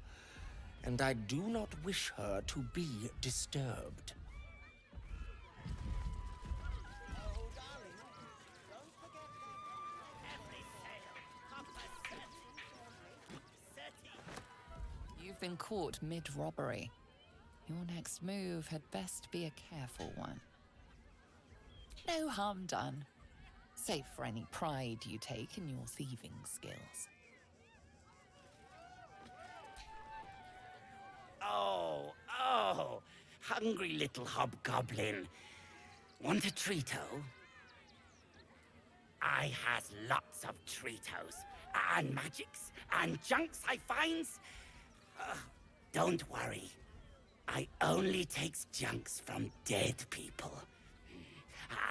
and I do not wish her to be disturbed. You've been caught mid-robbery. Your next move had best be a careful one. No harm done, save for any pride you take in your thieving skills. Oh, hungry little hobgoblin. Want a treato? I has lots of treatos, and magics, and junks I finds. Don't worry. I only takes junks from dead people.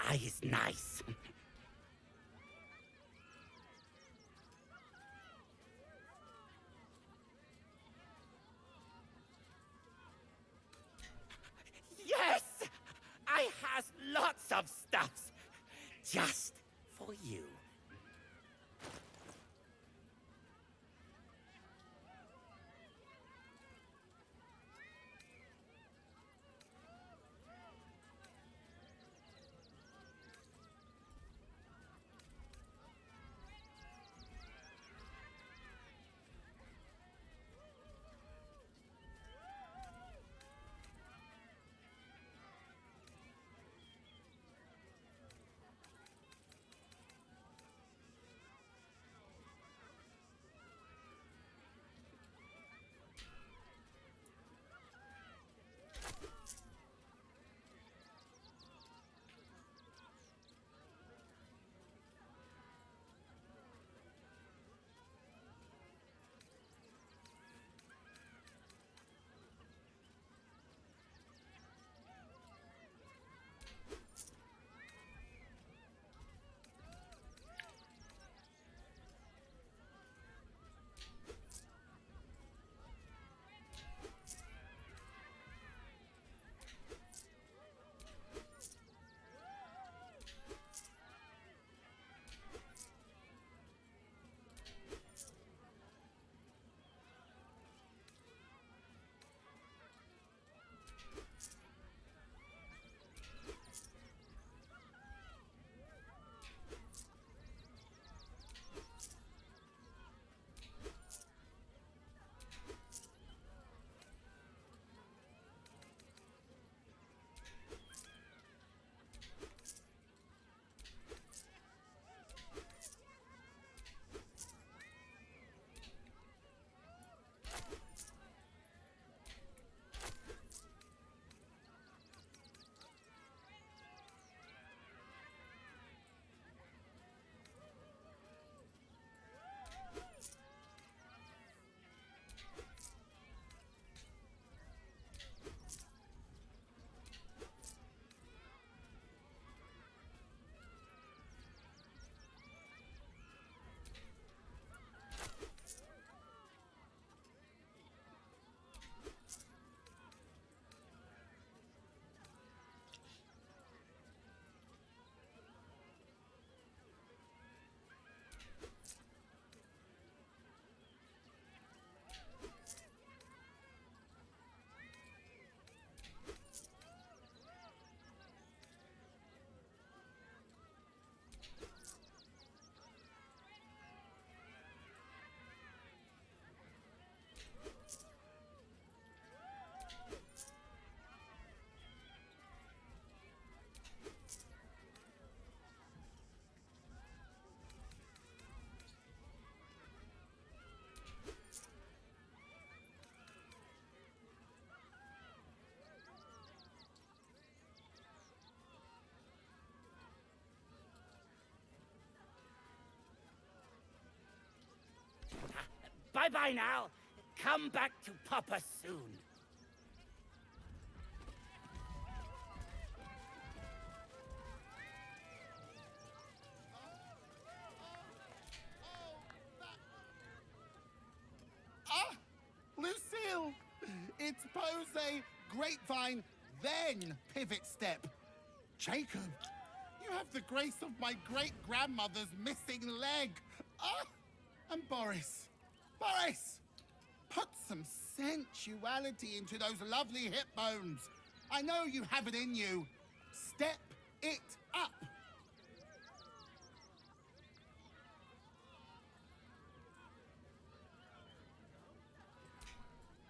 I is nice. Yes! I has lots of stuffs. Just for you. Bye-bye now. Come back to Papa soon. Ah! Lucille! It's pose grapevine, then pivot step. Jacob, you have the grace of my great-grandmother's missing leg. Ah! And Boris. Boris! Put some sensuality into those lovely hip bones. I know you have it in you. Step it up.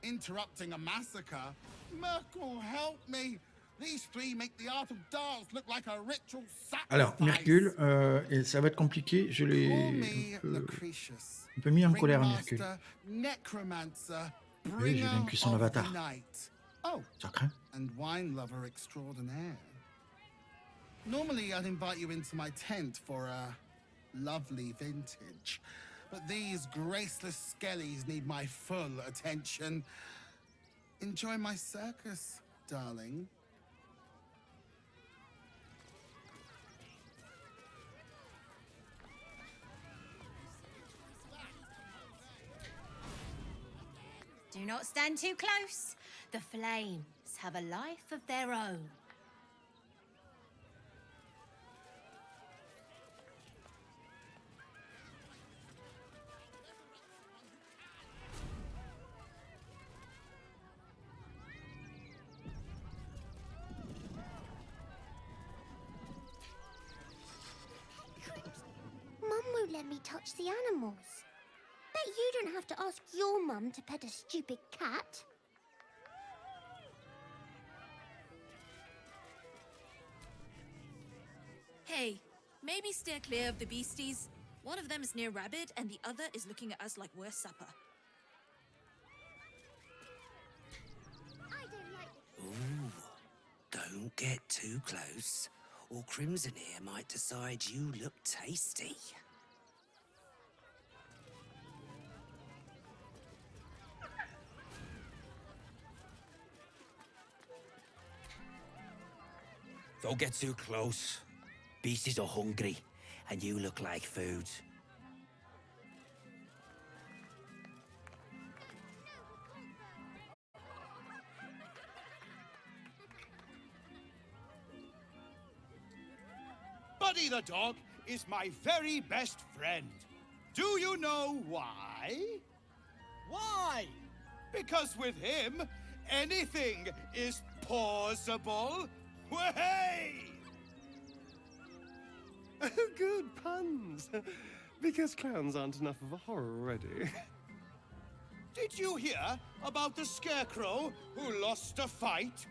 Interrupting a massacre? Merkel, help me. These three make the art of dance look like a ritual Alors, sacrifice. Mercule, et ça va être compliqué, je l'ai Call me un Lucretius, peu mis en colère, Mercule. ringmaster, necromancer, Oui, j'ai bringer vaincu son of the avatar. night. Oh, Ça craint. and wine lover extraordinaire. Normally, I'd invite you into my tent for a lovely vintage, but these graceless skellies need my full attention. Enjoy my circus, darling. Do not stand too close. The flames have a life of their own. Mum won't let me touch the animals. Bet you don't have to ask your mum to pet a stupid cat. Hey, maybe steer clear of the beasties. One of them is near Rabbit, and the other is looking at us like we're supper. Ooh, don't get too close, or Crimson here might decide you look tasty. Don't get too close. Beasties are hungry, and you look like food. Buddy the dog is my very best friend. Do you know why? Why? Because with him, anything is possible. Way! Good puns. Because clowns aren't enough of a horror already. Did you hear about the scarecrow who lost a fight?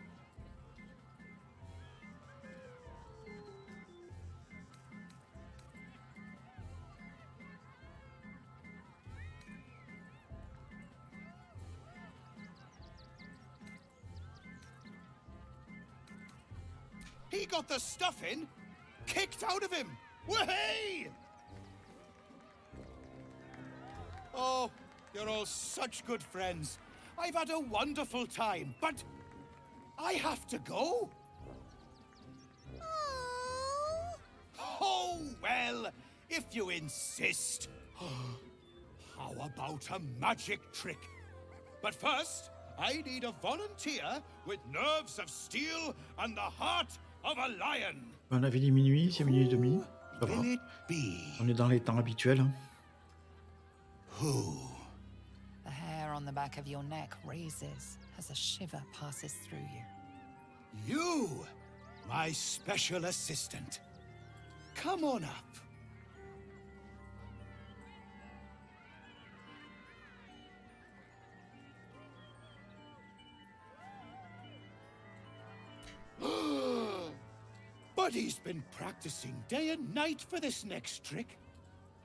He got the stuffing kicked out of him. Way! Oh, you're all such good friends. I've had a wonderful time, but I have to go. Oh, well, if you insist. How about a magic trick? But first, I need a volunteer with nerves of steel and the heart of a lion. On avait dit minuit, c'est minuit et demi. Ça va. On est dans les temps habituels. The hair on the back of your neck raises as a shiver passes through you. You, my special assistant. Come on up. Buddy's been practicing day and night for this next trick.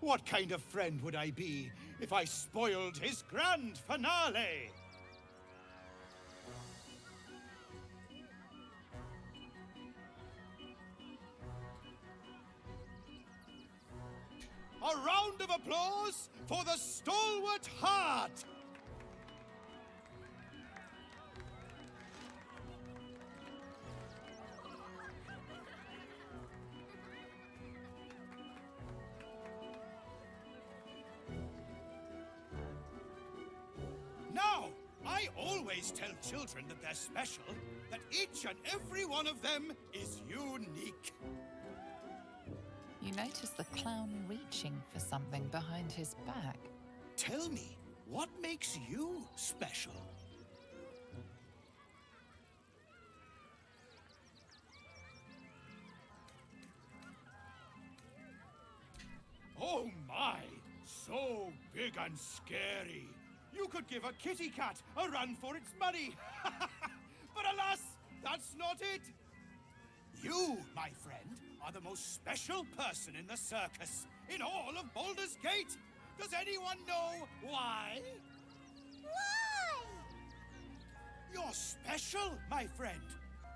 What kind of friend would I be if I spoiled his grand finale? A round of applause for the stalwart heart! Now, I always tell children that they're special, that each and every one of them is unique. You notice the clown reaching for something behind his back. Tell me, What makes you special? Oh my! So big and scary. You could give a kitty cat a run for its money. But alas, that's not it. You, my friend, are the most special person in the circus, in all of Baldur's Gate. Does anyone know why? Why? You're special, my friend,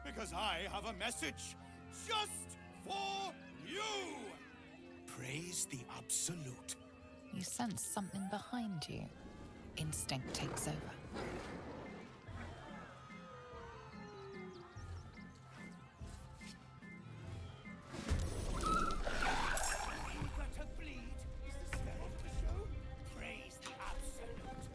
because I have a message just for you. Praise the Absolute. You sense something behind you. Instinct takes over. Eager to bleed is the spell of the show. Praise the Absolute.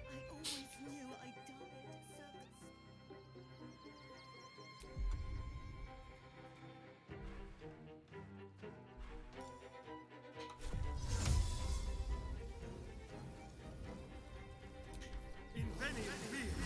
I always knew I'd die at a circus. Inveniam via.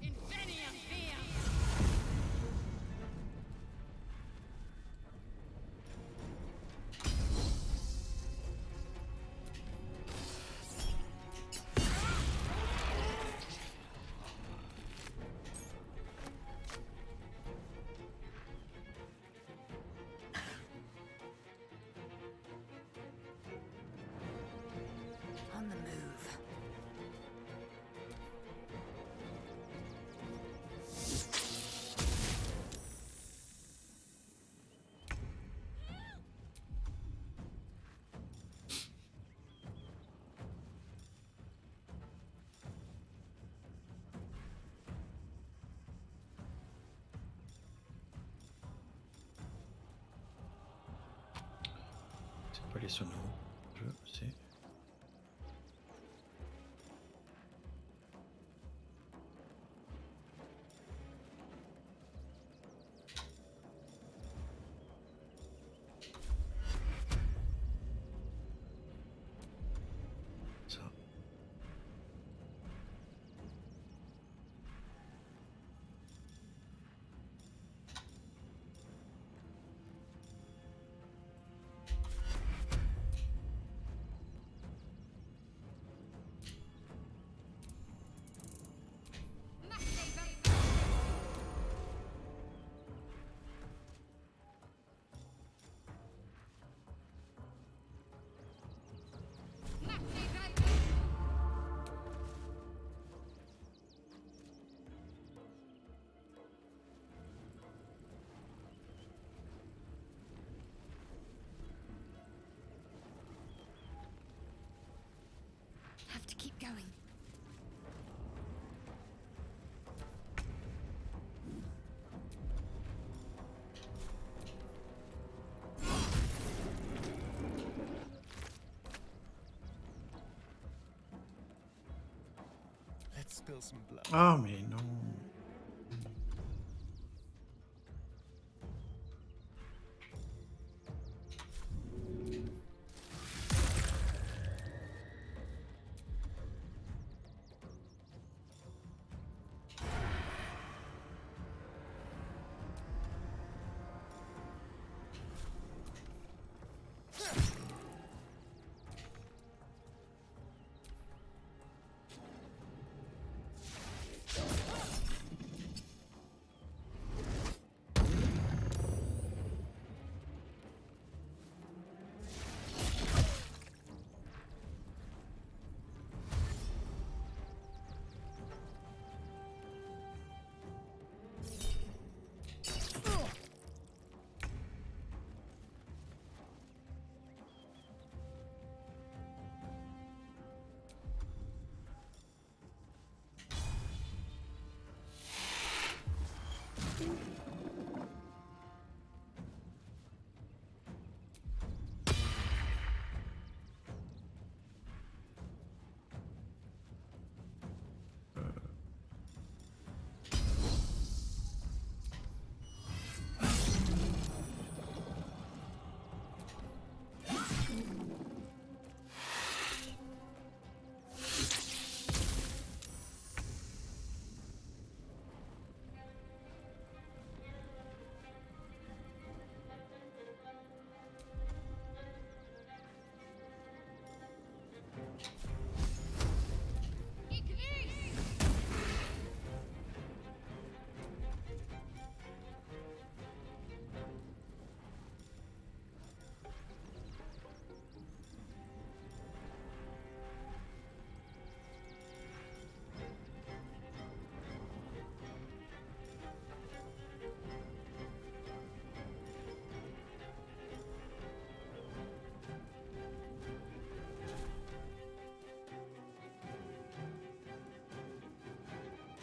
Inveniam via. On the move. C'est pas les sonos, je sais. Ça. have to keep going. Let's spill some blood. Ah, mais non.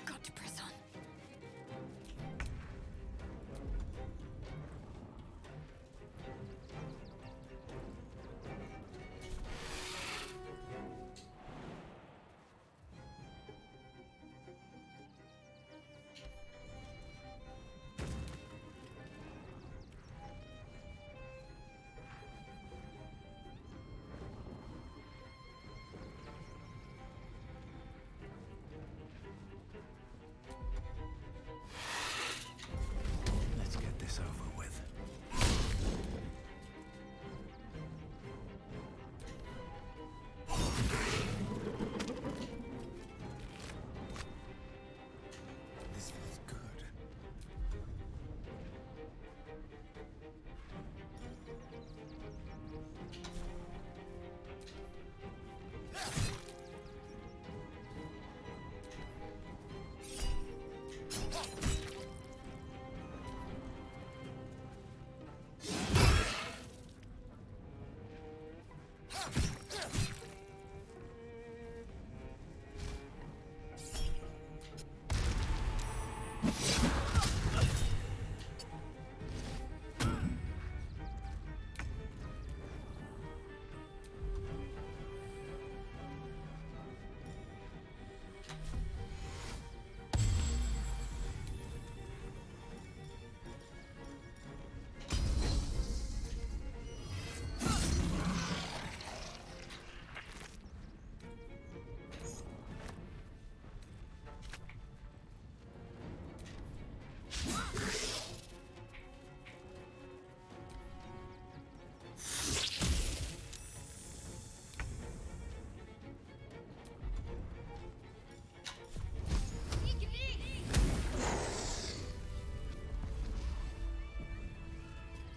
Got to press on. Let's get this over with. This feels good.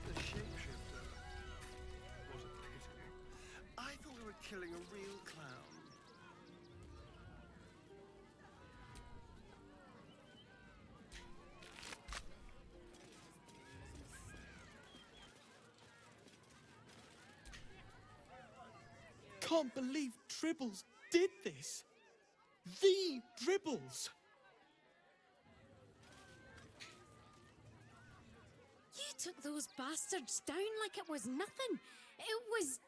The shapeshifter. What a pity. I thought we were killing a real clown. Can't believe Tribble's did this. The Dribbles. You took those bastards down like it was nothing. It was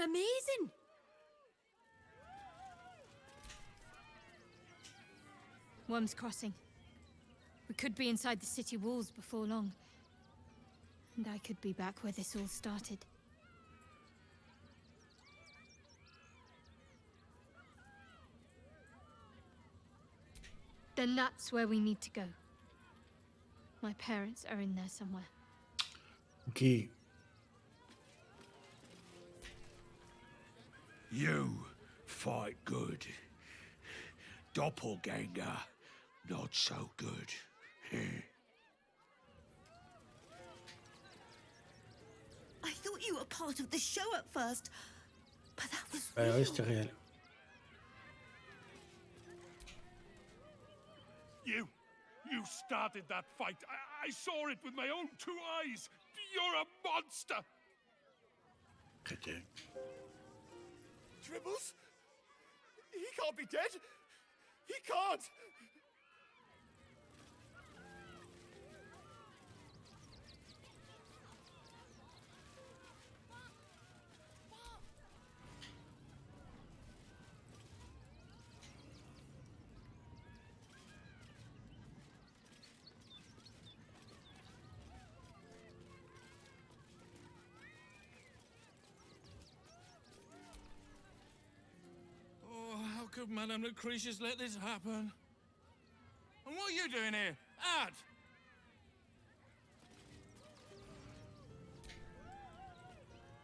amazing. Worm's Crossing. We could be inside the city walls before long. And I could be back where this all started. Then that's where we need to go. My parents are in there somewhere. Ok. You fight good. Doppelganger, not so good. I thought you were part of the show at first, but that was Ouais, c'était réel. You started that fight. I saw it with my own 2 eyes. You're a monster. Crétin. Dribbles? He can't be dead. He can't. Oh, how could Madame Lucretius let this happen? And what are you doing here? Ad!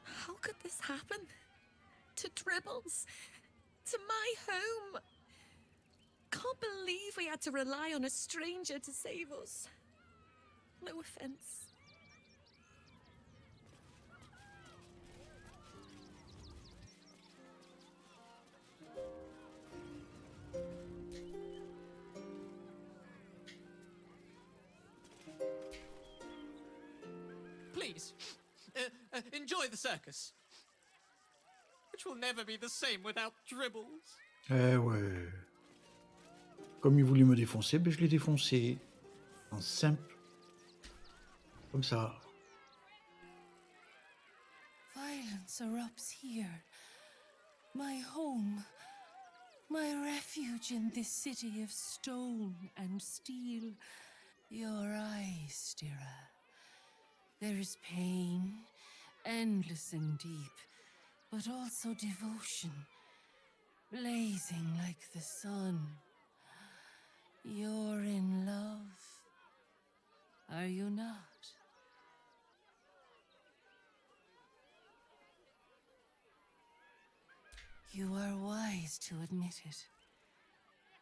How could this happen? To Dribbles? To my home? Can't believe we had to rely on a stranger to save us. No offense. Please, enjoy the circus. Which will never be the same without Dribbles. Eh ouais. Comme il voulait me défoncer, ben je l'ai défoncé. En simple. Comme ça. Violence erupts here. My home. My refuge in this city of stone and steel. Your eyes, Stira. There is pain, endless and deep, but also devotion, blazing like the sun. You're in love, are you not? You are wise to admit it.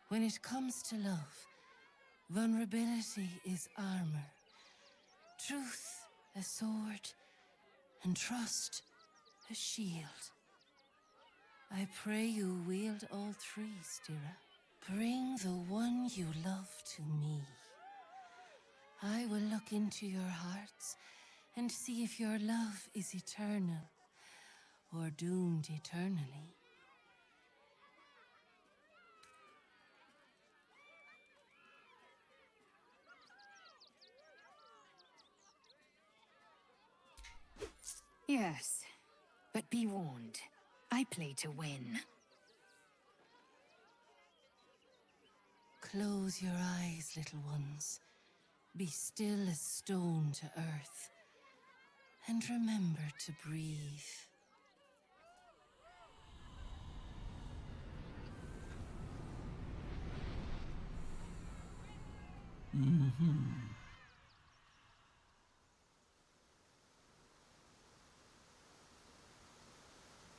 When it comes to love, vulnerability is armor, truth a sword, and trust a shield. I pray you wield all 3, Stira. Bring the one you love to me. I will look into your hearts and see if your love is eternal or doomed eternally. Yes, but be warned. I play to win. Close your eyes, little ones. Be still as stone to earth. And remember to breathe. Mhm.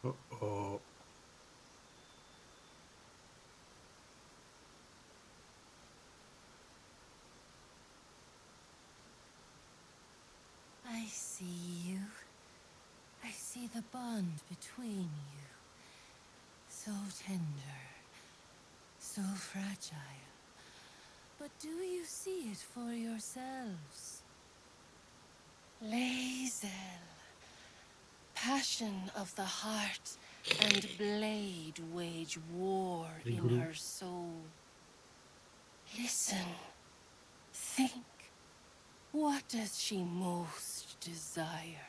Oh oh. I see you. I see the bond between you. So tender. So fragile. But do you see it for yourselves? Lazel. Passion of the heart and blade wage war in Rigolo. her soul. Listen, think. What does she most desire?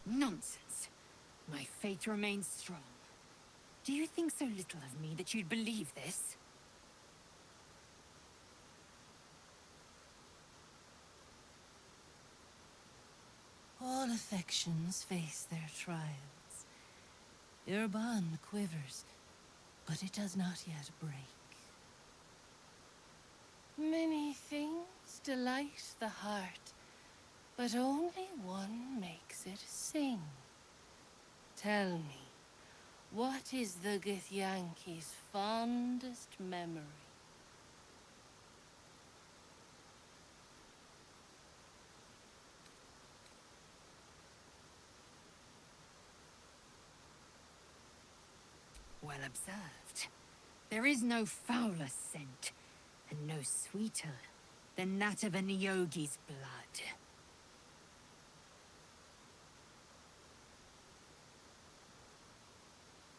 Nonsense. My faith remains strong. Do you think so little of me that you'd believe this? All affections face their trials. Your bond quivers, but it does not yet break. Many things delight the heart, but only one makes it sing. Tell me, what is the Githyanki's fondest memory? Well observed. There is no fouler scent, and no sweeter than that of a Nyogi's blood.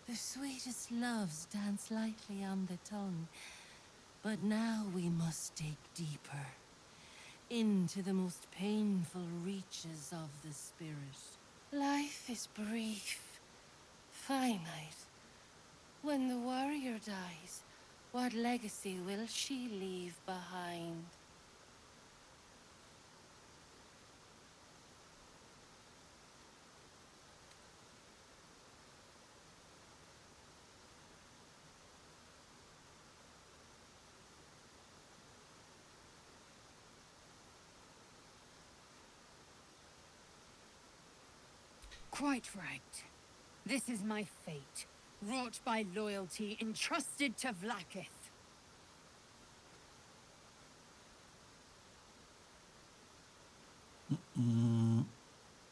The sweetest loves dance lightly on the tongue, but now we must dig deeper, into the most painful reaches of the spirit. Life is brief, finite. When the warrior dies, what legacy will she leave behind? Quite right. This is my fate, wrought by loyalty, entrusted to Vlaakith.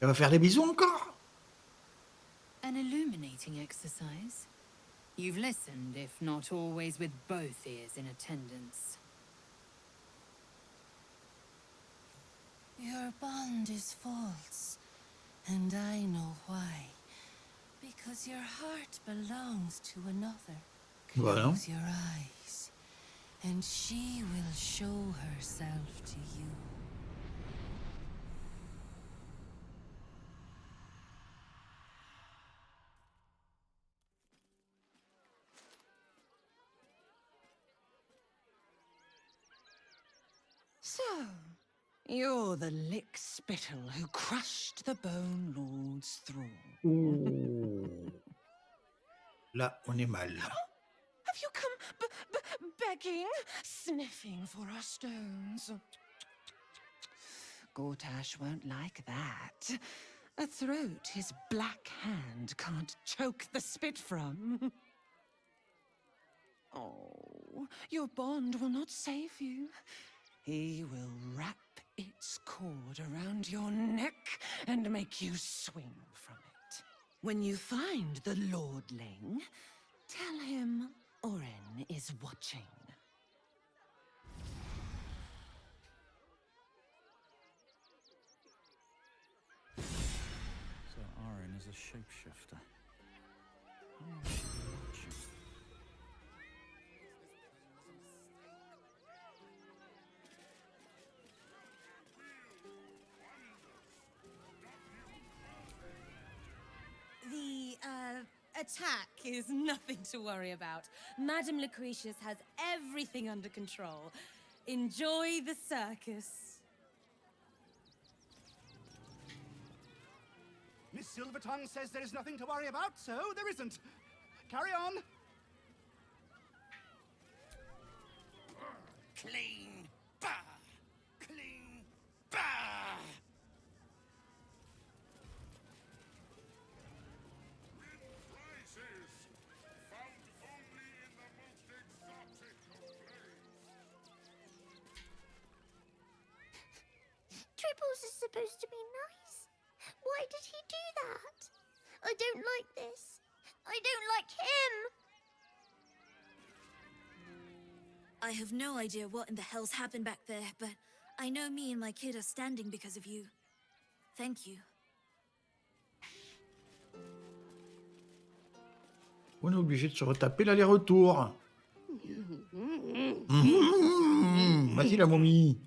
Elle va faire des bisous encore? An illuminating exercise. You've listened, if not always with both ears in attendance. Your bond is false, and I know why. Because your heart belongs to another. Voilà. Close your eyes, and she will show herself to you. So, you're the lick-spittle who crushed the Bone Lord's thrall. Oh. Là, on est mal. Have you come begging, sniffing for our stones? Gortash won't like that. A throat his black hand can't choke the spit from. Oh, your bond will not save you. He will wrap its cord around your neck and make you swing from it. When you find the Lordling, tell him Oren is watching. So Oren is a shapeshifter. How long has she been watching? The, attack is nothing to worry about. Madame Lucretius has everything under control. Enjoy the circus. Miss Silvertongue says there is nothing to worry about, so there isn't. Carry on. Clean, bah! Clean, bah! supposed to be nice. Why did he do that? I don't like this. I don't like him. I have no idea what in the hell's happened back there, but I know me and my kid are standing because of you. Thank you. On est obligé de se retaper l'aller-retour. Vas-y, la momie.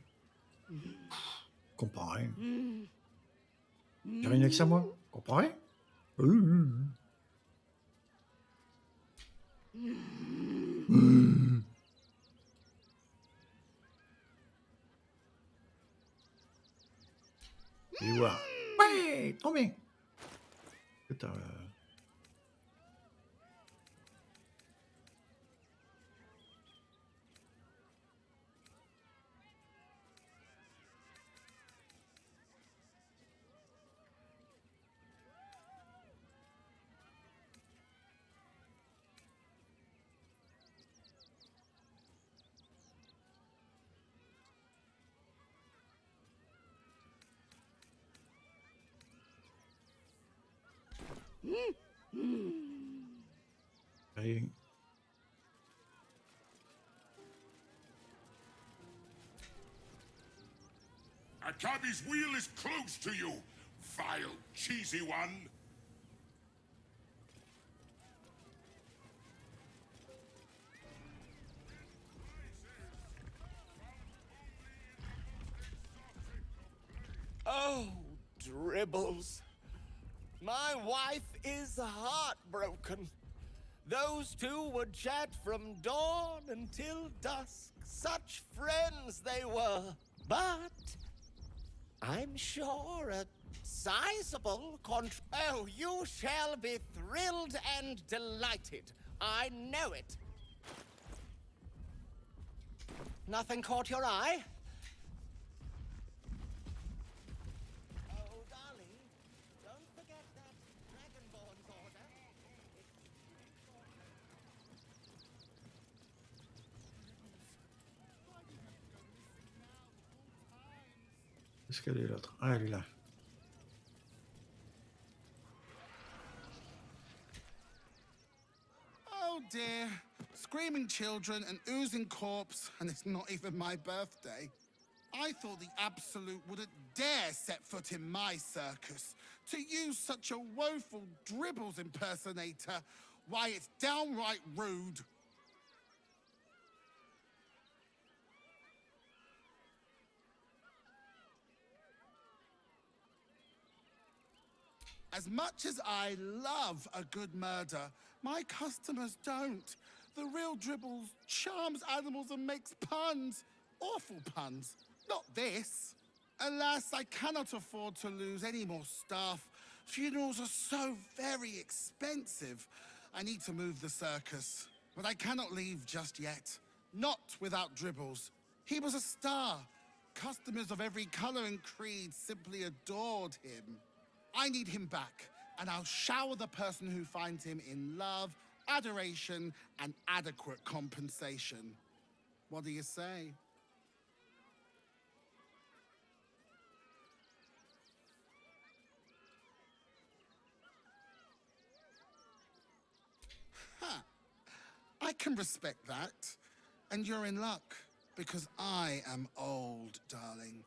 Comprends rien. J'ai rien avec ça, moi. Comprends rien. Et voir. Ouais, trop bien. Putain, rien. A cabby's wheel is close to you, vile, cheesy one. Oh, Dribbles. My wife is heartbroken. Those two would chat from dawn until dusk. Such friends they were. But I'm sure a sizable Oh, you shall be thrilled and delighted. I know it. Nothing caught your eye? Oh, darling, don't forget that Dragonborn's order. Est-ce qu'elle est l'autre? Ah, elle est là. Oh dear. Screaming children, an oozing corpse, and it's not even my birthday. I thought the Absolute wouldn't dare set foot in my circus. To use such a woeful Dribbles impersonator, why, it's downright rude. As much as I love a good murder, my customers don't. The real Dribbles charms animals and makes puns. Awful puns. Not this. Alas, I cannot afford to lose any more staff. Funerals are so very expensive. I need to move the circus. But I cannot leave just yet. Not without Dribbles. He was a star. Customers of every color and creed simply adored him. I need him back, and I'll shower the person who finds him in love, adoration, and adequate compensation. What do you say? Huh. I can respect that. And you're in luck, because I am old, darling.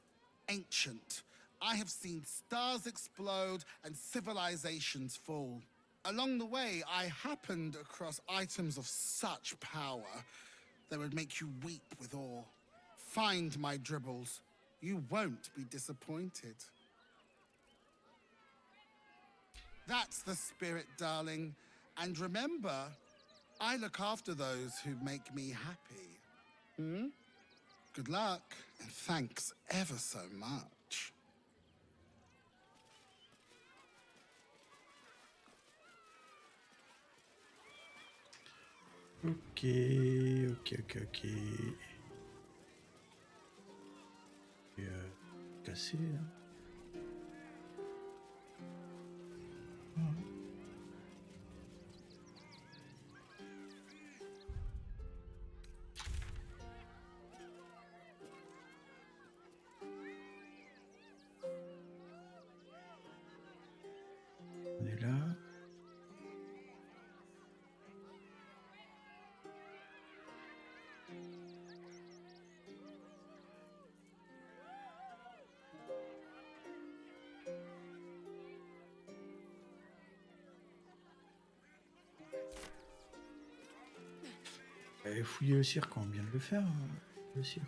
Ancient. I have seen stars explode and civilizations fall. Along the way, I happened across items of such power that would make you weep with awe. Find my Dribbles. You won't be disappointed. That's the spirit, darling. And remember, I look after those who make me happy. Good luck, and thanks ever so much. Ok. Et, cassé, là. Fouiller le cirque, on vient de le faire, le cirque.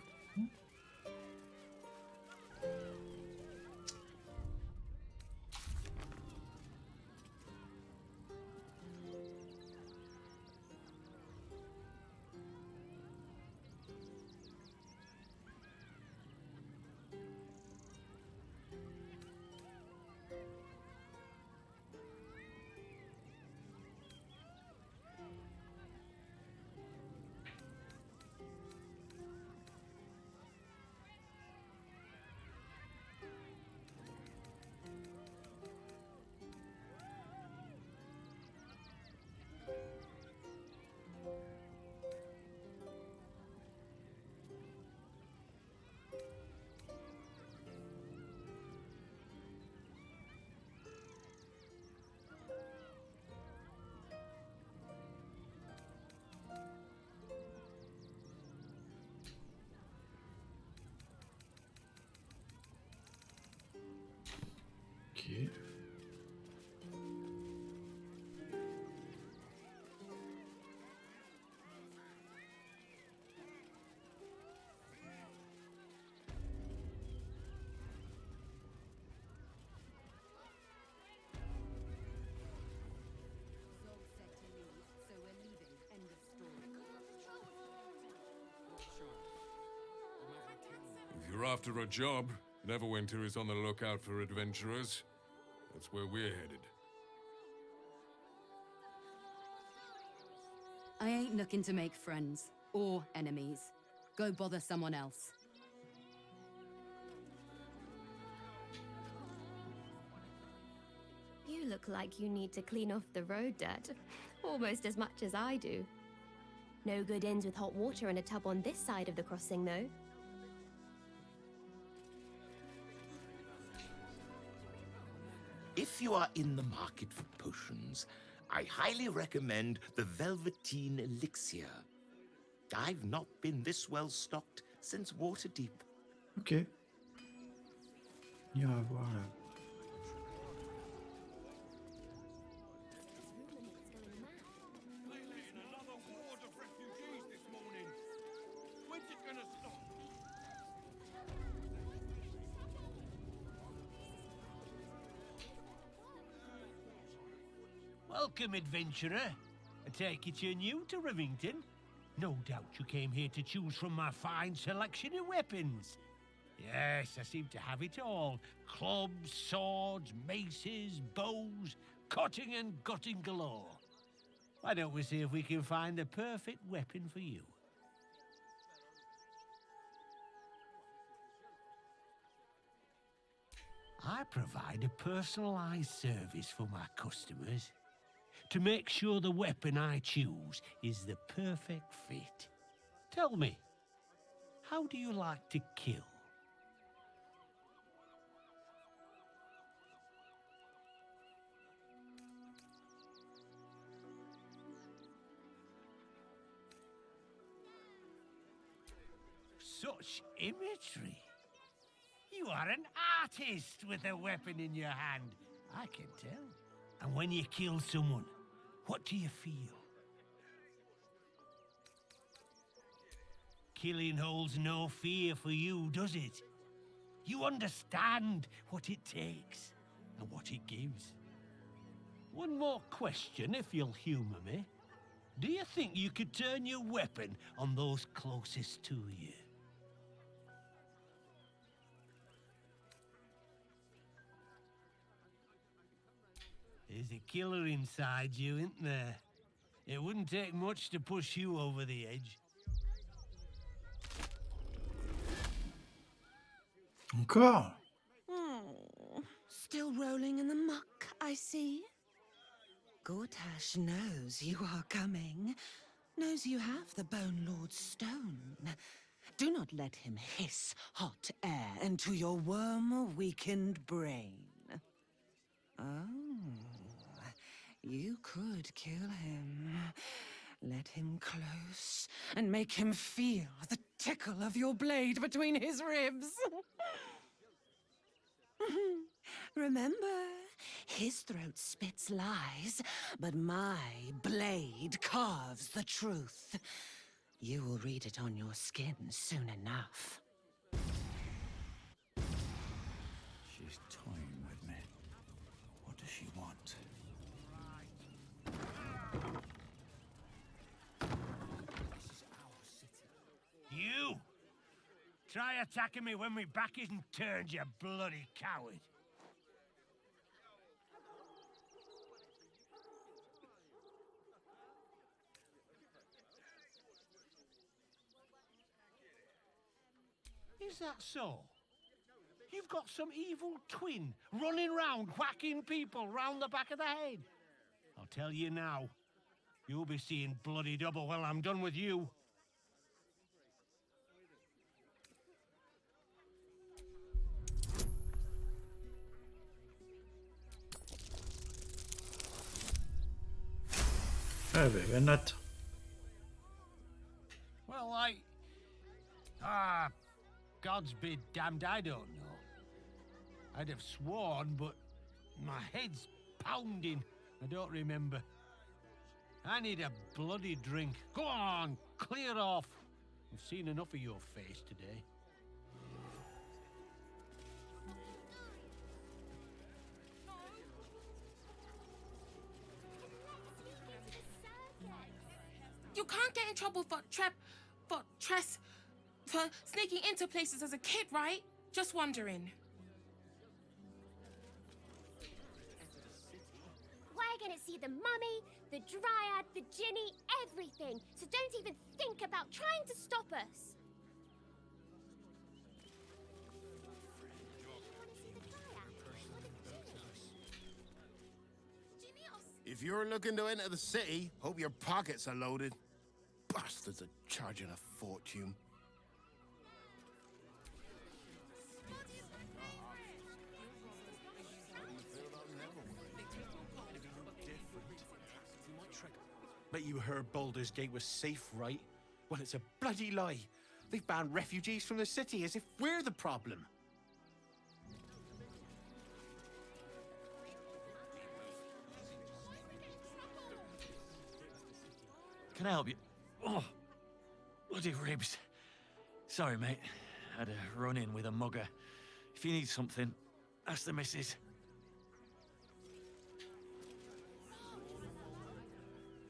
Ok. If you're after a job, Neverwinter is on the lookout for adventurers. That's where we're headed. I ain't looking to make friends or enemies. Go bother someone else. You look like you need to clean off the road dirt, almost as much as I do. No good inns with hot water and a tub on this side of the crossing, though. If you are in the market for potions, I highly recommend the Velveteen Elixir. I've not been this well stocked since Waterdeep. Ok. On ira voir là. Welcome, adventurer. I take it you're new to Rivington. No doubt you came here to choose from my fine selection of weapons. Yes, I seem to have it all. Clubs, swords, maces, bows, cutting and gutting galore. Why don't we see if we can find the perfect weapon for you? I provide a personalized service for my customers to make sure the weapon I choose is the perfect fit. Tell me, how do you like to kill? Such imagery. You are an artist with a weapon in your hand, I can tell. And when you kill someone, what do you feel? Killing holds no fear for you, does it? You understand what it takes and what it gives. One more question, if you'll humor me. Do you think you could turn your weapon on those closest to you? There's a killer inside you, isn't there? It wouldn't take much to push you over the edge. Encore? Still rolling in the muck, I see. Gortash knows you are coming. Knows you have the Bone Lord's stone. Do not let him hiss hot air into your worm-weakened brain. Oh, you could kill him. Let him close and make him feel the tickle of your blade between his ribs. Remember, his throat spits lies, but my blade carves the truth. You will read it on your skin soon enough. She's toying with me. What does she want? You! Try attacking me when my back isn't turned, you bloody coward! Is that so? You've got some evil twin running round whacking people round the back of the head? I'll tell you now, you'll be seeing bloody double when I'm done with you. Not. Well, God's be damned, I don't know. I'd have sworn, but my head's pounding. I don't remember. I need a bloody drink. Go on, clear off. I've seen enough of your face today. You can't get in trouble for sneaking into places as a kid, right? Just wondering. We're gonna see the mummy, the dryad, the Ginny, everything. So don't even think about trying to stop us. If you're looking to enter the city, hope your pockets are loaded. Bastards are charging a fortune. Bet you heard Baldur's Gate was safe, right? Well, it's a bloody lie. They've banned refugees from the city as if we're the problem. Can I help you? Oh, bloody ribs. Sorry, mate. Had a run-in with a mugger. If you need something, ask the missus.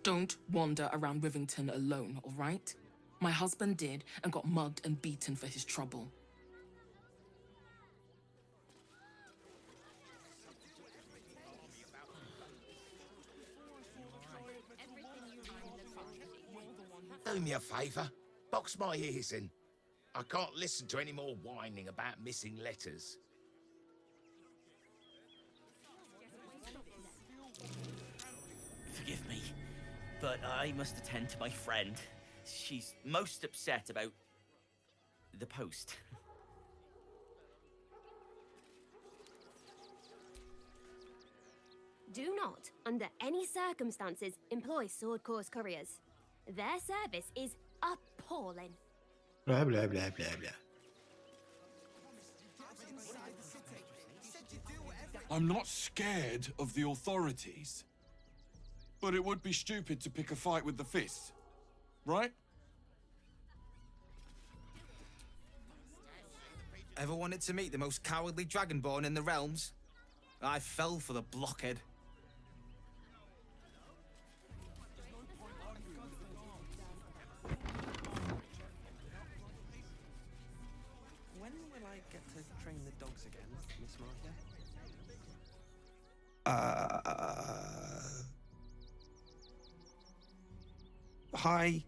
Don't wander around Rivington alone, all right? My husband did and got mugged and beaten for his trouble. Do me a favour. Box my ears in. I can't listen to any more whining about missing letters. Forgive me, but I must attend to my friend. She's most upset about the post. Do not, under any circumstances, employ sword course couriers. Their service is appalling. Blah, blah, blah, blah, blah. I'm not scared of the authorities. But it would be stupid to pick a fight with the fist, right? Ever wanted to meet the most cowardly dragonborn in the realms? I fell for the blockhead. When will I get to train the dogs again, Miss Martha? Hi.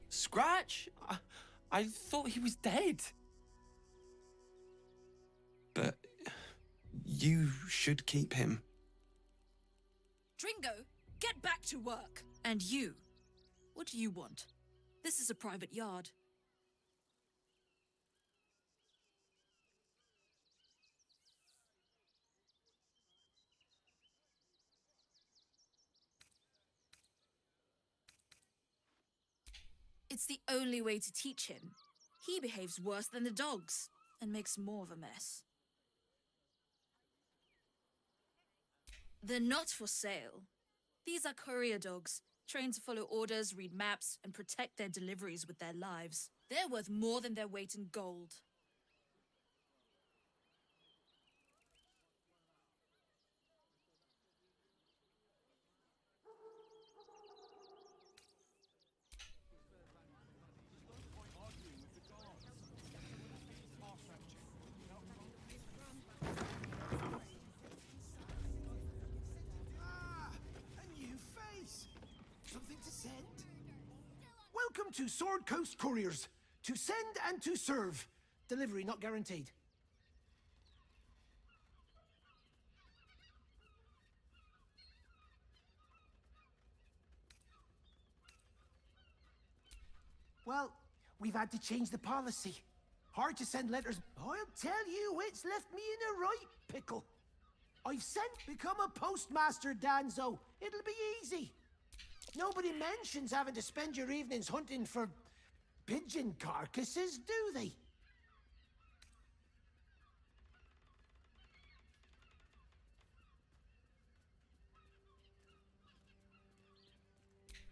Scratch? I thought he was dead. But you should keep him. Dringo, get back to work. And you, what do you want? This is a private yard. It's the only way to teach him. He behaves worse than the dogs and makes more of a mess. They're not for sale. These are courier dogs, trained to follow orders, read maps, and protect their deliveries with their lives. They're worth more than their weight in gold. A new face! Something to send? Welcome to Sword Coast Couriers. To send and to serve. Delivery not guaranteed. Well, we've had to change the policy. Hard to send letters. I'll tell you, it's left me in a right pickle. I've become a postmaster, Danzo. It'll be easy. Nobody mentions having to spend your evenings hunting for pigeon carcasses, do they?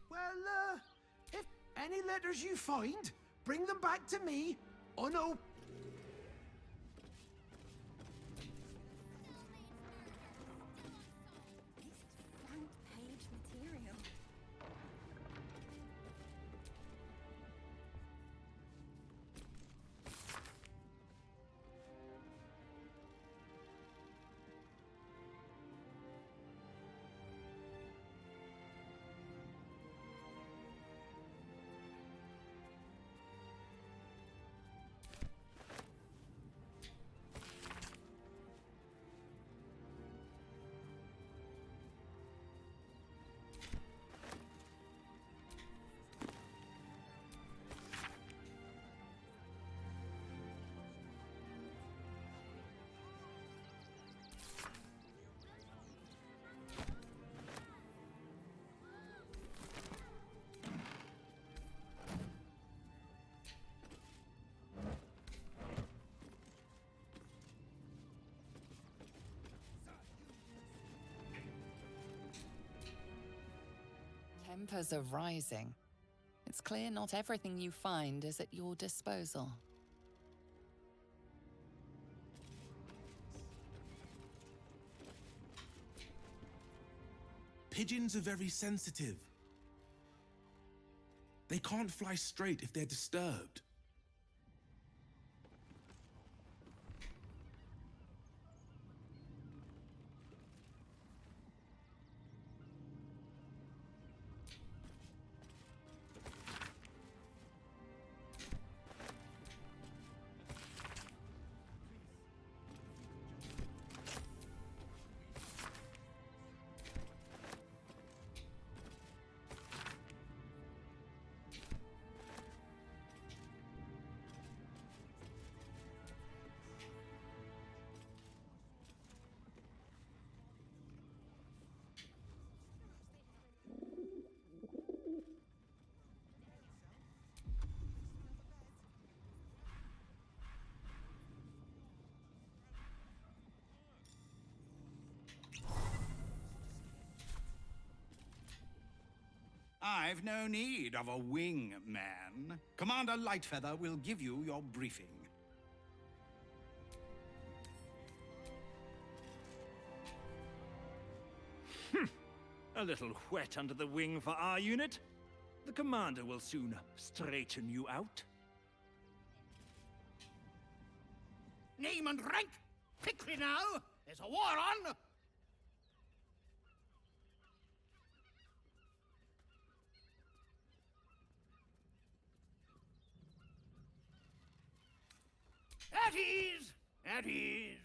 Well, if any letters you find, bring them back to me unopened. Front page material. Tempers are rising. It's clear not everything you find is at your disposal. Pigeons are very sensitive. They can't fly straight if they're disturbed. I've no need of a wing man. Commander Lightfeather will give you your briefing. A little wet under the wing for our unit. The commander will soon straighten you out. Name and rank! Quickly now! There's a war on! At ease! At ease!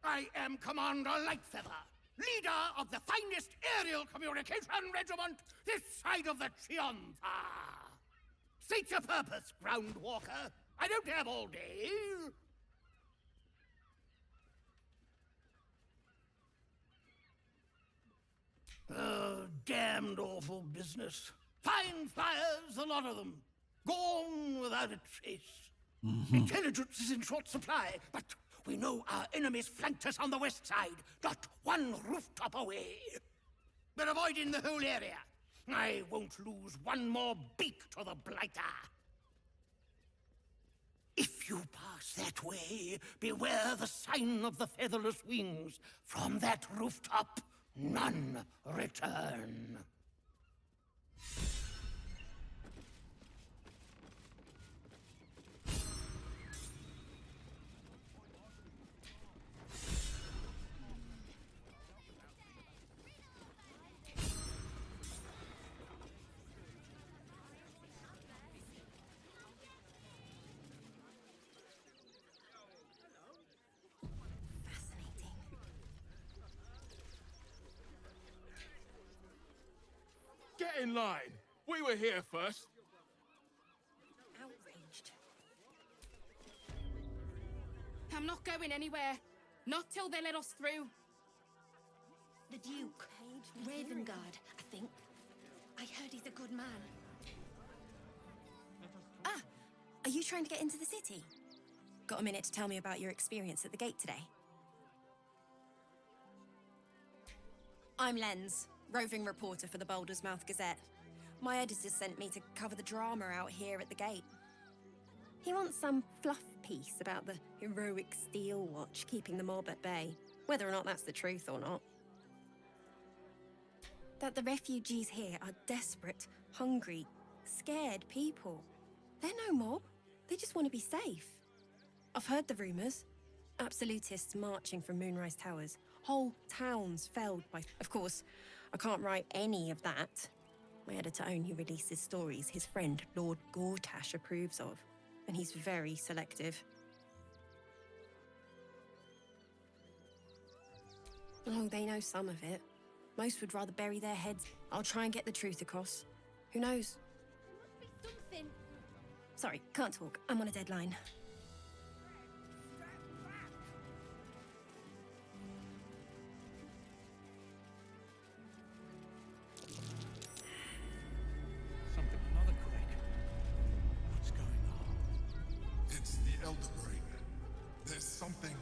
I am Commander Lightfeather, leader of the finest aerial communication regiment this side of the Chianza. State your purpose, Groundwalker. I don't have all day. Oh, damned awful business. Fine flyers, a lot of them. Gone without a trace. Intelligence is in short supply, but We know our enemies flanked us on the west side, not one rooftop away. We're avoiding the whole area. I won't lose one more beak to the blighter. If you pass that way, beware the sign of the featherless wings. From that rooftop, none return. Get in line. We were here first. Outraged. I'm not going anywhere. Not till they let us through. The Duke. Ravengard, I think. I heard he's a good man. Ah! Are you trying to get into the city? Got a minute to tell me about your experience at the gate today? I'm Lens, roving reporter for the Baldur's Mouth Gazette. My editor sent me to cover the drama out here at the gate. He wants some fluff piece about the heroic Steel Watch keeping the mob at bay, whether or not that's the truth or not. That the refugees here are desperate, hungry, scared people. They're no mob. They just want to be safe. I've heard the rumours. Absolutists marching from Moonrise Towers. Whole towns felled by... Of course, I can't write any of that. My editor only releases stories his friend Lord Gortash approves of, and he's very selective. Oh, they know some of it. Most would rather bury their heads. I'll try and get the truth across. Who knows? Something. Sorry, can't talk. I'm on a deadline. Something another quake. What's going on? It's the Elder Brain. There's something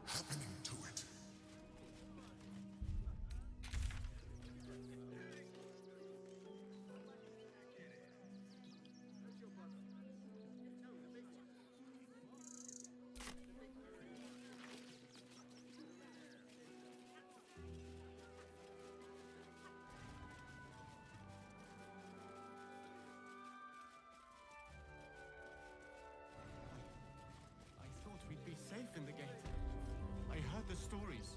happening to it. I thought we'd be safe in the gate. I heard the stories.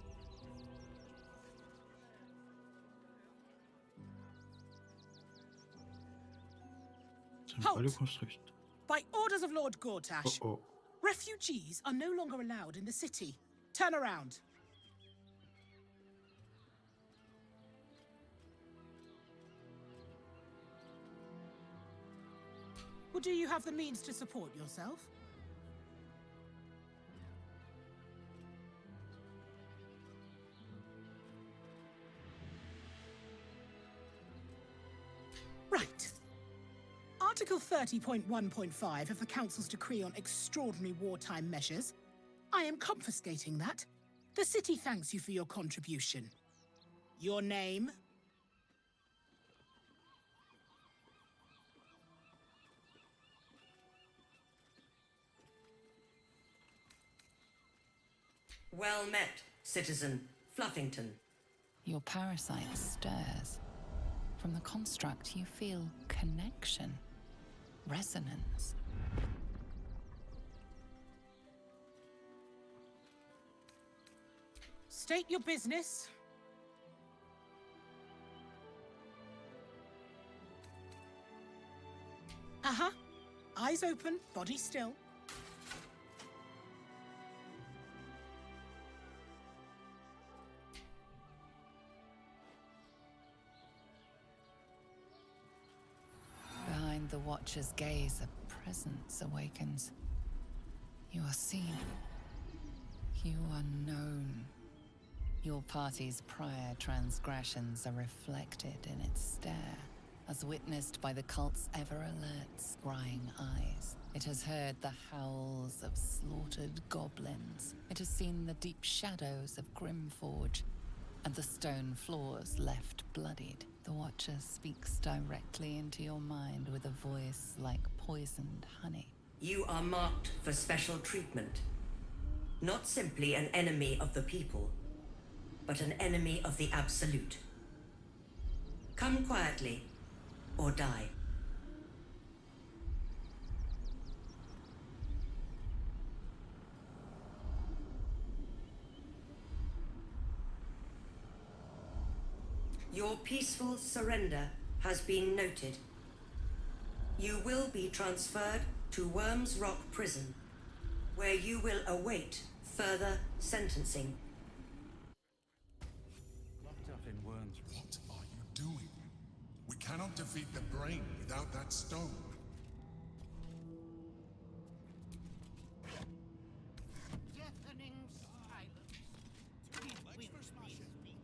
Halt! By orders of Lord Gortash, Oh. refugees are no longer allowed in the city. Turn around. Well, do you have the means to support yourself? Right. Article 30.1.5 of the Council's Decree on Extraordinary Wartime Measures. I am confiscating that. The city thanks you for your contribution. Your name? Well met, Citizen Fluffington. Your parasite stirs. From the construct, you feel connection, resonance. State your business. Uh-huh. Eyes open, body still. Behind the Watcher's gaze, a presence awakens. You are seen. You are known. Your party's prior transgressions are reflected in its stare, as witnessed by the cult's ever-alert, scrying eyes. It has heard the howls of slaughtered goblins. It has seen the deep shadows of Grimforge and the stone floors left bloodied. The Watcher speaks directly into your mind with a voice like poisoned honey. You are marked for special treatment. Not simply an enemy of the people, but an enemy of the Absolute. Come quietly, or die. Your peaceful surrender has been noted. You will be transferred to Worms Rock Prison, where you will await further sentencing. Locked up in Worms. What are you doing? We cannot defeat the brain without that stone. Deafening silence. Between these people.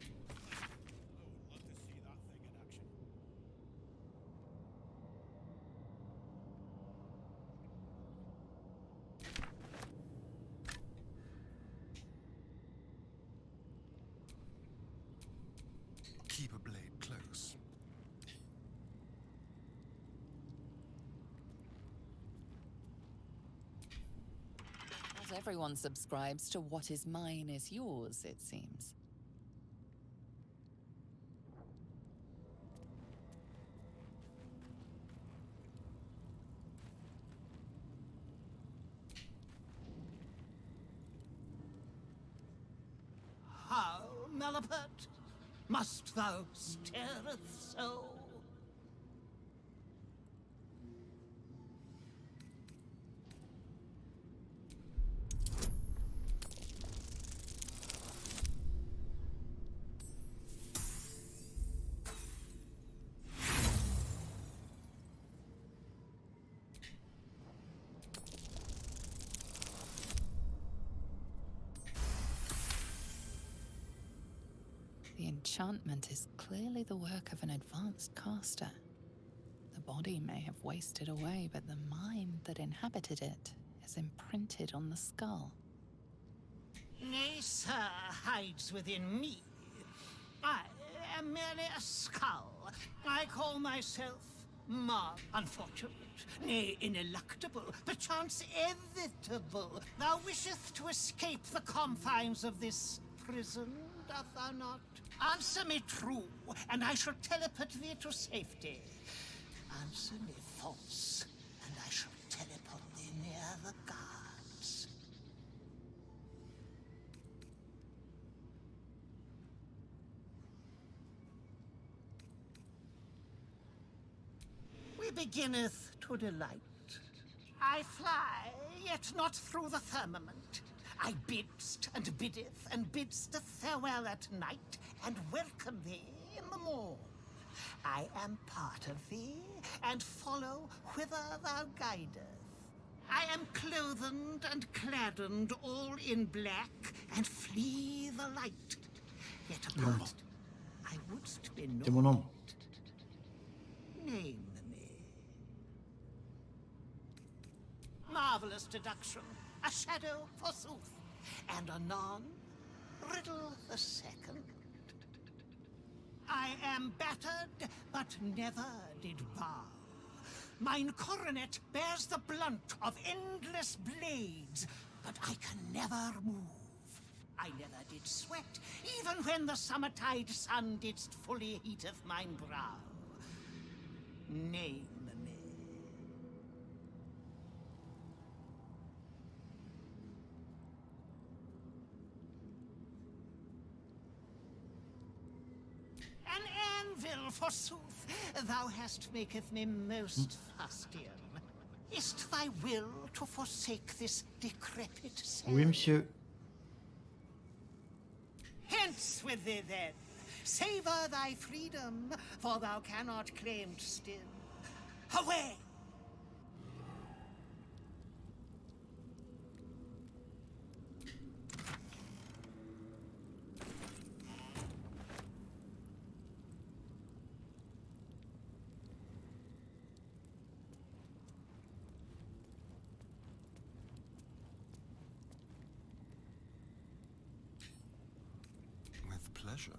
Keep a blade close. Not everyone subscribes to what is mine is yours, it seems. How, Malapert? Must thou stareth so? The enchantment is clearly the work of an advanced caster. The body may have wasted away, but the mind that inhabited it is imprinted on the skull. Nay, sir, hides within me. I am merely a skull. I call myself unfortunate, nay, ineluctable, perchance evitable. Thou wisheth to escape the confines of this prison, doth thou not? Answer me true, and I shall teleport thee to safety. Answer me false, and I shall teleport thee near the guards. We beginneth to delight. I fly, yet not through the firmament. I bidst and biddeth and bidst a farewell at night, and welcome thee in the morn. I am part of thee, and follow whither thou guideth. I am clothed and claddened all in black, and flee the light. Yet apart, I wouldst be C'est mon nom. Name me. Marvelous deduction. A shadow, forsooth. And anon, riddle the second. I am battered, but never did bow. Mine coronet bears the blunt of endless blades, but I can never move. I never did sweat, even when the summertide sun didst fully heateth mine brow. Name me. An anvil, forsooth, thou hast maketh me most fustian. Is't thy will to forsake this decrepit cell? Oui, monsieur. Hence with thee, then. Savor thy freedom, for thou cannot claim still. Away! pleasure.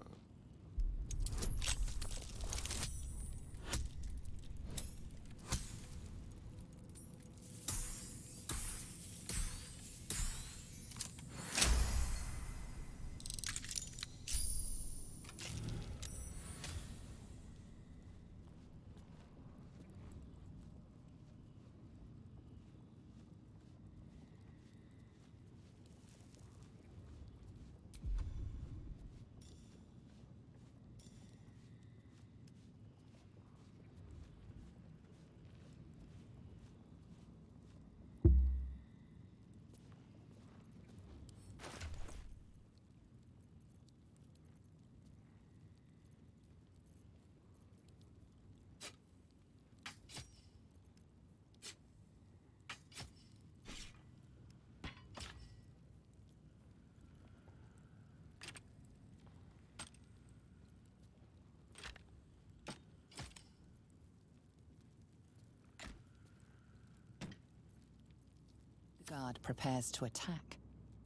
The guard prepares to attack.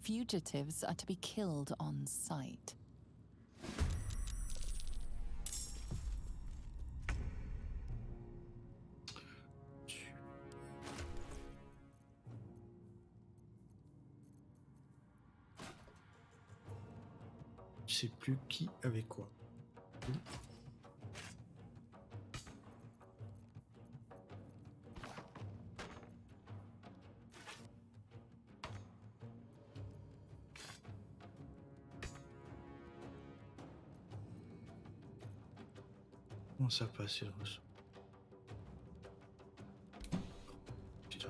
Fugitives are to be killed on sight. Je sais plus qui avait quoi. Comment ça passe, le reçu? Putain.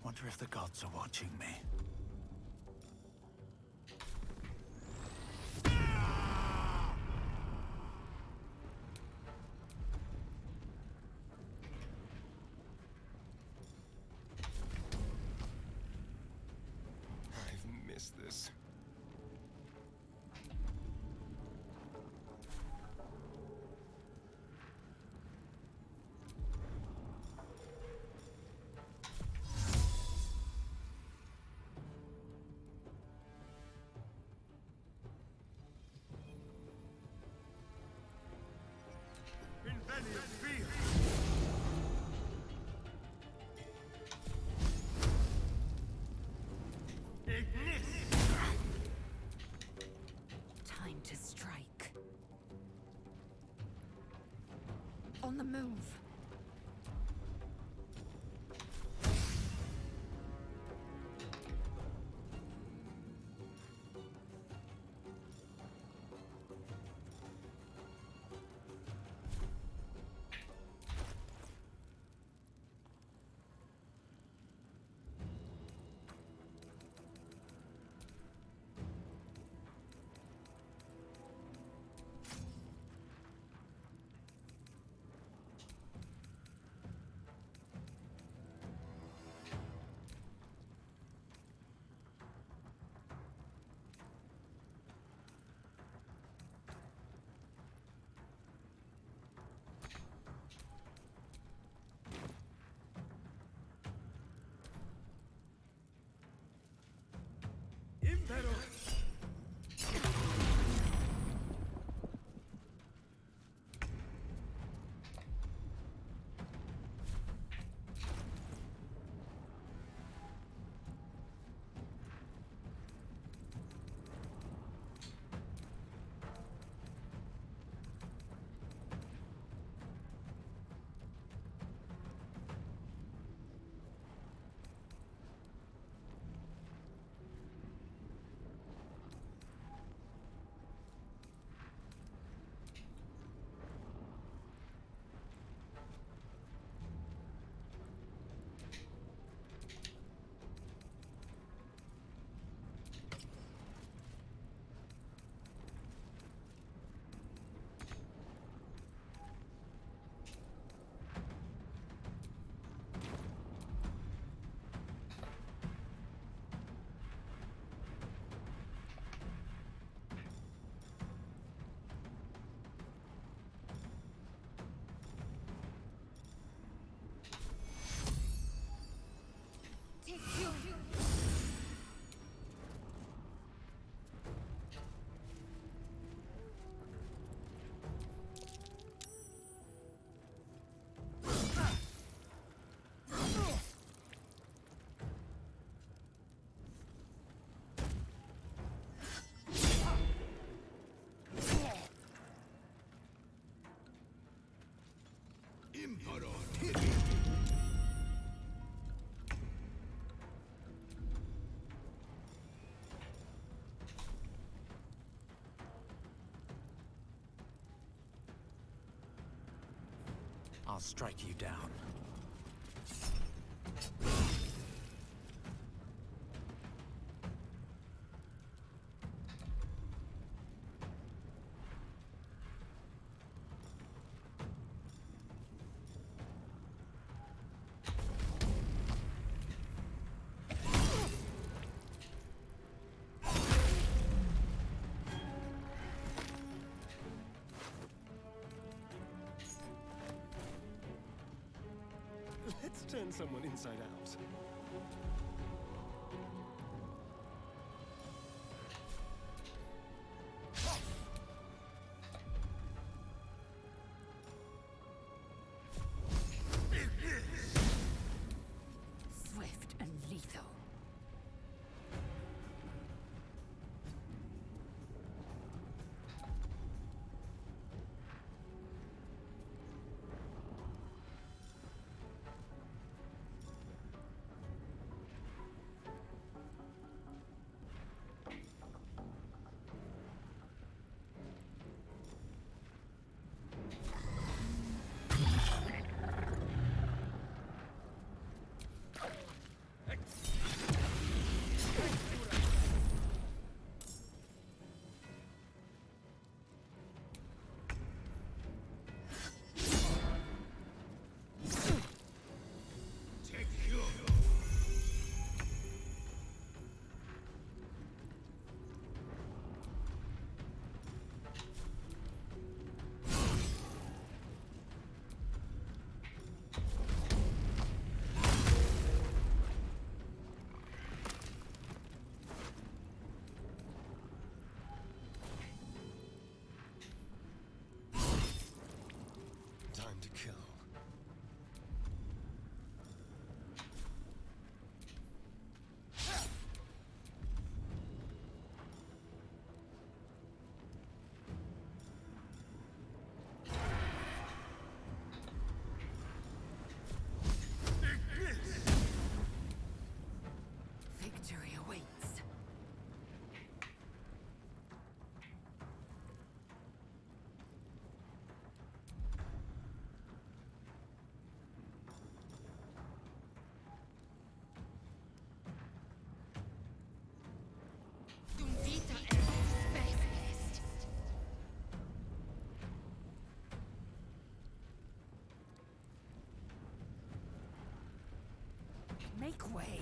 Wonder if the gods are watching me. I've missed this. Time to strike. On the move. I'll strike you down. Let's turn someone inside out. Swift and lethal. Time to kill. Victory awaits. Make way.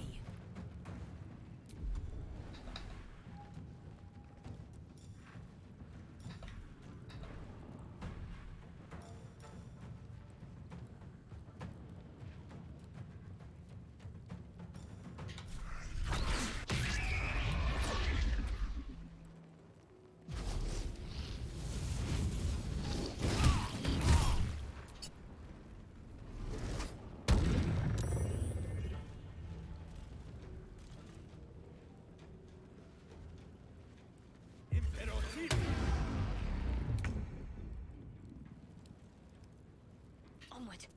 Onward.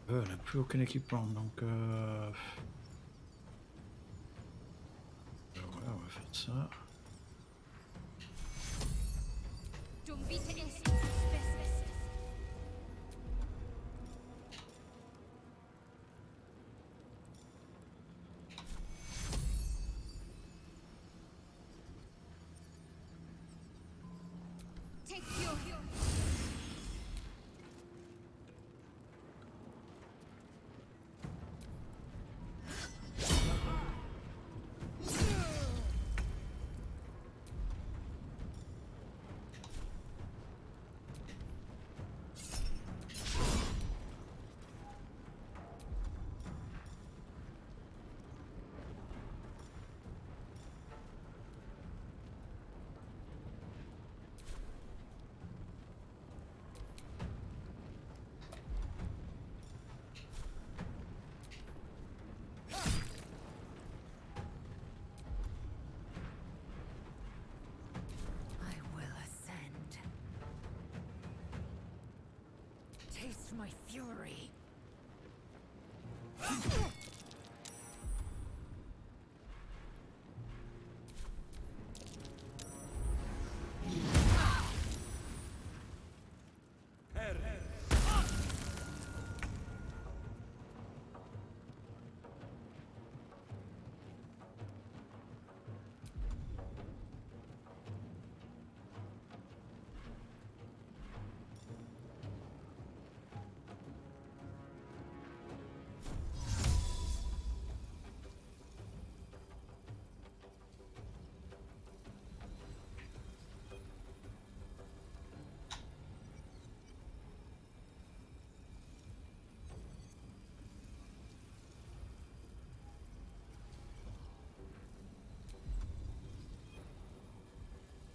On n'a plus aucun équipement, donc ouais, on va faire ça. Take your taste my fury.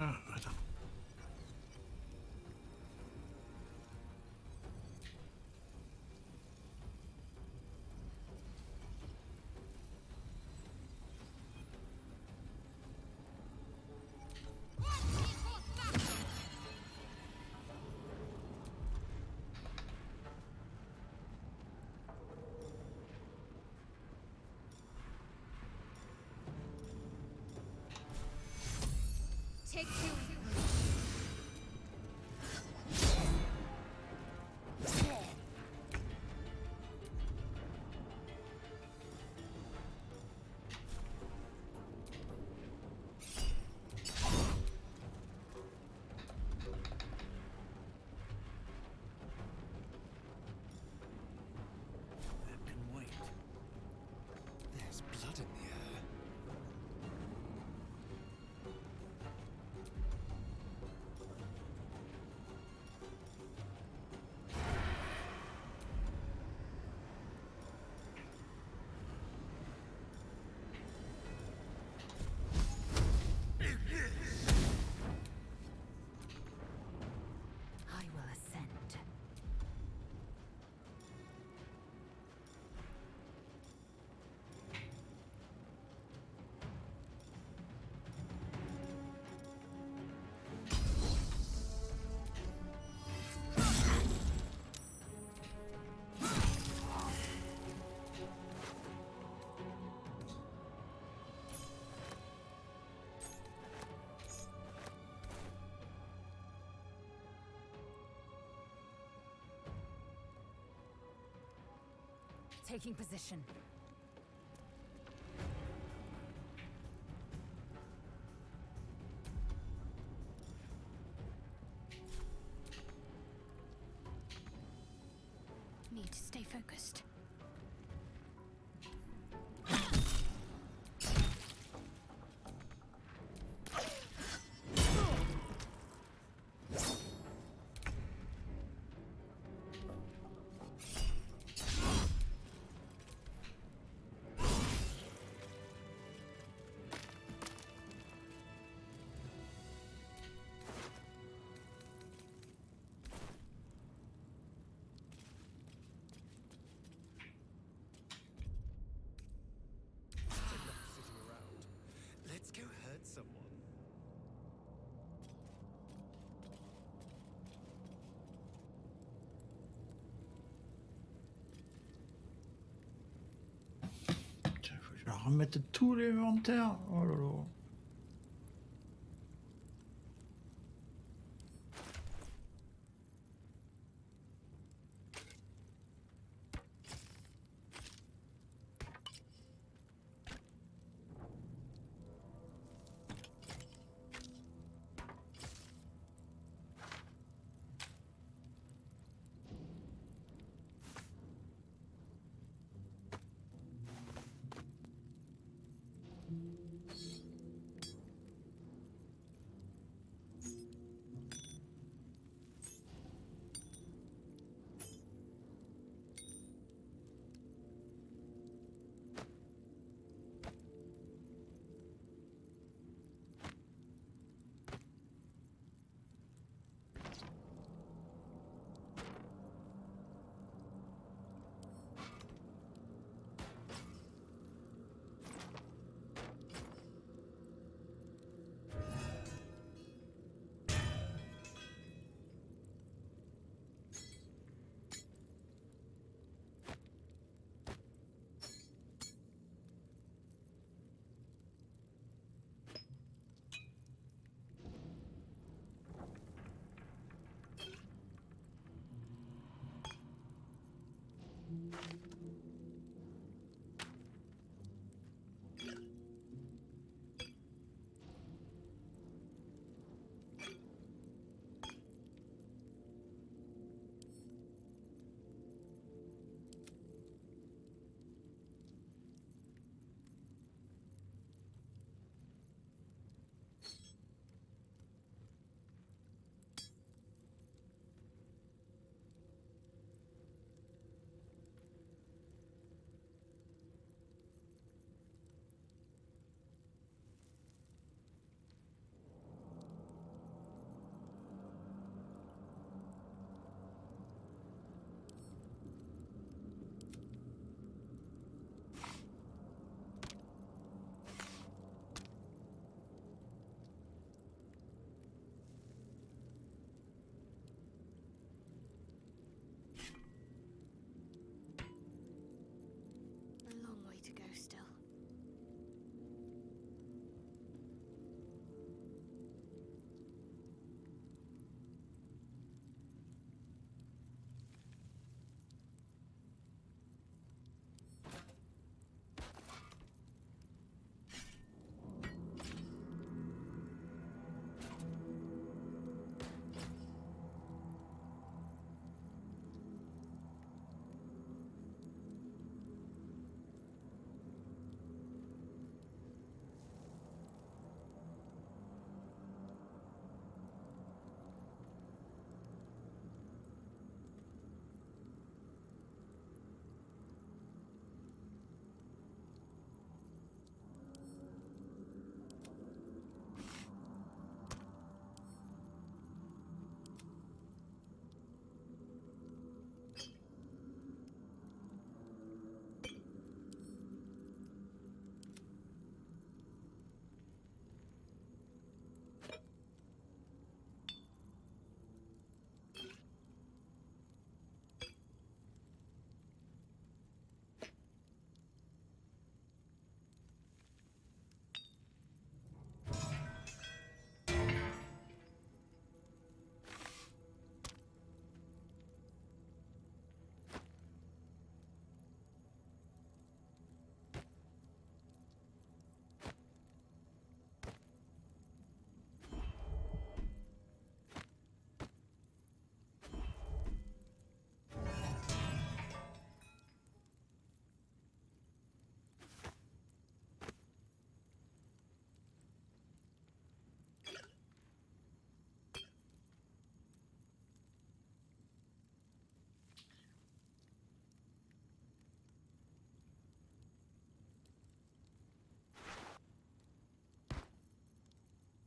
Ah, attends. take you. That can wait. There's blood in the air. I will ascend. Taking position. Need to stay focused. Enough sitting around. Let's go hurt someone. Putain, faut que je leur remette tout l'inventaire. Oh là là.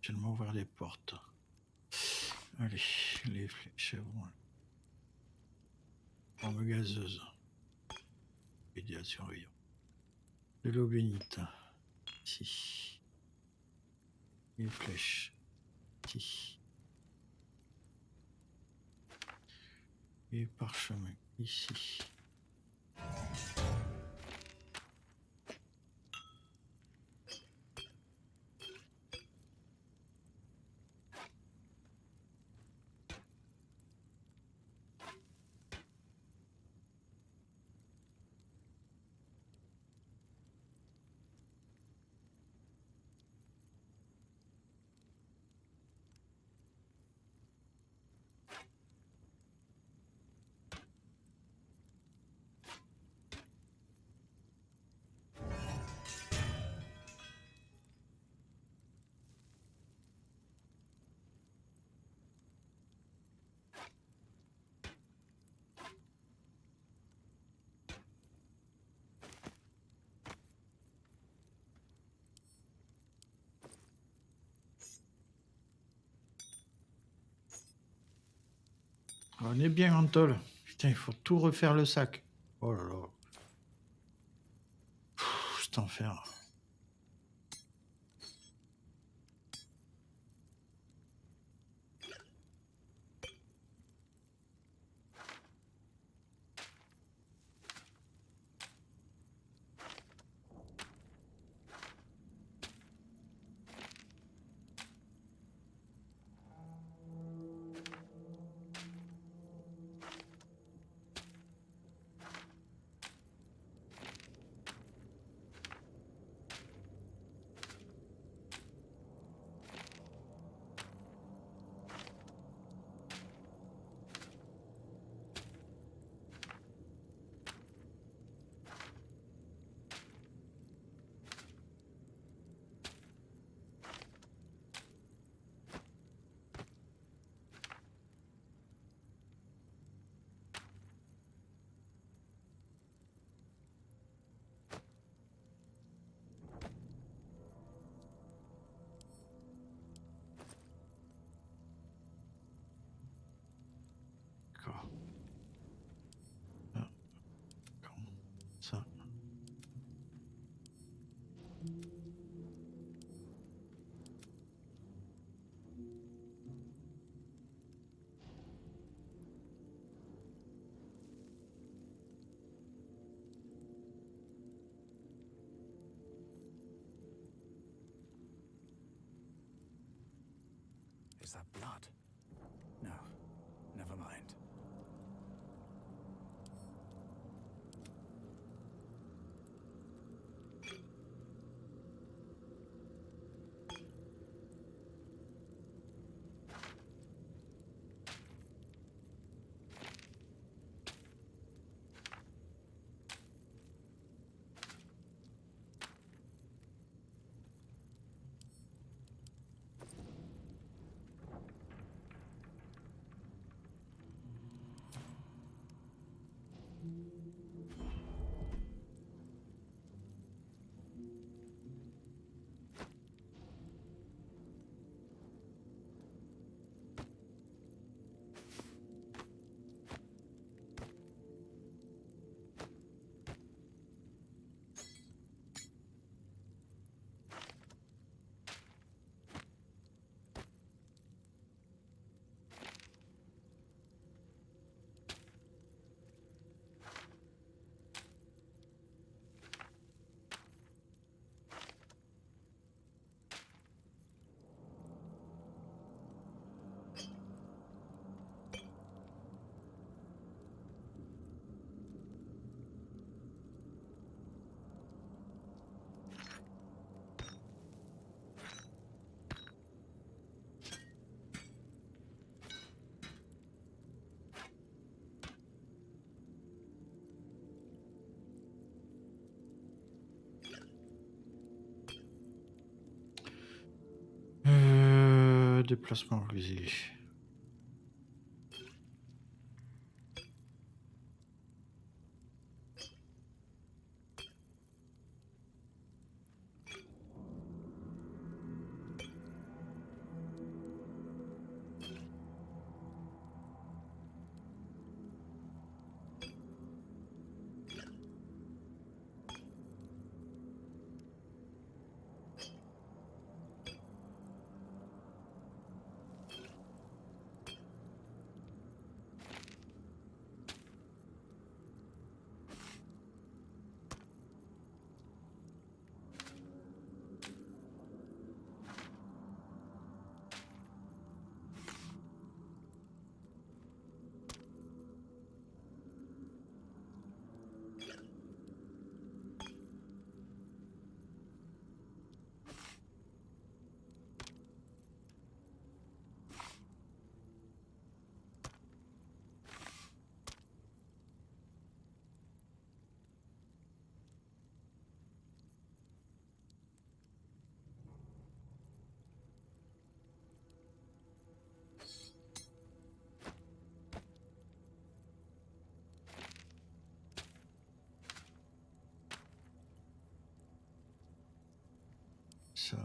Seulement ouvrir les portes. Allez, les flèches. Bombe gazeuse. Aider à surveiller. De l'eau bénite. Ici. Les flèches. Ici. Et parchemin. Ici. On est bien en tôle. Putain, il faut tout refaire le sac. Oh là là. Cet enfer. D'accord. Ah, comme ça. Is that blood? No, never mind. Déplacement rusé. Ça.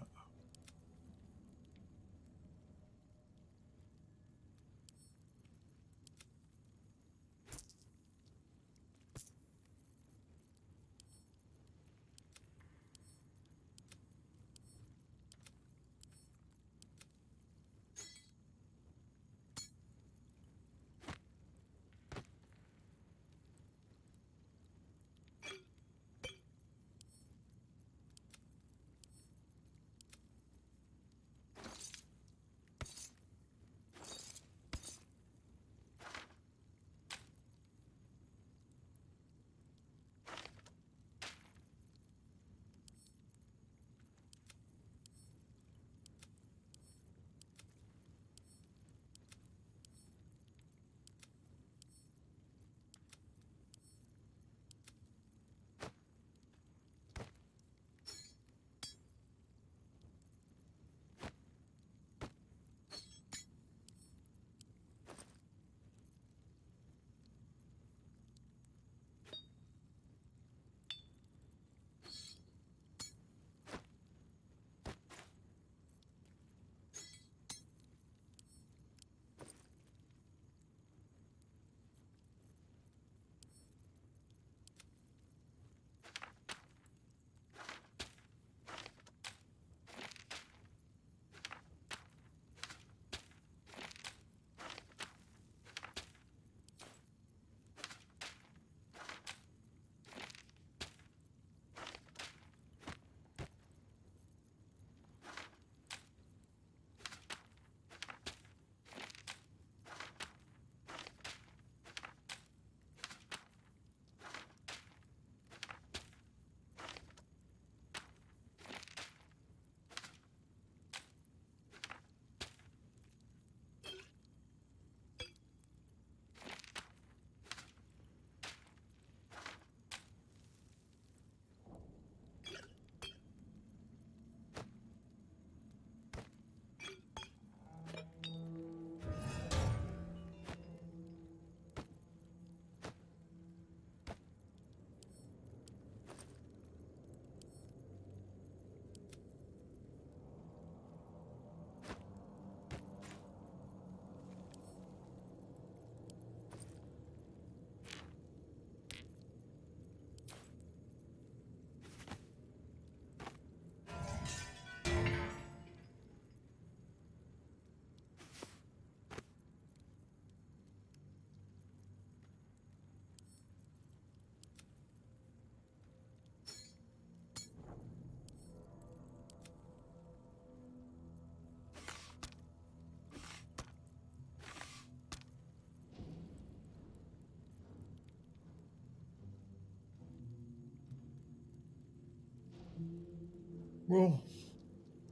Bon,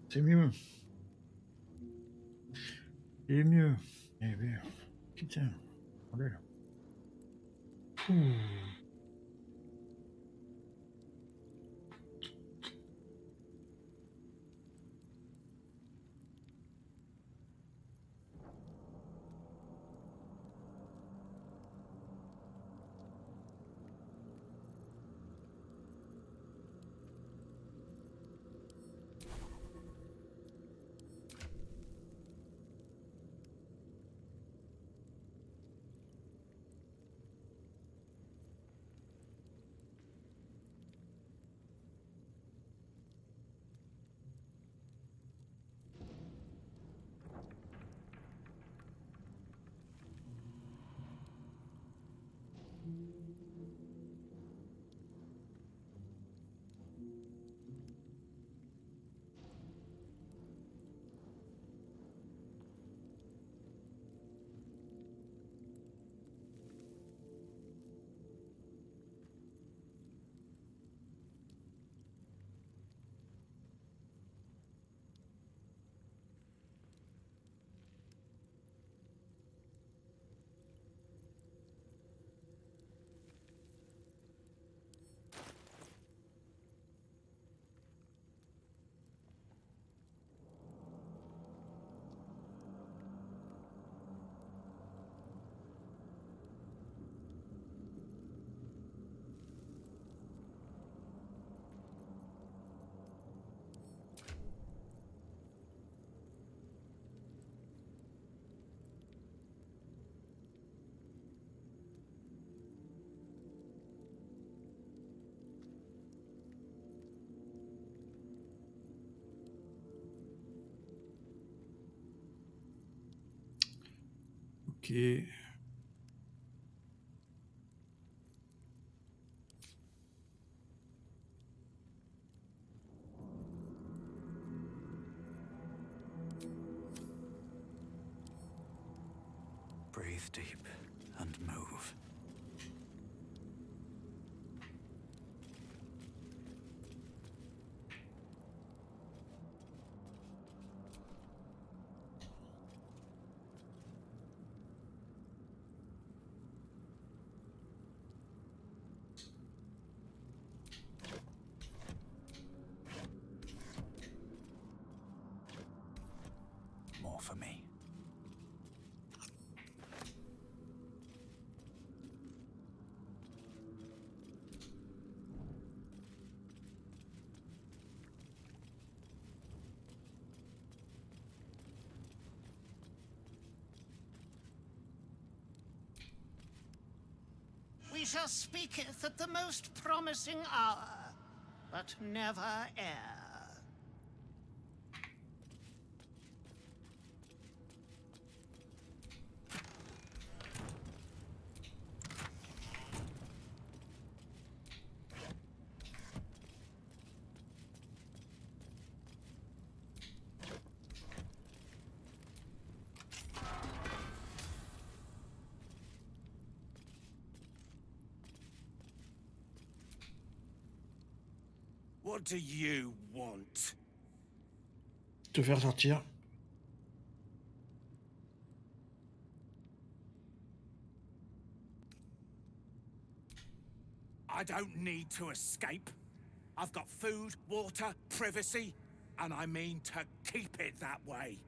c'est mieux. C'est mieux. Eh bien, putain, bordel. Pouh. Ok. Breathe deep and move. More for me. We shall speaketh at the most promising hour, but never ere. What do you want? Te faire sortir. I don't need to escape. I've got food, water, privacy, and I mean to keep it that way.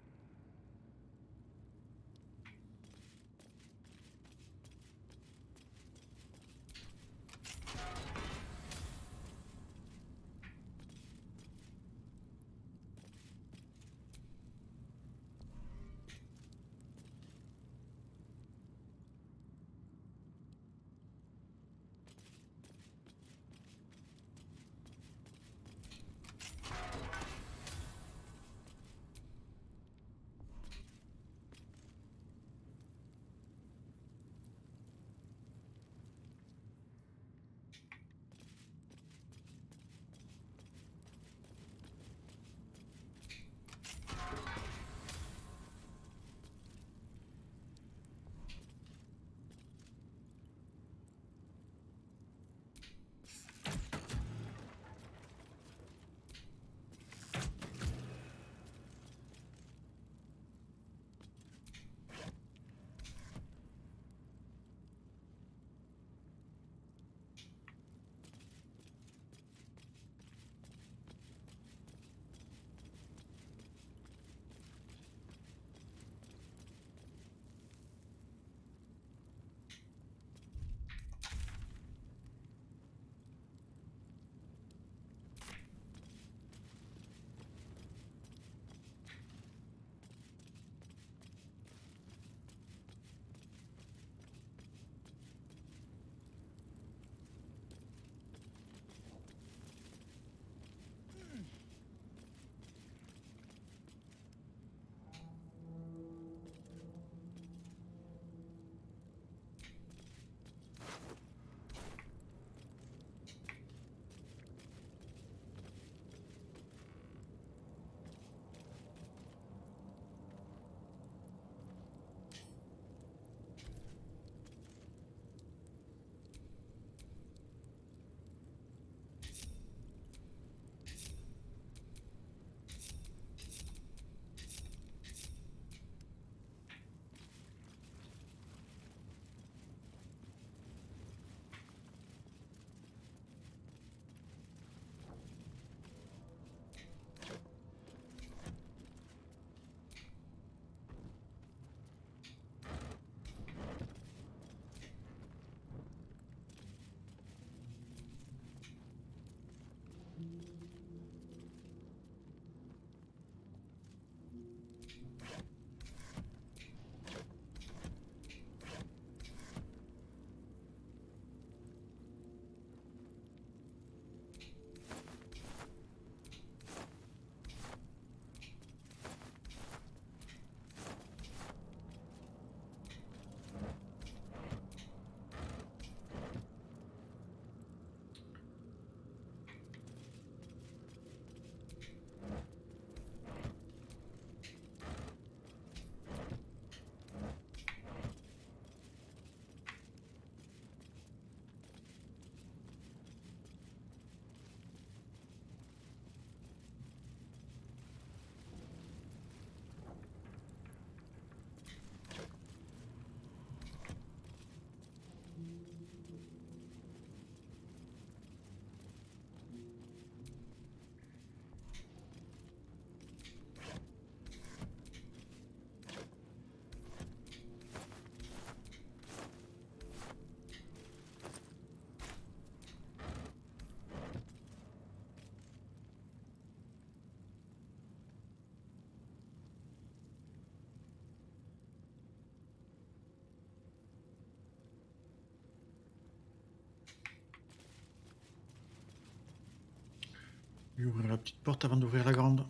Je vais ouvrir la petite porte avant d'ouvrir la grande.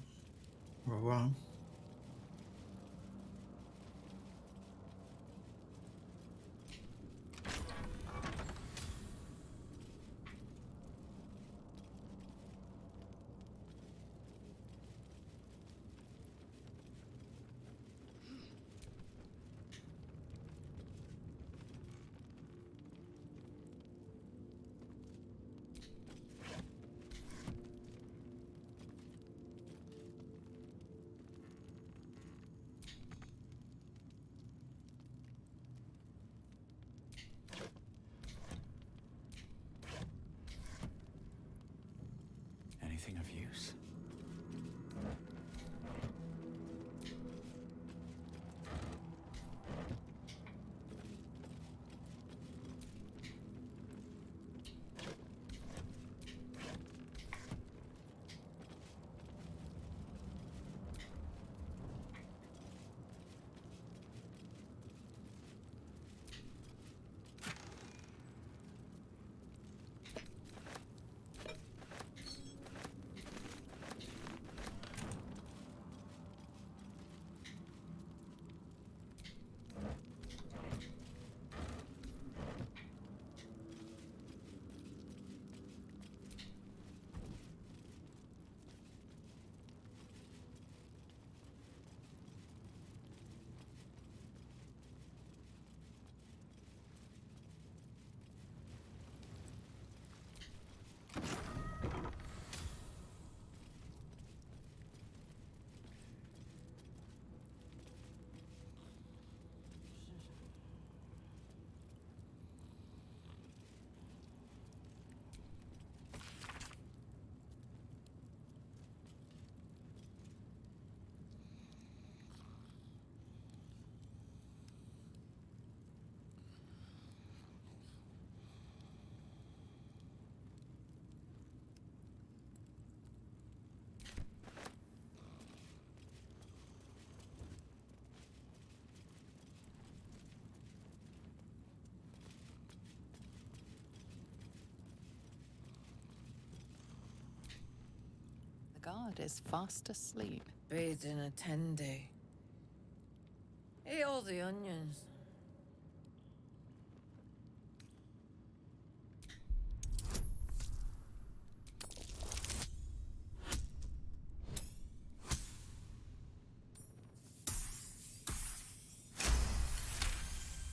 On va voir. Hein. Anything of use? The guard is fast asleep. Bathed in a tenday. Ate all the onions.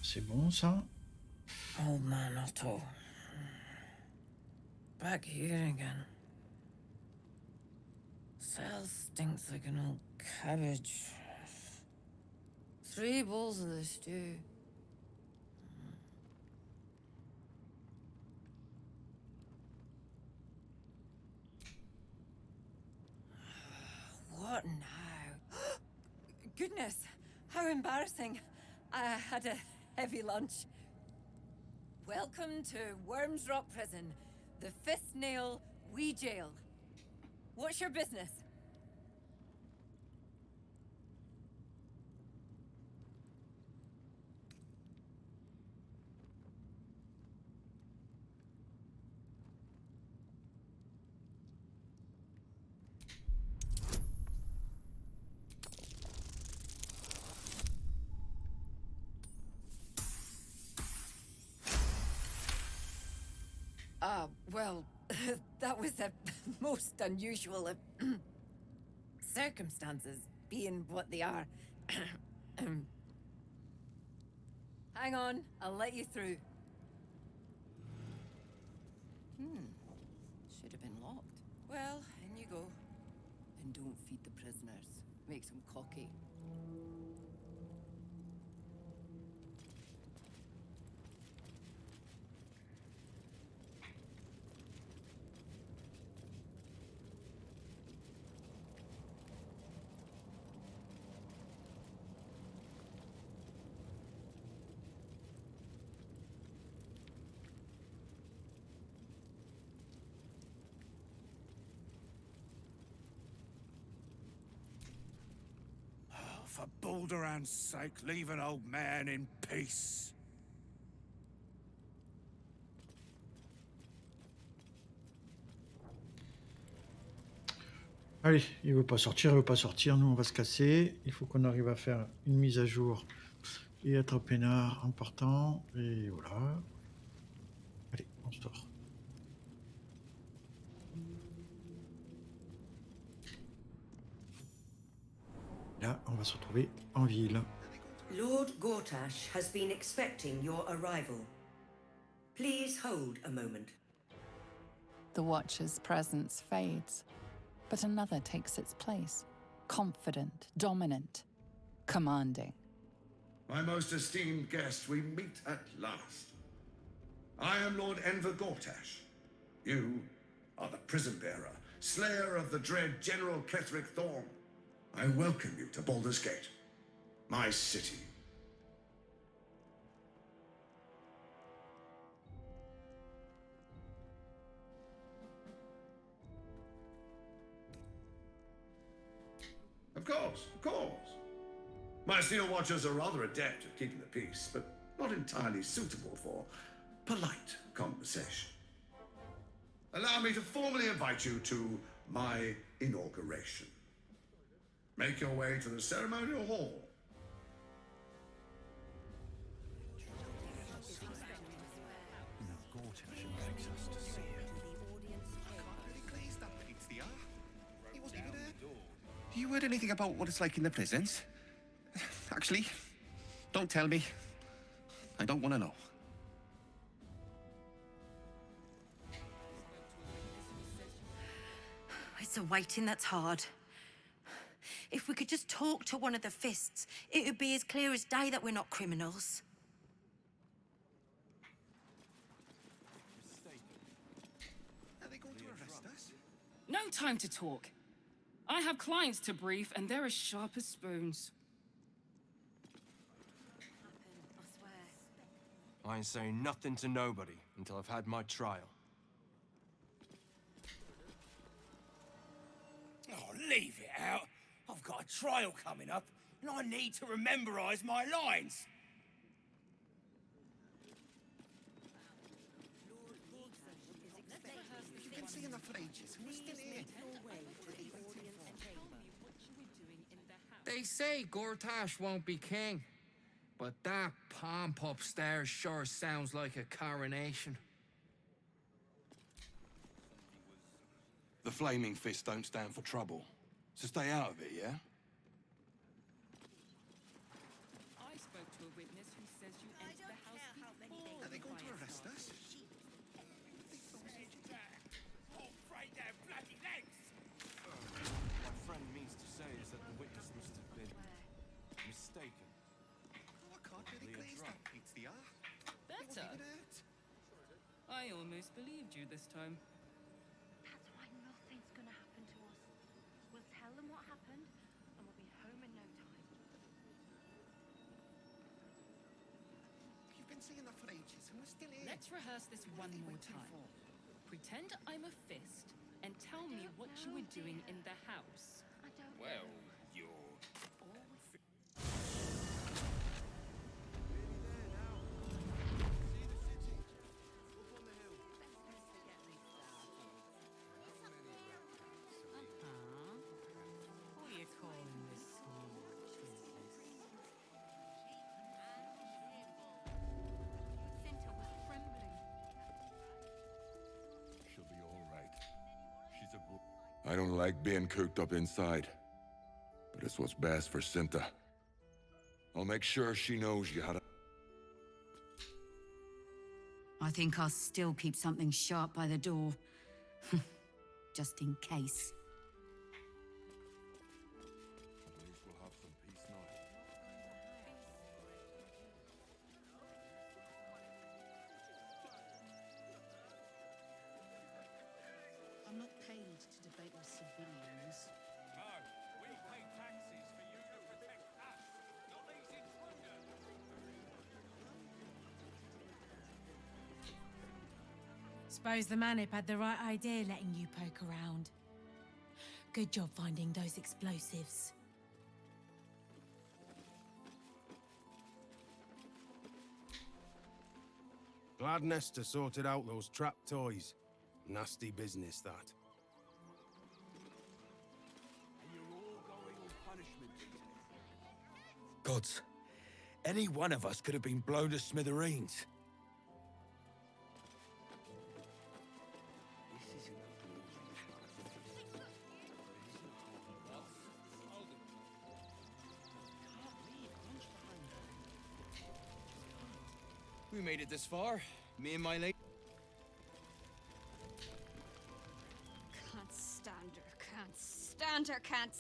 C'est bon ça. Old man Otto. Back here again. Cell stinks like an old cabbage. 3 bowls of the stew. What now? Goodness, how embarrassing. I had a heavy lunch. Welcome to Worms Rock Prison, the Fifth Nail Wee Jail. What's your business? Well, that was a most unusual of circumstances, being what they are. Hang on, I'll let you through. Should have been locked. Well, in you go. And don't feed the prisoners. Makes them cocky. For Balduran's sake, leave an old man in peace. Allez, il veut pas sortir, il veut pas sortir. Nous, on va se casser. Il faut qu'on arrive à faire une mise à jour et être peinard en partant. Et voilà. Allez, on sort. Là, on va se retrouver en ville. Lord Gortash has been expecting your arrival. Please hold a moment. The Watcher's presence fades, but another takes its place. Confident, dominant, commanding. My most esteemed guest, we meet at last. I am Lord Enver Gortash. You are the prison bearer, slayer of the dread General Ketheric Thorm. I welcome you to Baldur's Gate, my city. Of course, of course. My Steel Watchers are rather adept at keeping the peace, but not entirely suitable for polite conversation. Allow me to formally invite you to my inauguration. Make your way to the ceremonial hall. You heard anything about what it's like in the prisons? Actually, don't tell me. I don't want to know. It's a waiting that's hard. If we could just talk to one of the fists, it would be as clear as day that we're not criminals. Are they going to arrest us? No time to talk. I have clients to brief, and they're as sharp as spoons. I ain't saying nothing to nobody until I've had my trial. Oh, leave it out. I've got a trial coming up, and I need to rememberize my lines. You've been saying that for ages, and we're still here. They say Gortash won't be king, but that pomp upstairs sure sounds like a coronation. The Flaming Fist don't stand for trouble, so stay out of it, yeah? I spoke to a witness who says you entered the house before. Are they going to arrest us? Oh, break their bloody legs! My friend means to say is that the witness must have been mistaken. I can't really glaze that pizza. Better. I almost believed you this time. That's why nothing's gonna happen to us. We'll tell them what happened, and we'll be home in no time. You've been saying that for ages, and we're still here. Let's rehearse this one more time. Pretend I'm a fist and tell me what you were doing in the house. Well, you're... What are you calling this small business? Cinta was trembling. She'll be all right. She's a good... I don't like being cooped up inside, but it's what's best for Cinta. I'll make sure she knows you how to... I think I'll still keep something sharp by the door. Just in case. At least we'll have some peace now. I'm not paid to debate with civilians. No, we pay taxes for you to protect us, not these intruders. Suppose the Manip had the right idea letting you poke around. Good job finding those explosives. Glad Nestor sorted out those trap toys. Nasty business, that. gods. Any one of us could have been blown to smithereens. We made it this far. Me and my lady. Can't stand her, can't stand her, can't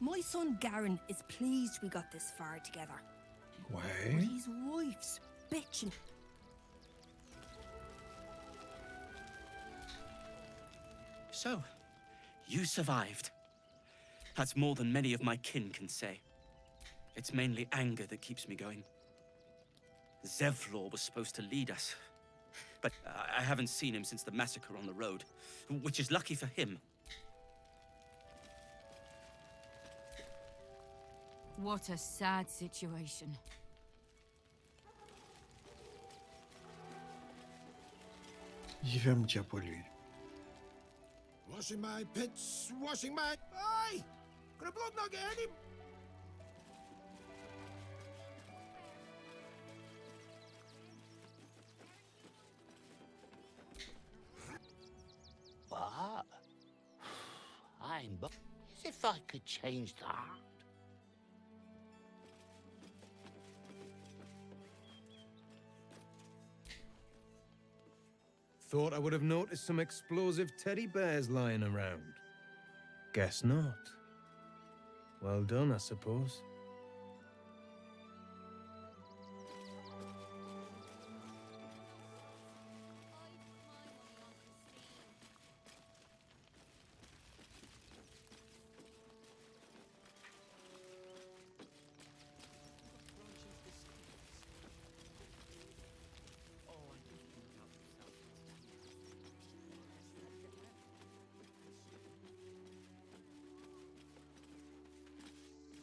My son Garen is pleased we got this far together. Ouais. But his wife's bitching. So, you survived. That's more than many of my kin can say. It's mainly anger that keeps me going. Zevlor was supposed to lead us, but I haven't seen him since the massacre on the road, which is lucky for him. What a sad situation. Il va me dire pour lui. Washing my pits, washing my... Aye! Could the blood not get any... What? I'm... As if I could change that. Thought I would have noticed some explosive teddy bears lying around. Guess not. Well done, I suppose.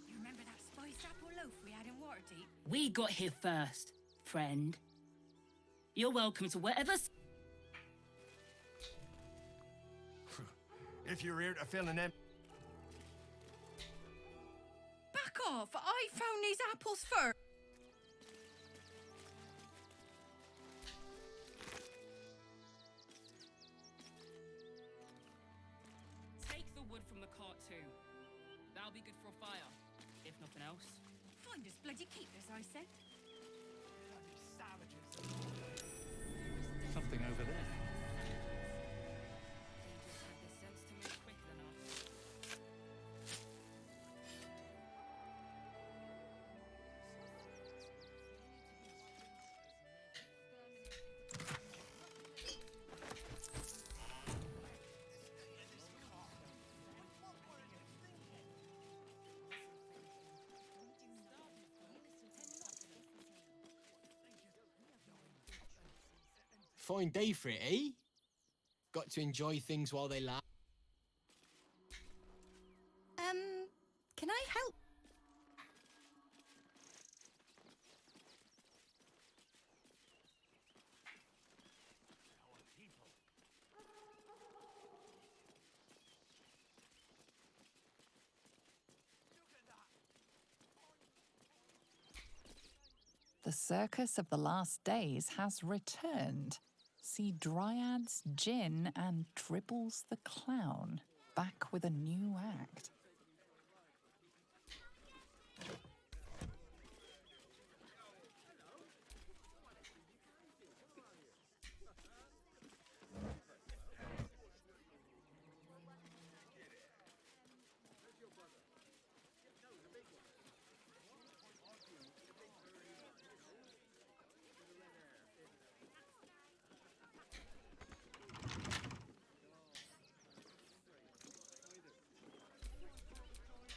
You remember that spiced apple loaf we had in Waterdeep? We got here first, friend. You're welcome to whatever. If you're here to fill an empty... Back off! I found these apples first. Take the wood from the cart too. That'll be good for a fire, if nothing else. Find us bloody keepers, I said. Something over there. Fine day for it, eh? Got to enjoy things while they last. Can I help? The Circus of the Last Days has returned. See Dryads, Jinn, and Dribbles the Clown back with a new act.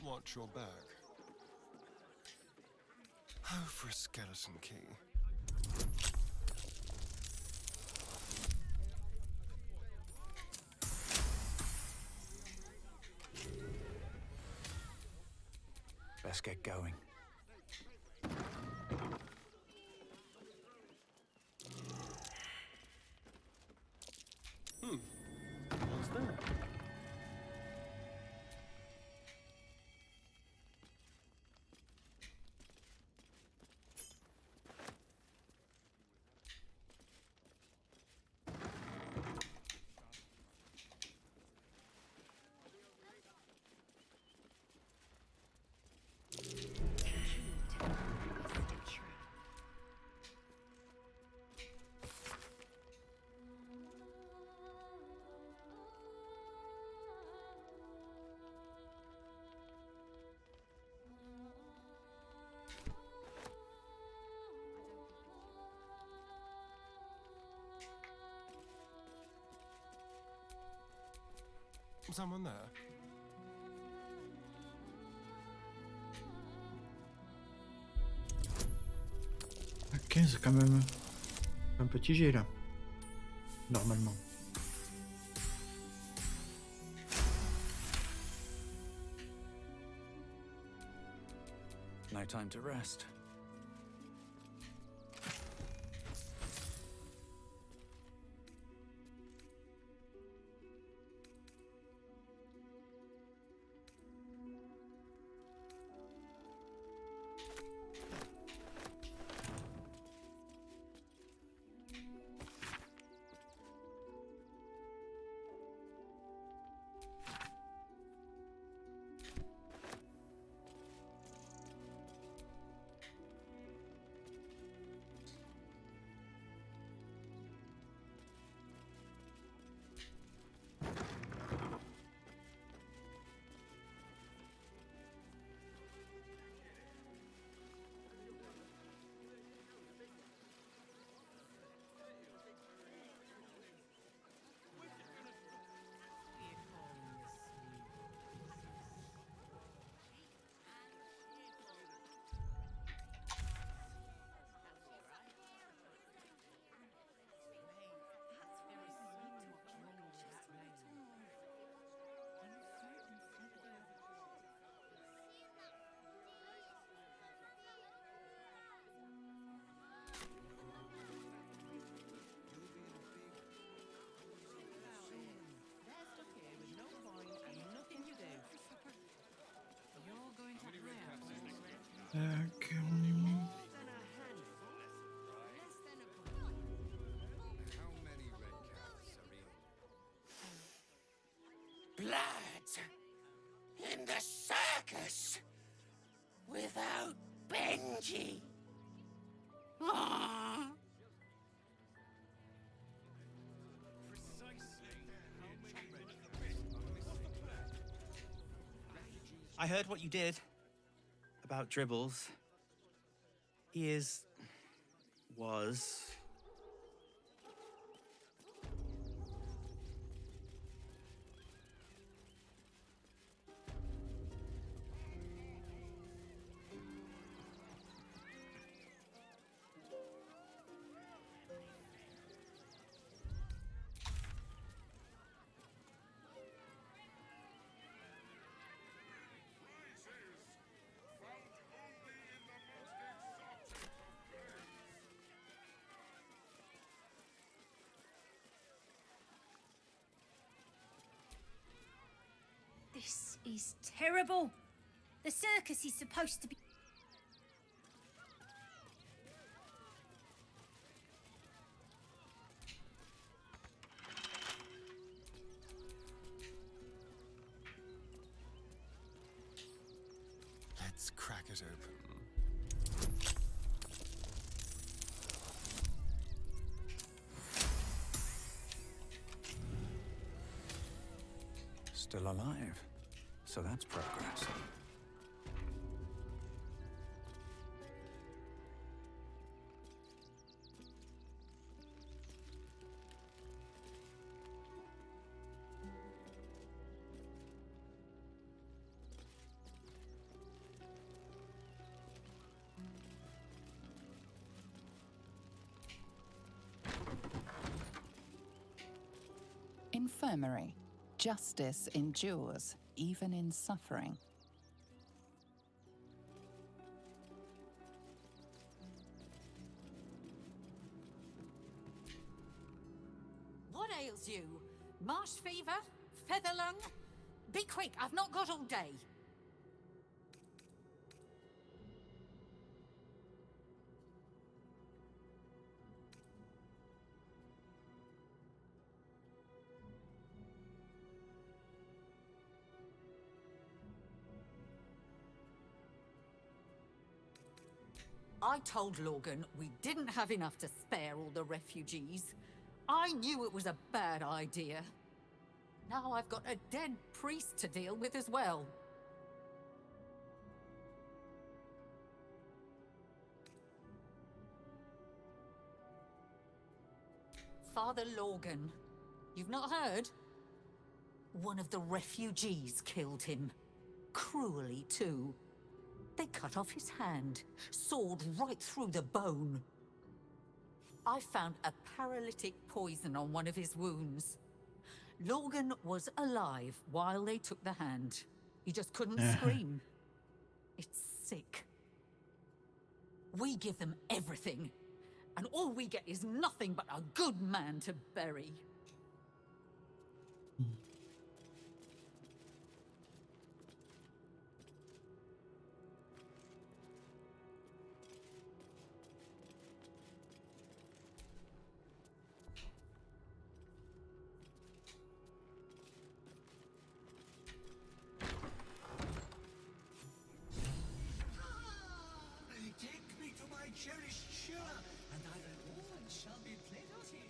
Watch your back. Oh, for a skeleton key. Let's get going. What's that? Someone there? À 15 quand même. Un petit jet là. Normalement. No time to rest. Tac, on est mis. Blood in the circus without Benji. Ah. I heard what you did about Dribbles. He was. This is terrible. The circus is supposed to be... Let's crack it open. Still alive. So that's progress. Infirmary. Justice endures, even in suffering. What ails you? Marsh fever? Feather lung? Be quick, I've not got all day. I told Logan we didn't have enough to spare all the refugees. I knew it was a bad idea. Now I've got a dead priest to deal with as well. Father Logan. You've not heard? One of the refugees killed him. Cruelly, too. They cut off his hand, sawed right through the bone. I found a paralytic poison on one of his wounds. Logan was alive while they took the hand. He just couldn't scream. It's sick. We give them everything, and all we get is nothing but a good man to bury. Take me to my cherished Shire, and thy reward shall be plenty.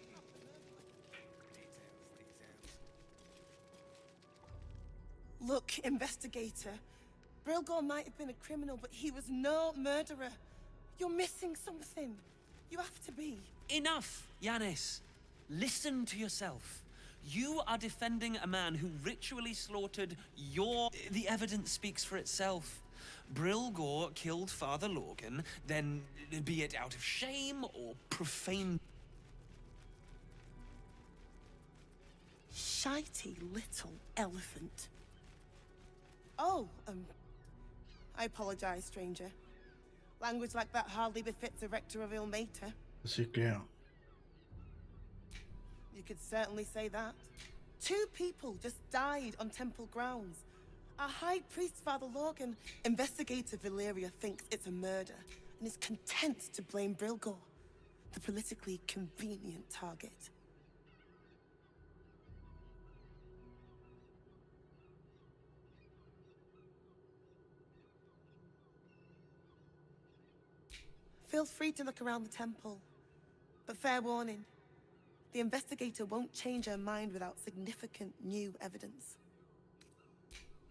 Look, investigator. Brilgor might have been a criminal, but he was no murderer. You're missing something. You have to be. Enough, Yanis. Listen to yourself. You are defending a man who ritually slaughtered your... The evidence speaks for itself. Brilgor killed Father Logan, then, be it out of shame or profane... Shitey little elephant. Oh, I apologize, stranger. Language like that hardly befits a rector of Ilmater. C'est clair. You could certainly say that. 2 people just died on temple grounds. Our High Priest, Father Logan, Investigator Valeria thinks it's a murder and is content to blame Brilgor, the politically convenient target. Feel free to look around the temple, but fair warning, the investigator won't change her mind without significant new evidence.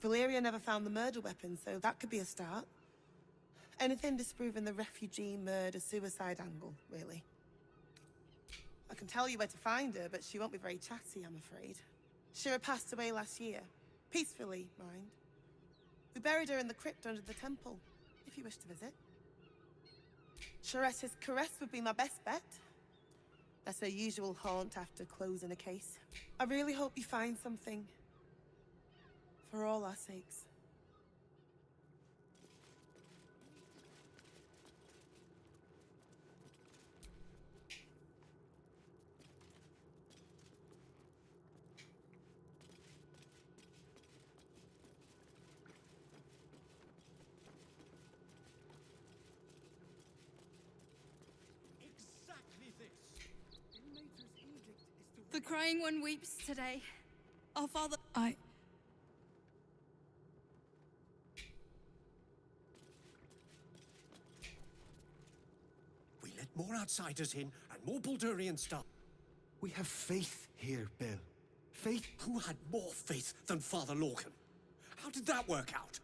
Valeria never found the murder weapon, so that could be a start. Anything disproving the refugee murder-suicide angle, really. I can tell you where to find her, but she won't be very chatty, I'm afraid. Shira passed away last year. Peacefully, mind. We buried her in the crypt under the temple, if you wish to visit. Shiressa's caress would be my best bet. That's her usual haunt after closing a case. I really hope you find something. For all our sakes. Exactly this. Ilmater's edict is to... The Crying One weeps today. Our father... We let more outsiders in, and more Baldurian stuff. We have faith here, Bill. Faith? Who had more faith than Father Logan? How did that work out?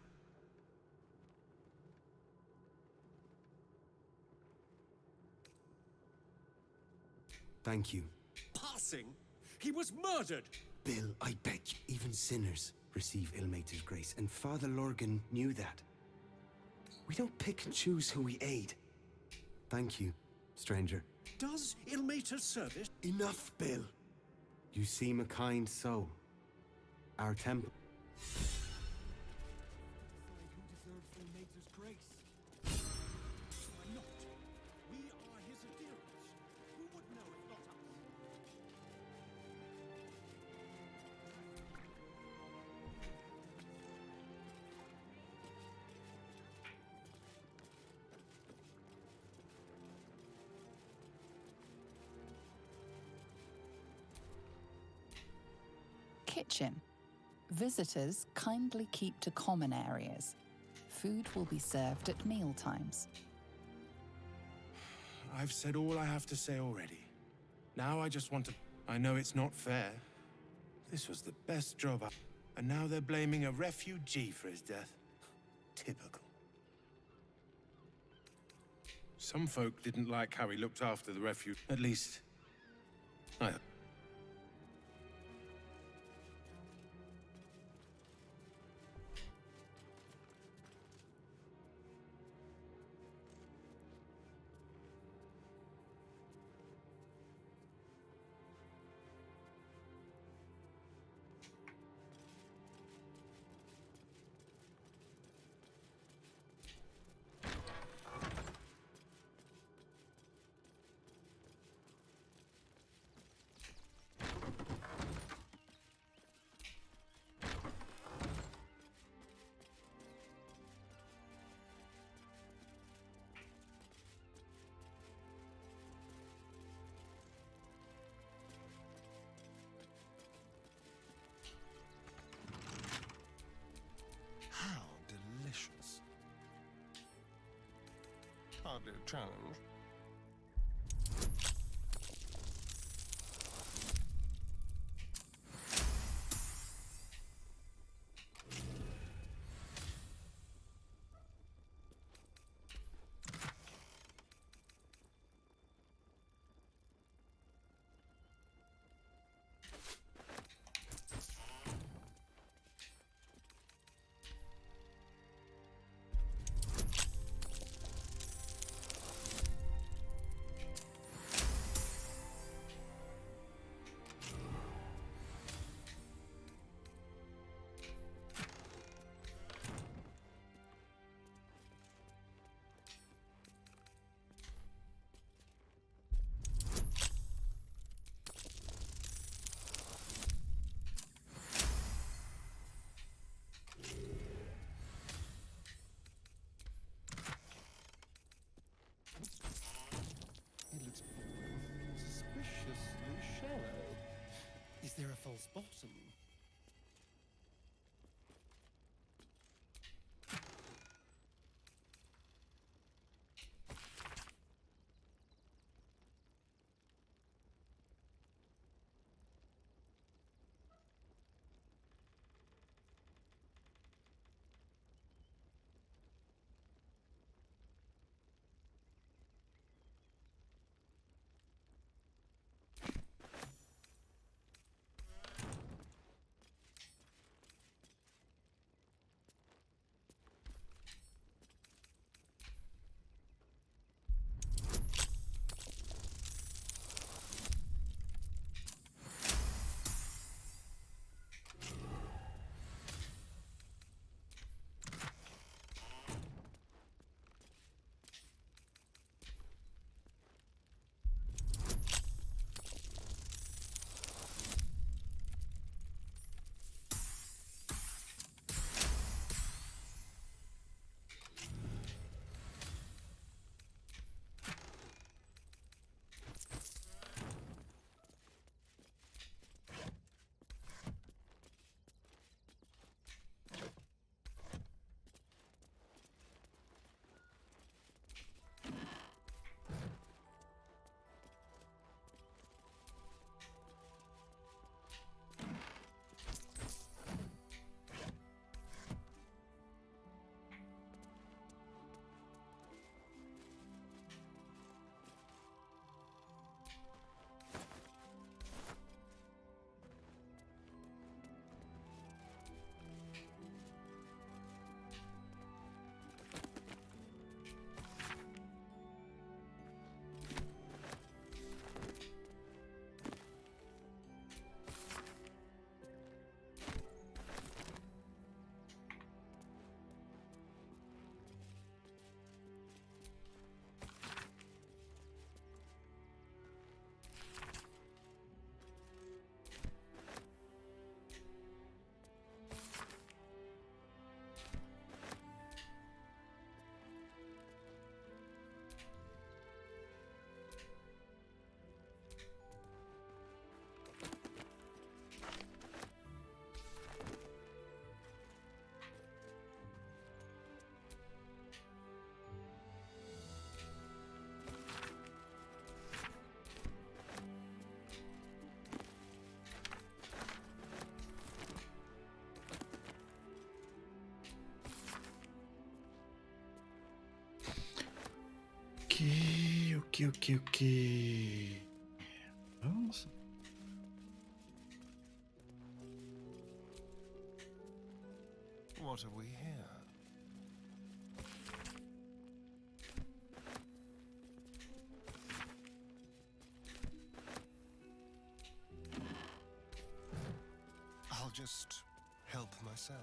Thank you. Passing? He was murdered! Bill, I beg you, even sinners receive Ilmater's grace, and Father Lorgan knew that. We don't pick and choose who we aid. Thank you, stranger. Does Ilmater's service... Enough, Bill. You seem a kind soul. Our temple... Who deserves Ilmater's grace? Why not? We are his adherents. Who would know if not us? Kitchen. Visitors kindly keep to common areas. Food will be served at meal times. I've said all I have to say already. Now I just want to... I know it's not fair. This was the best job I... And now they're blaming a refugee for his death. Typical. Some folk didn't like how he looked after the refugee. At least... hardly a challenge. It looks suspiciously shallow. Is there a false bottom? Ok. Avance. What have we here? I'll just help myself.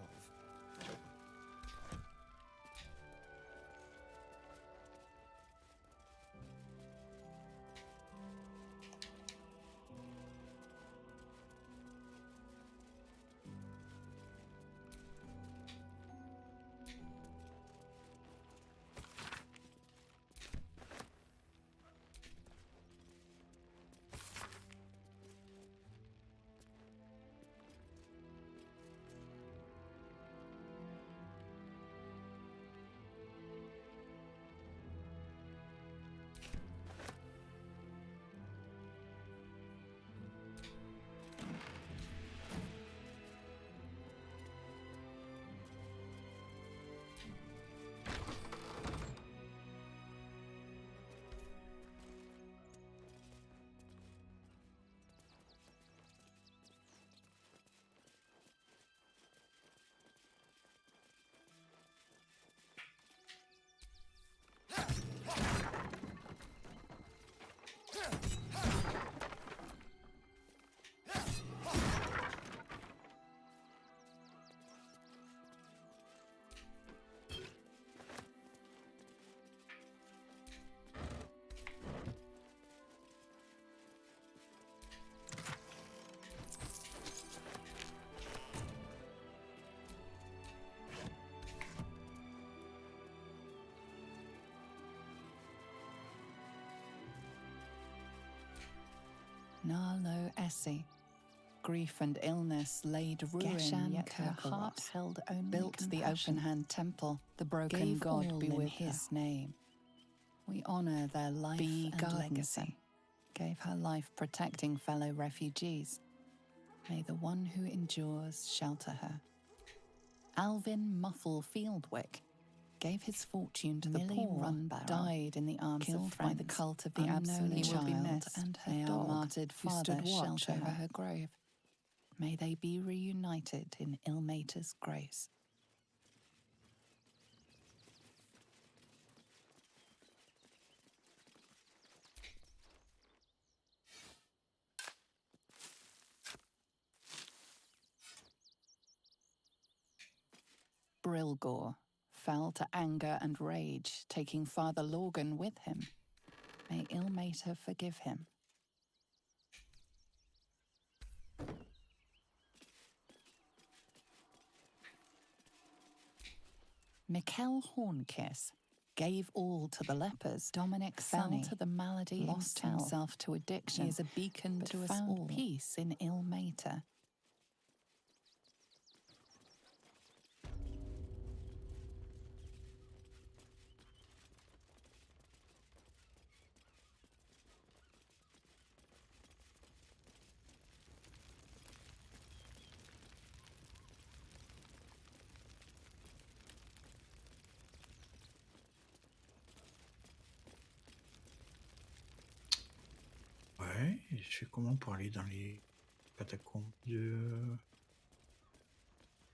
Narlo Essi. Grief and illness laid ruin, Geshan yet her heart Kirkaros held only built the compassion. open-hand temple, the broken Gave god all be in with his her. name. We honor their life Be and Gardensome. legacy. Gave her life protecting fellow refugees. May the one who endures shelter her. Alvin Muffle Fieldwick gave his fortune to Millie the poor, Runbarrow, died in the arms killed of friends, by the cult of the unknown absolute child, will be missed, and her may our dog, martyred who father stood watch shelter over her. her grave. May they be reunited in Ilmater's grace. Brilgor fell to anger and rage, taking Father Lorgan with him. May Ilmater forgive him. Mikkel Hornkiss gave all to the lepers. Dominic fell Sunny to the malady lost himself to addiction. He is a beacon but to us found all. Peace in Ilmater. Ouais, et je fais comment pour aller dans les catacombes de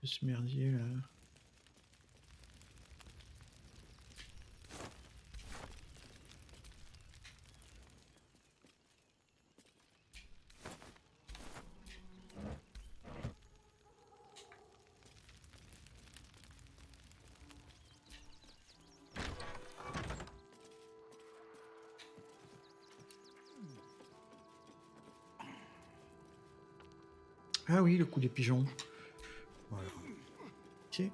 ce merdier là? Ah oui, le coup des pigeons. Voilà. Ok.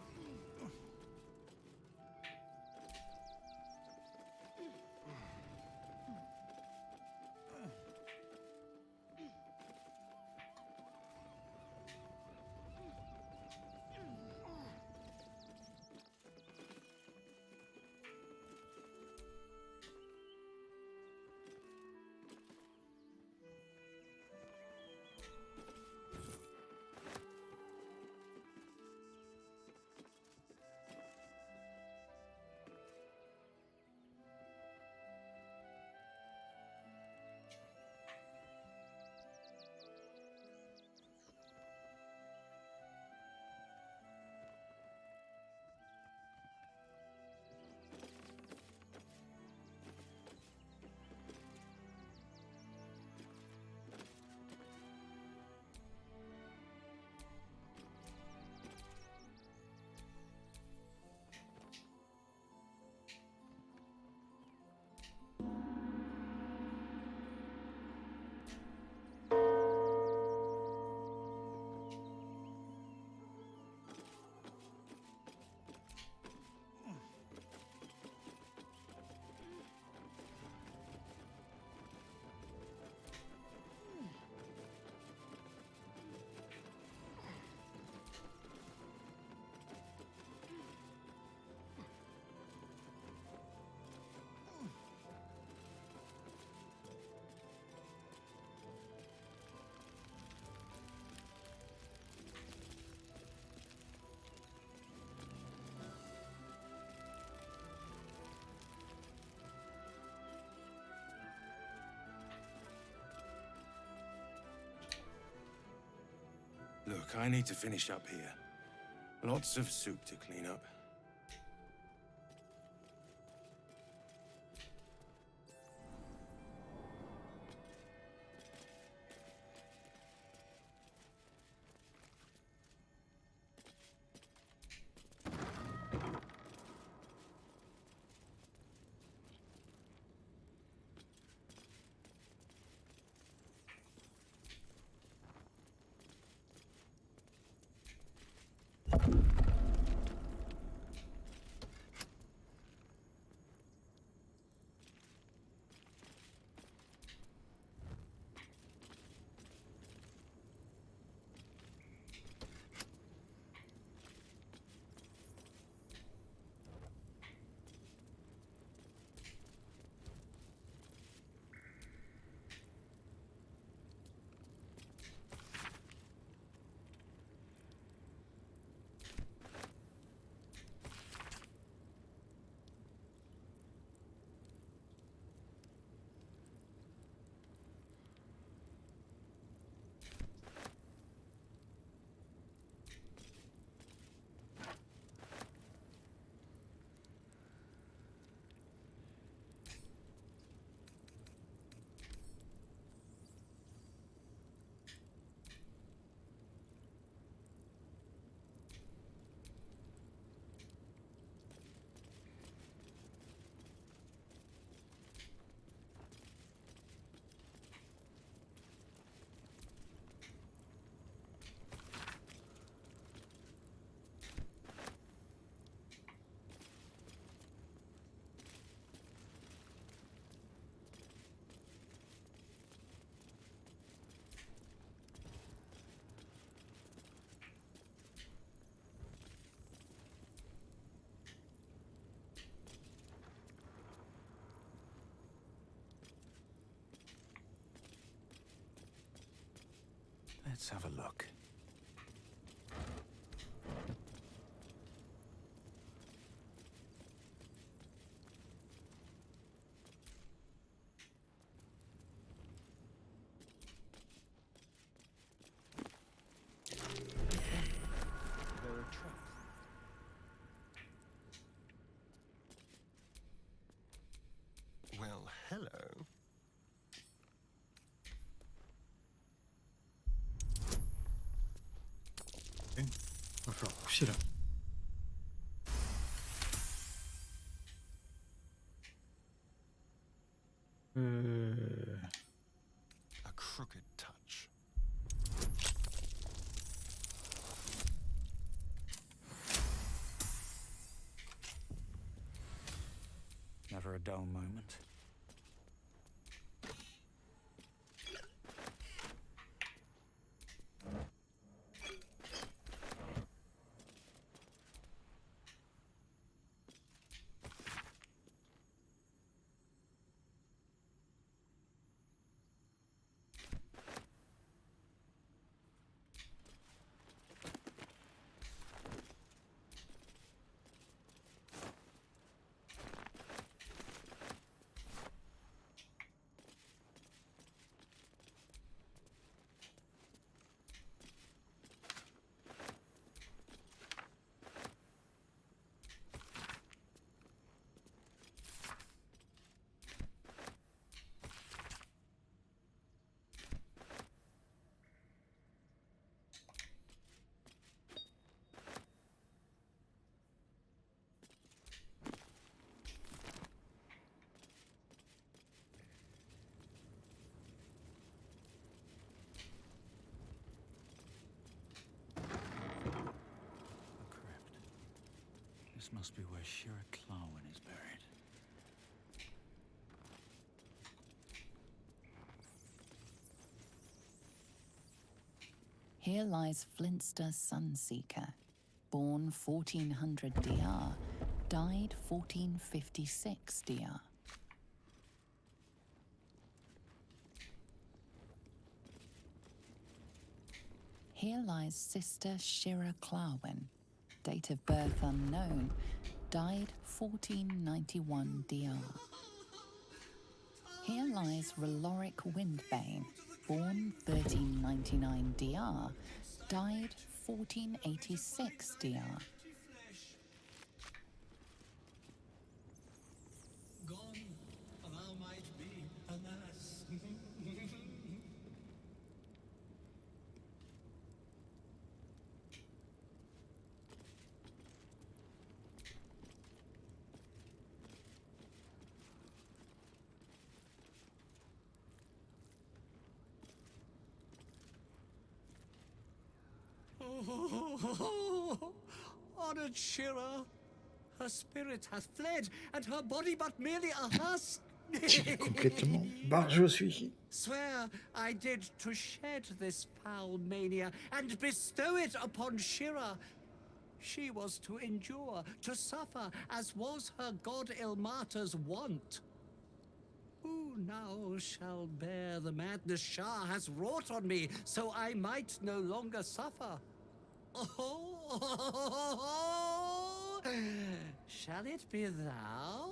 Look, I need to finish up here. Lots of soup to clean up. Let's have a look. There are traps. Well, hello. Va falloir pousser là. A crooked touch. Never a dull moment. This must be where Shira Clawin is buried. Here lies Flintster Sunseeker, born 1400 DR, died 1456 DR. Here lies Sister Shira Clawin, date of birth unknown, died 1491 DR. Here lies Roloric Windbane, born 1399 DR, died 1486 DR. Gone, thou might be, alas. Honored Shira, her spirit hath fled, and her body but merely a husk. Complètement barjot celui-ci. Swear I did to shed this foul mania and bestow it upon Shira. She was to endure, to suffer, as was her god Ilmata's wont. Who now shall bear the madness Shah has wrought on me, so I might no longer suffer? Oh, shall it be thou?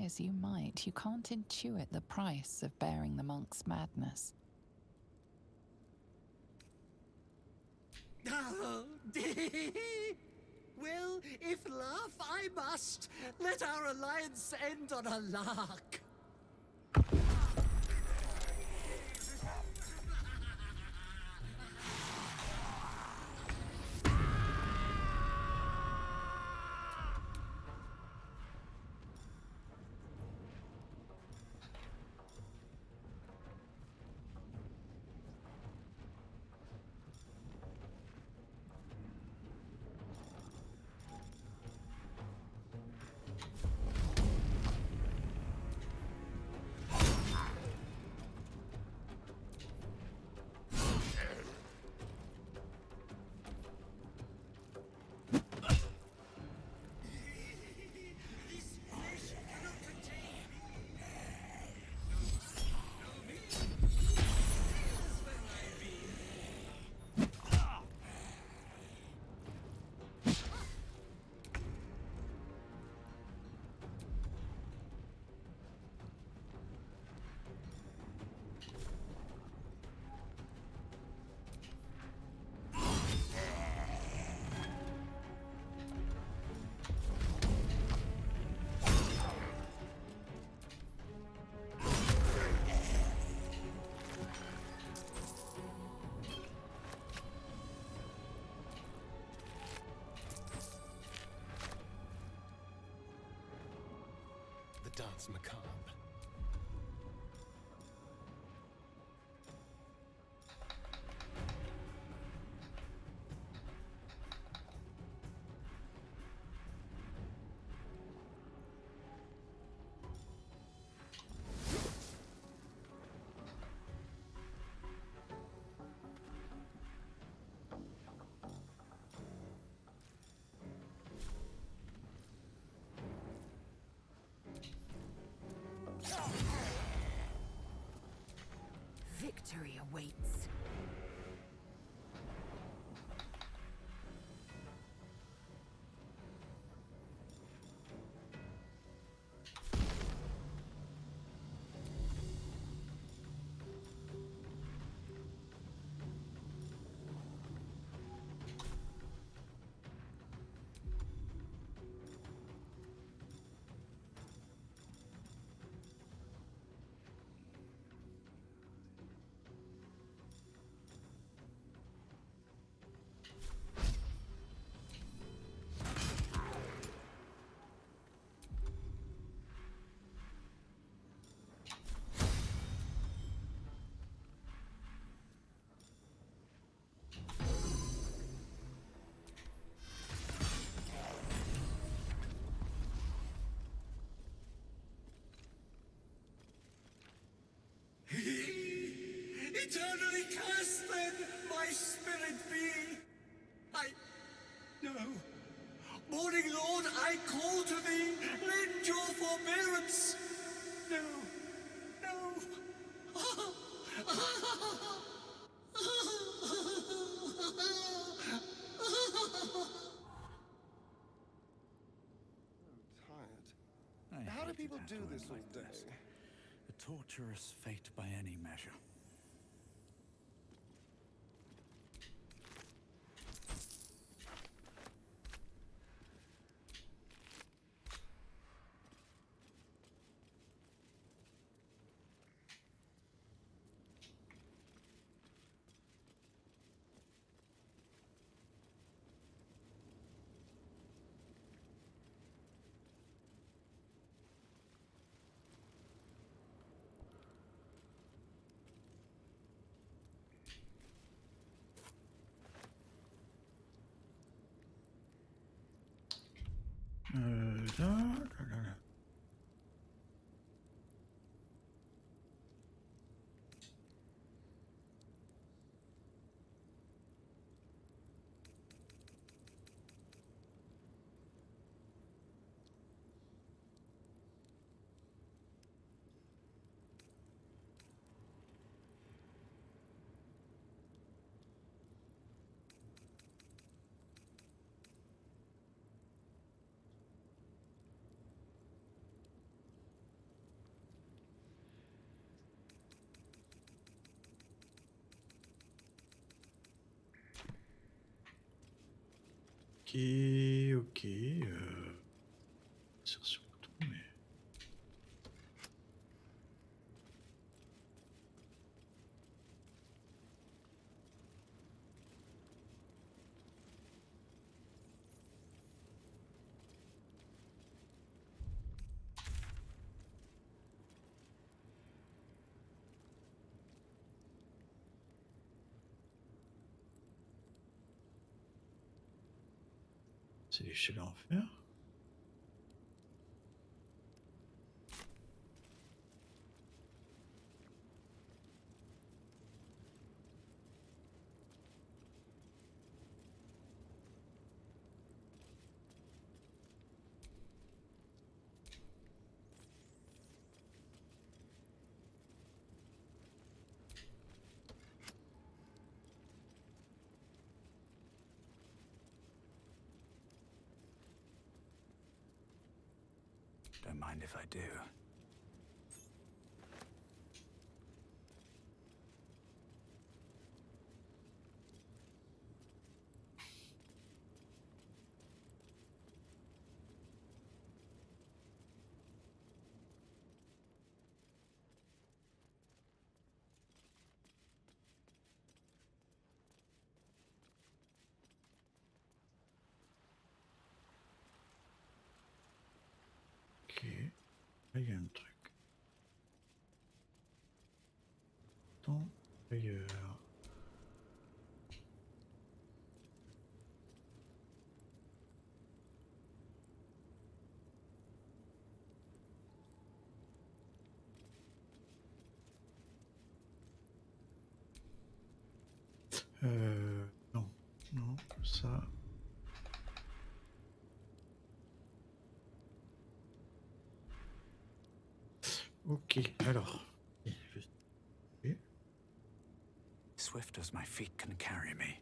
as you might, you can't intuit the price of bearing the monk's madness. Oh, well, if laugh I must, let our alliance end on a lark. The dance macabre. Victory awaits. Eternally cursed then, my spirit be. No. Morning Lord, I call to thee, lend your forbearance. No. I How do hated people do entering this all like day? A torturous fate by any measure. Ok, ok. Sur ce bouton, mais. C'est l'échelle à en faire. Don't mind if I do. Ok. Là, il y a un truc. Attends, ailleurs. Non, non, ça. Ok, alors. Swift as my feet can carry me.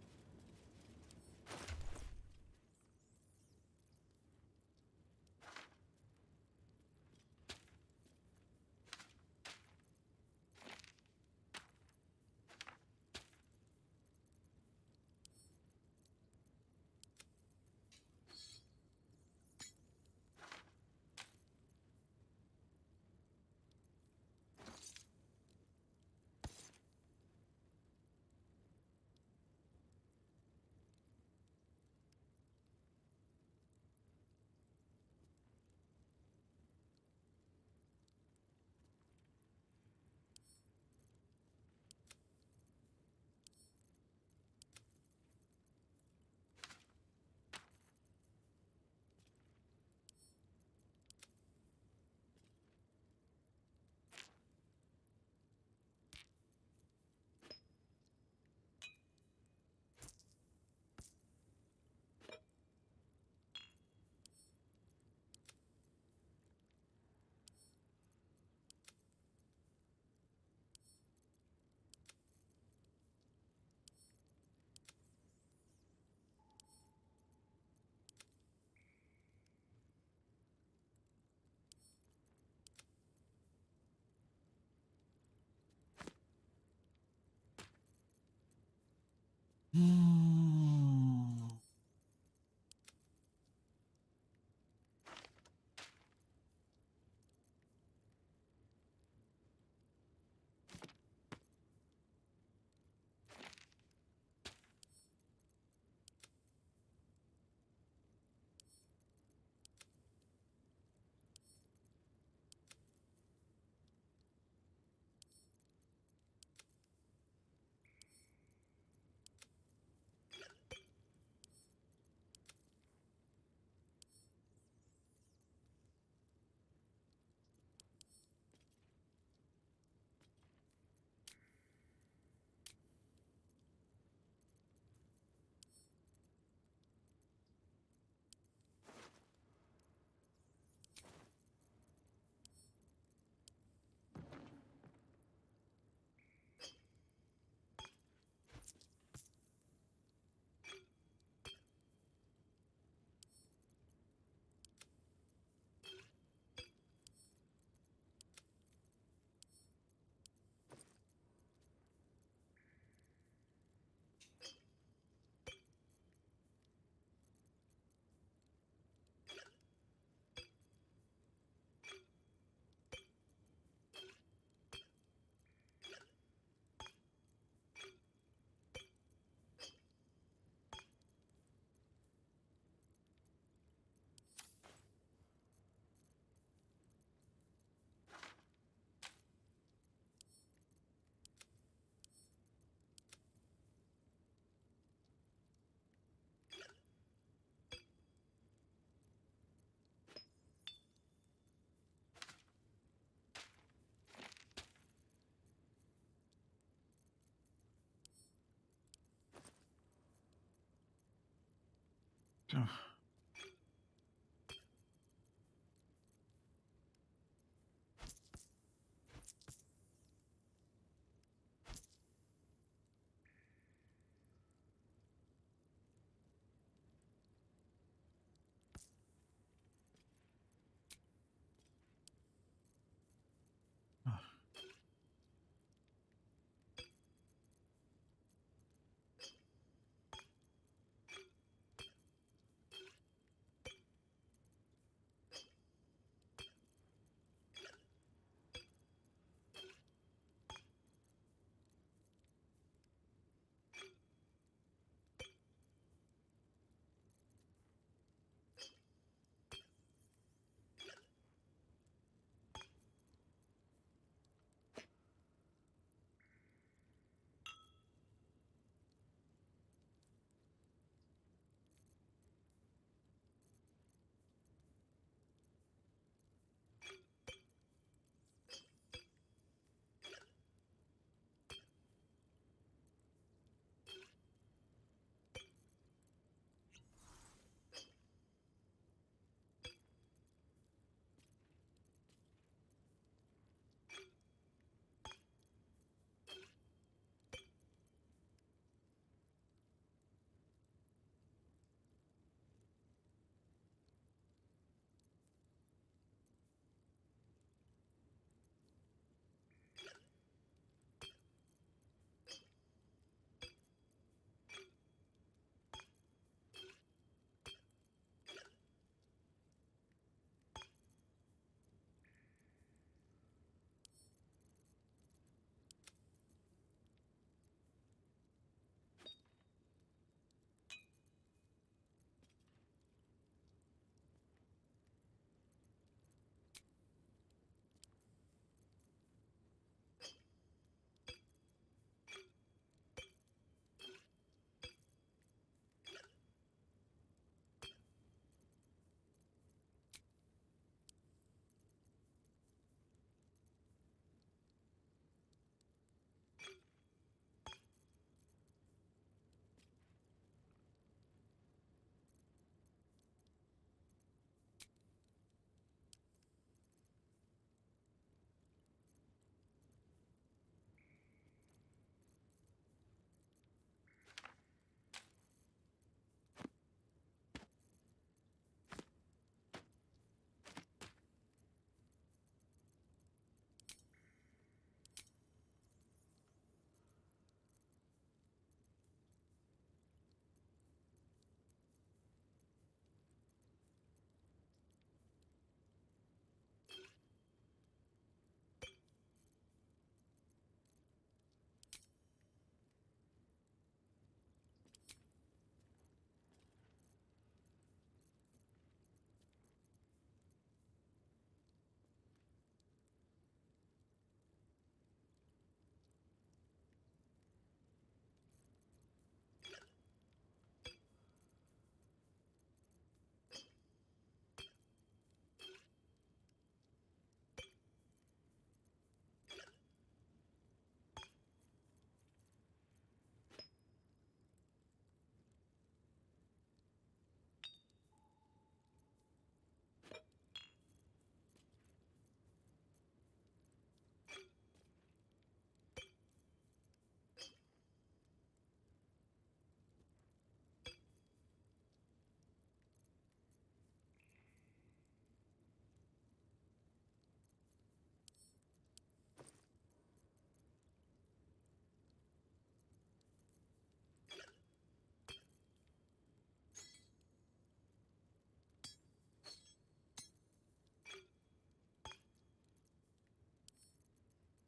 là.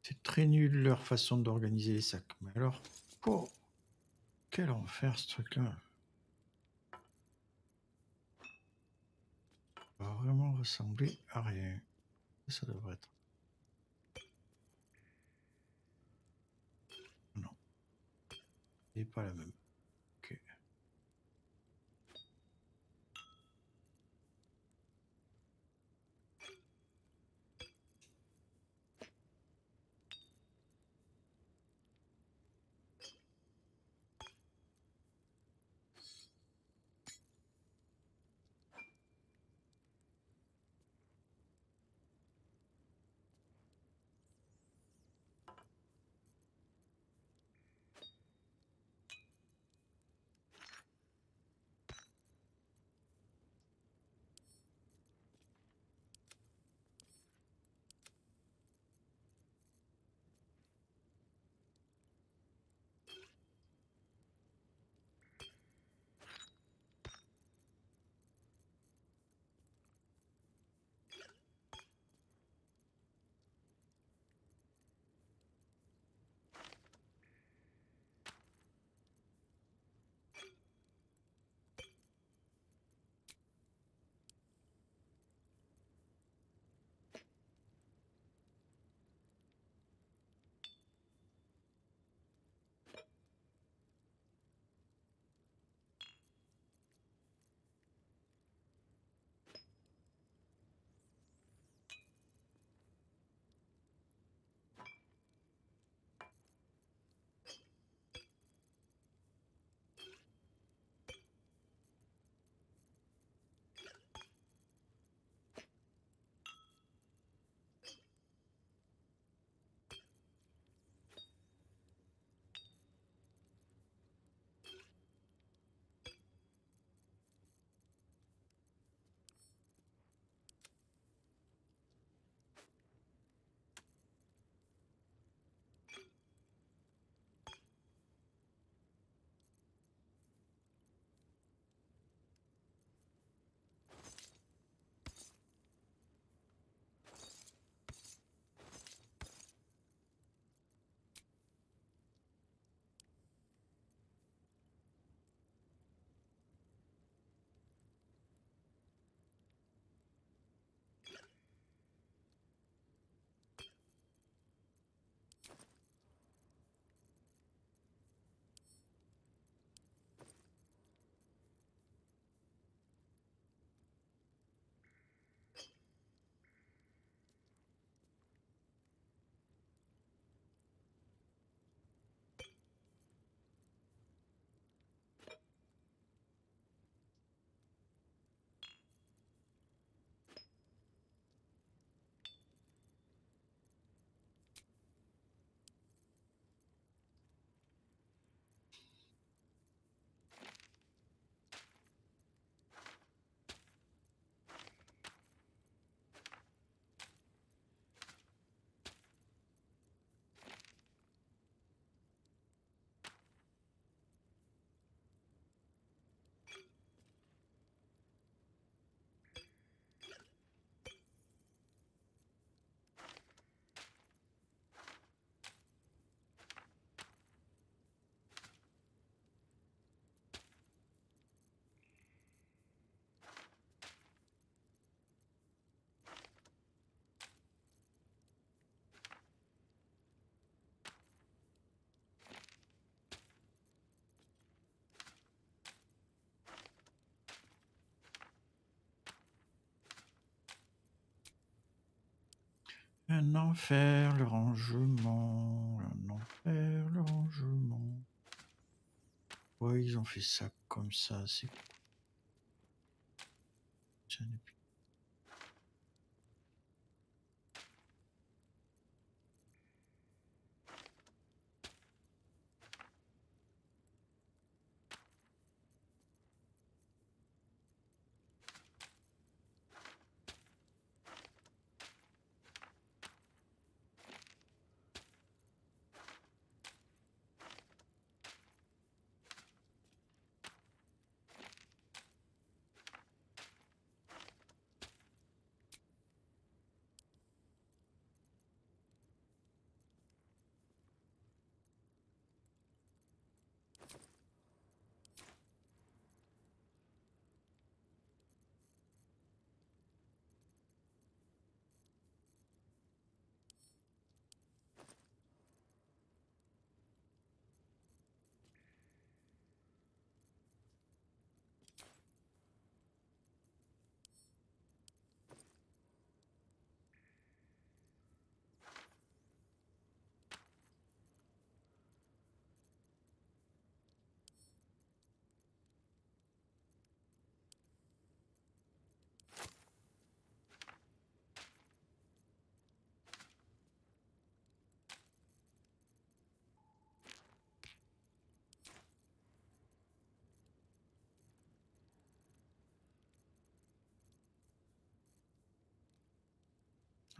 C'est très nul leur façon d'organiser les sacs. Mais alors, oh, quel enfer ce truc-là. Ça va vraiment ressembler à rien. Ça devrait être. Non. C'est pas la même. Ok. Un enfer, le rangement. Un enfer, le rangement. Ouais, ils ont fait ça comme ça, c'est...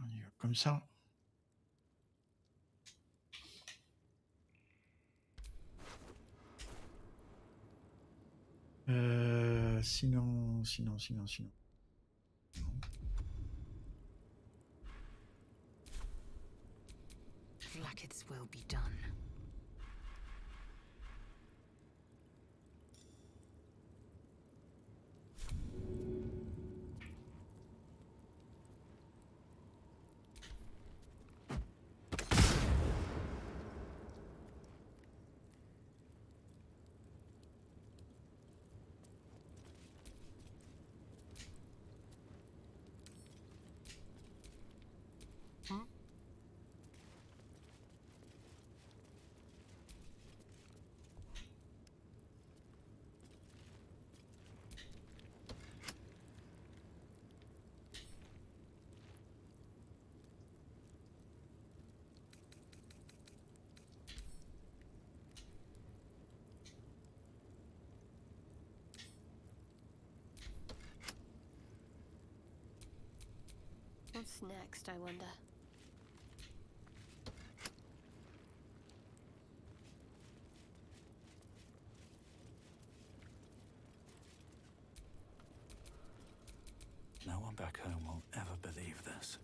On y va comme ça. Sinon. Vlaakith's will be done. What's next, I wonder? No one back home will ever believe this.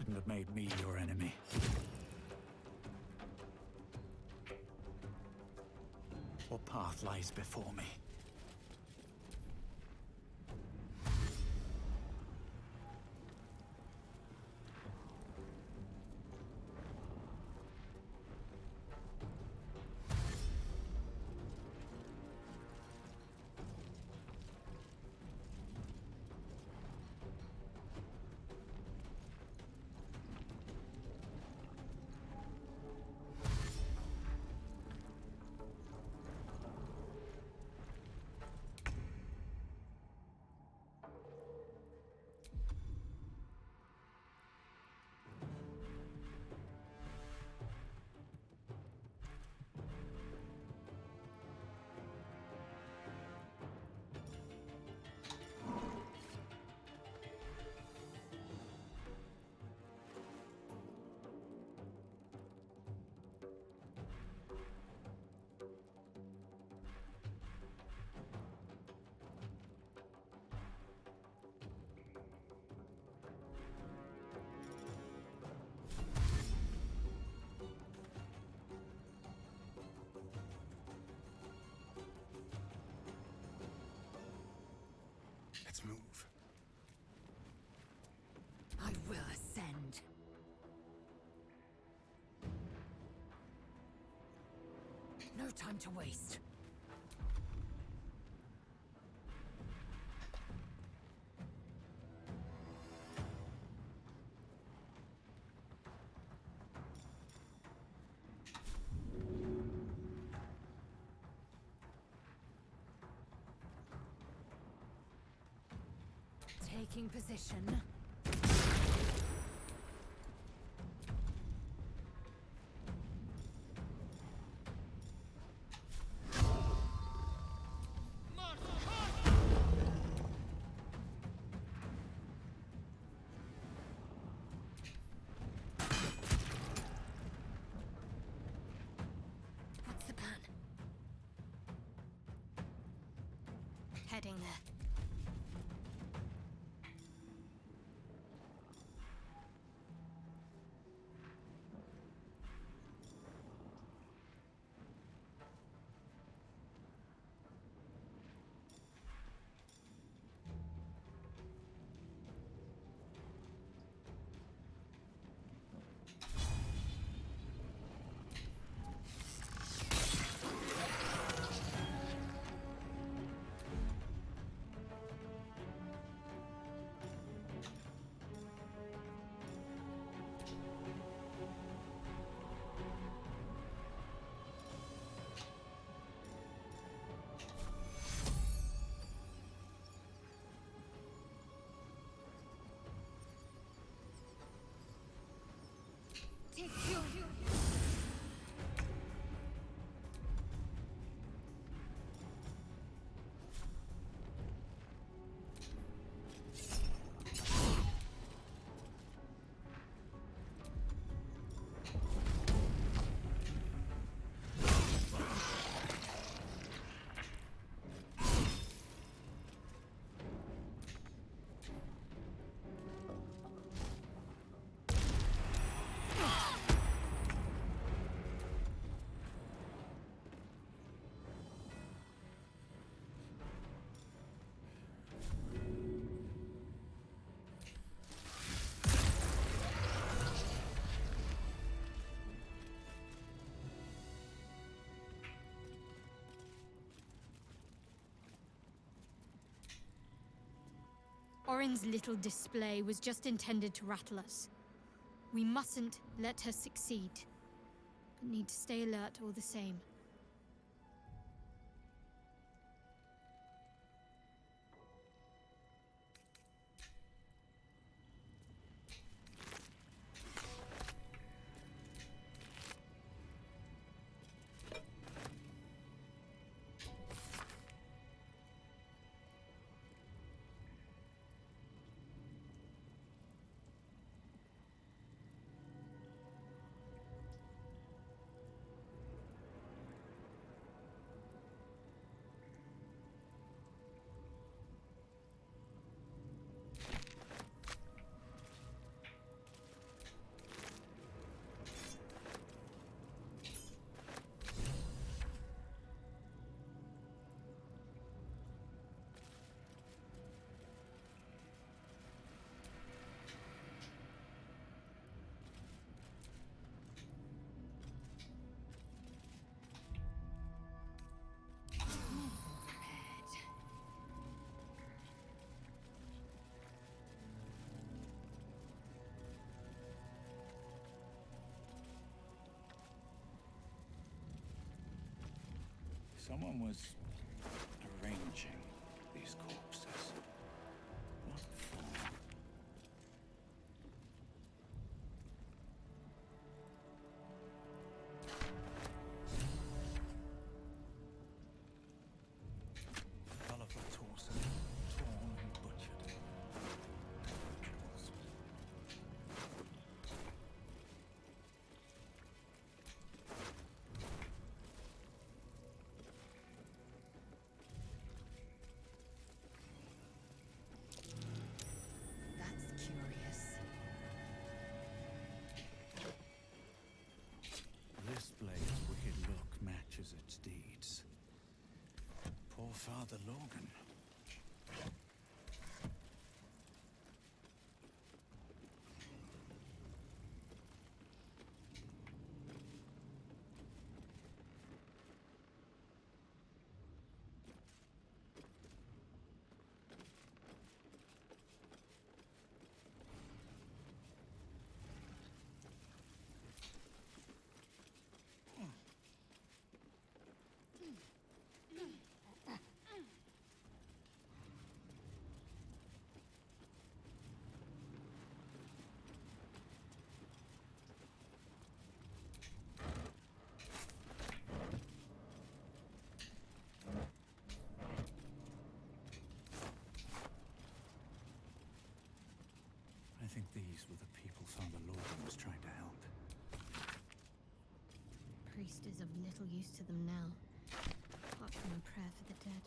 shouldn't have made me your enemy. What path lies before me? Let's move. I will ascend. No time to waste. Taking position. What's the plan? Heading there. Orin's little display was just intended to rattle us. We mustn't let her succeed, but need to stay alert all the same. Someone was arranging these corpses. What for? Colourful torso, torn and butchered. Rituals. That's curious. This blade's wicked look matches its deeds. Poor Father Logan. I think these were the people Father Logan was trying to help. Priest is of little use to them now, apart from a prayer for the dead.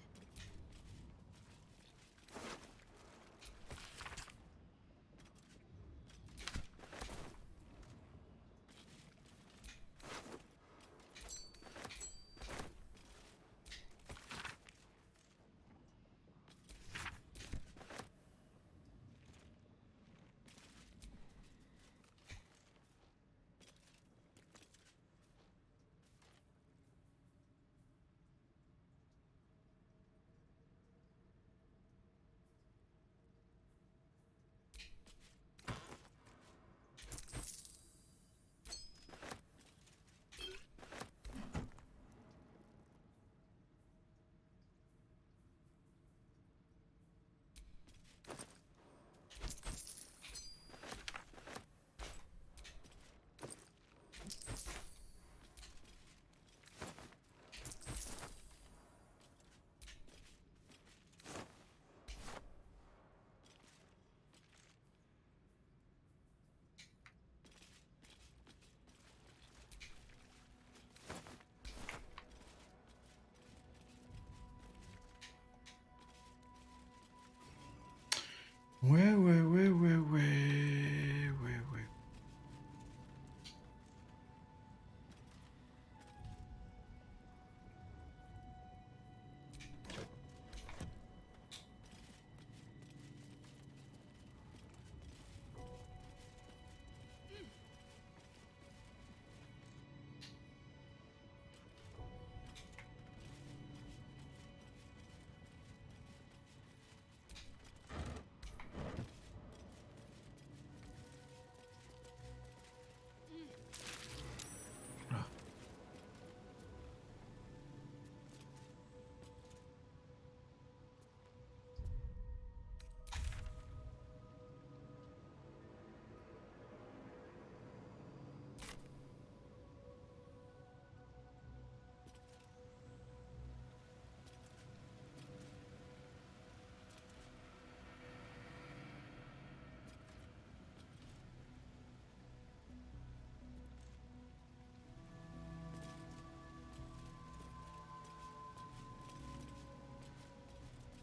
Ouais.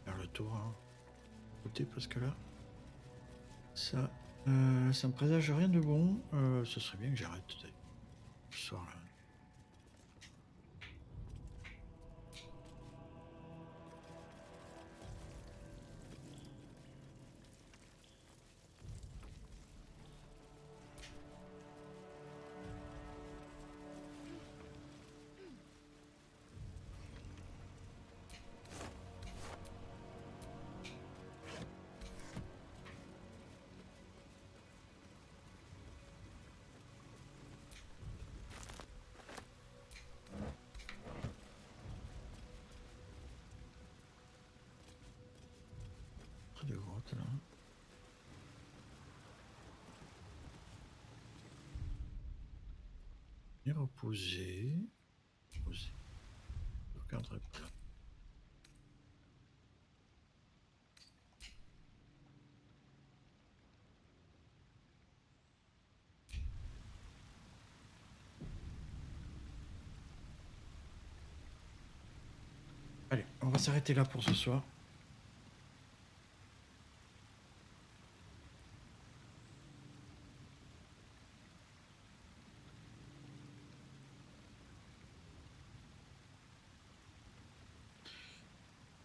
Faire le tour, hein. Écoutez, parce que là, ça me présage rien de bon. Ce serait bien que j'arrête ce soir-là. Près de grotte là. Et reposer. Reposer. Je regarderai pas. Allez, on va s'arrêter là pour ce soir.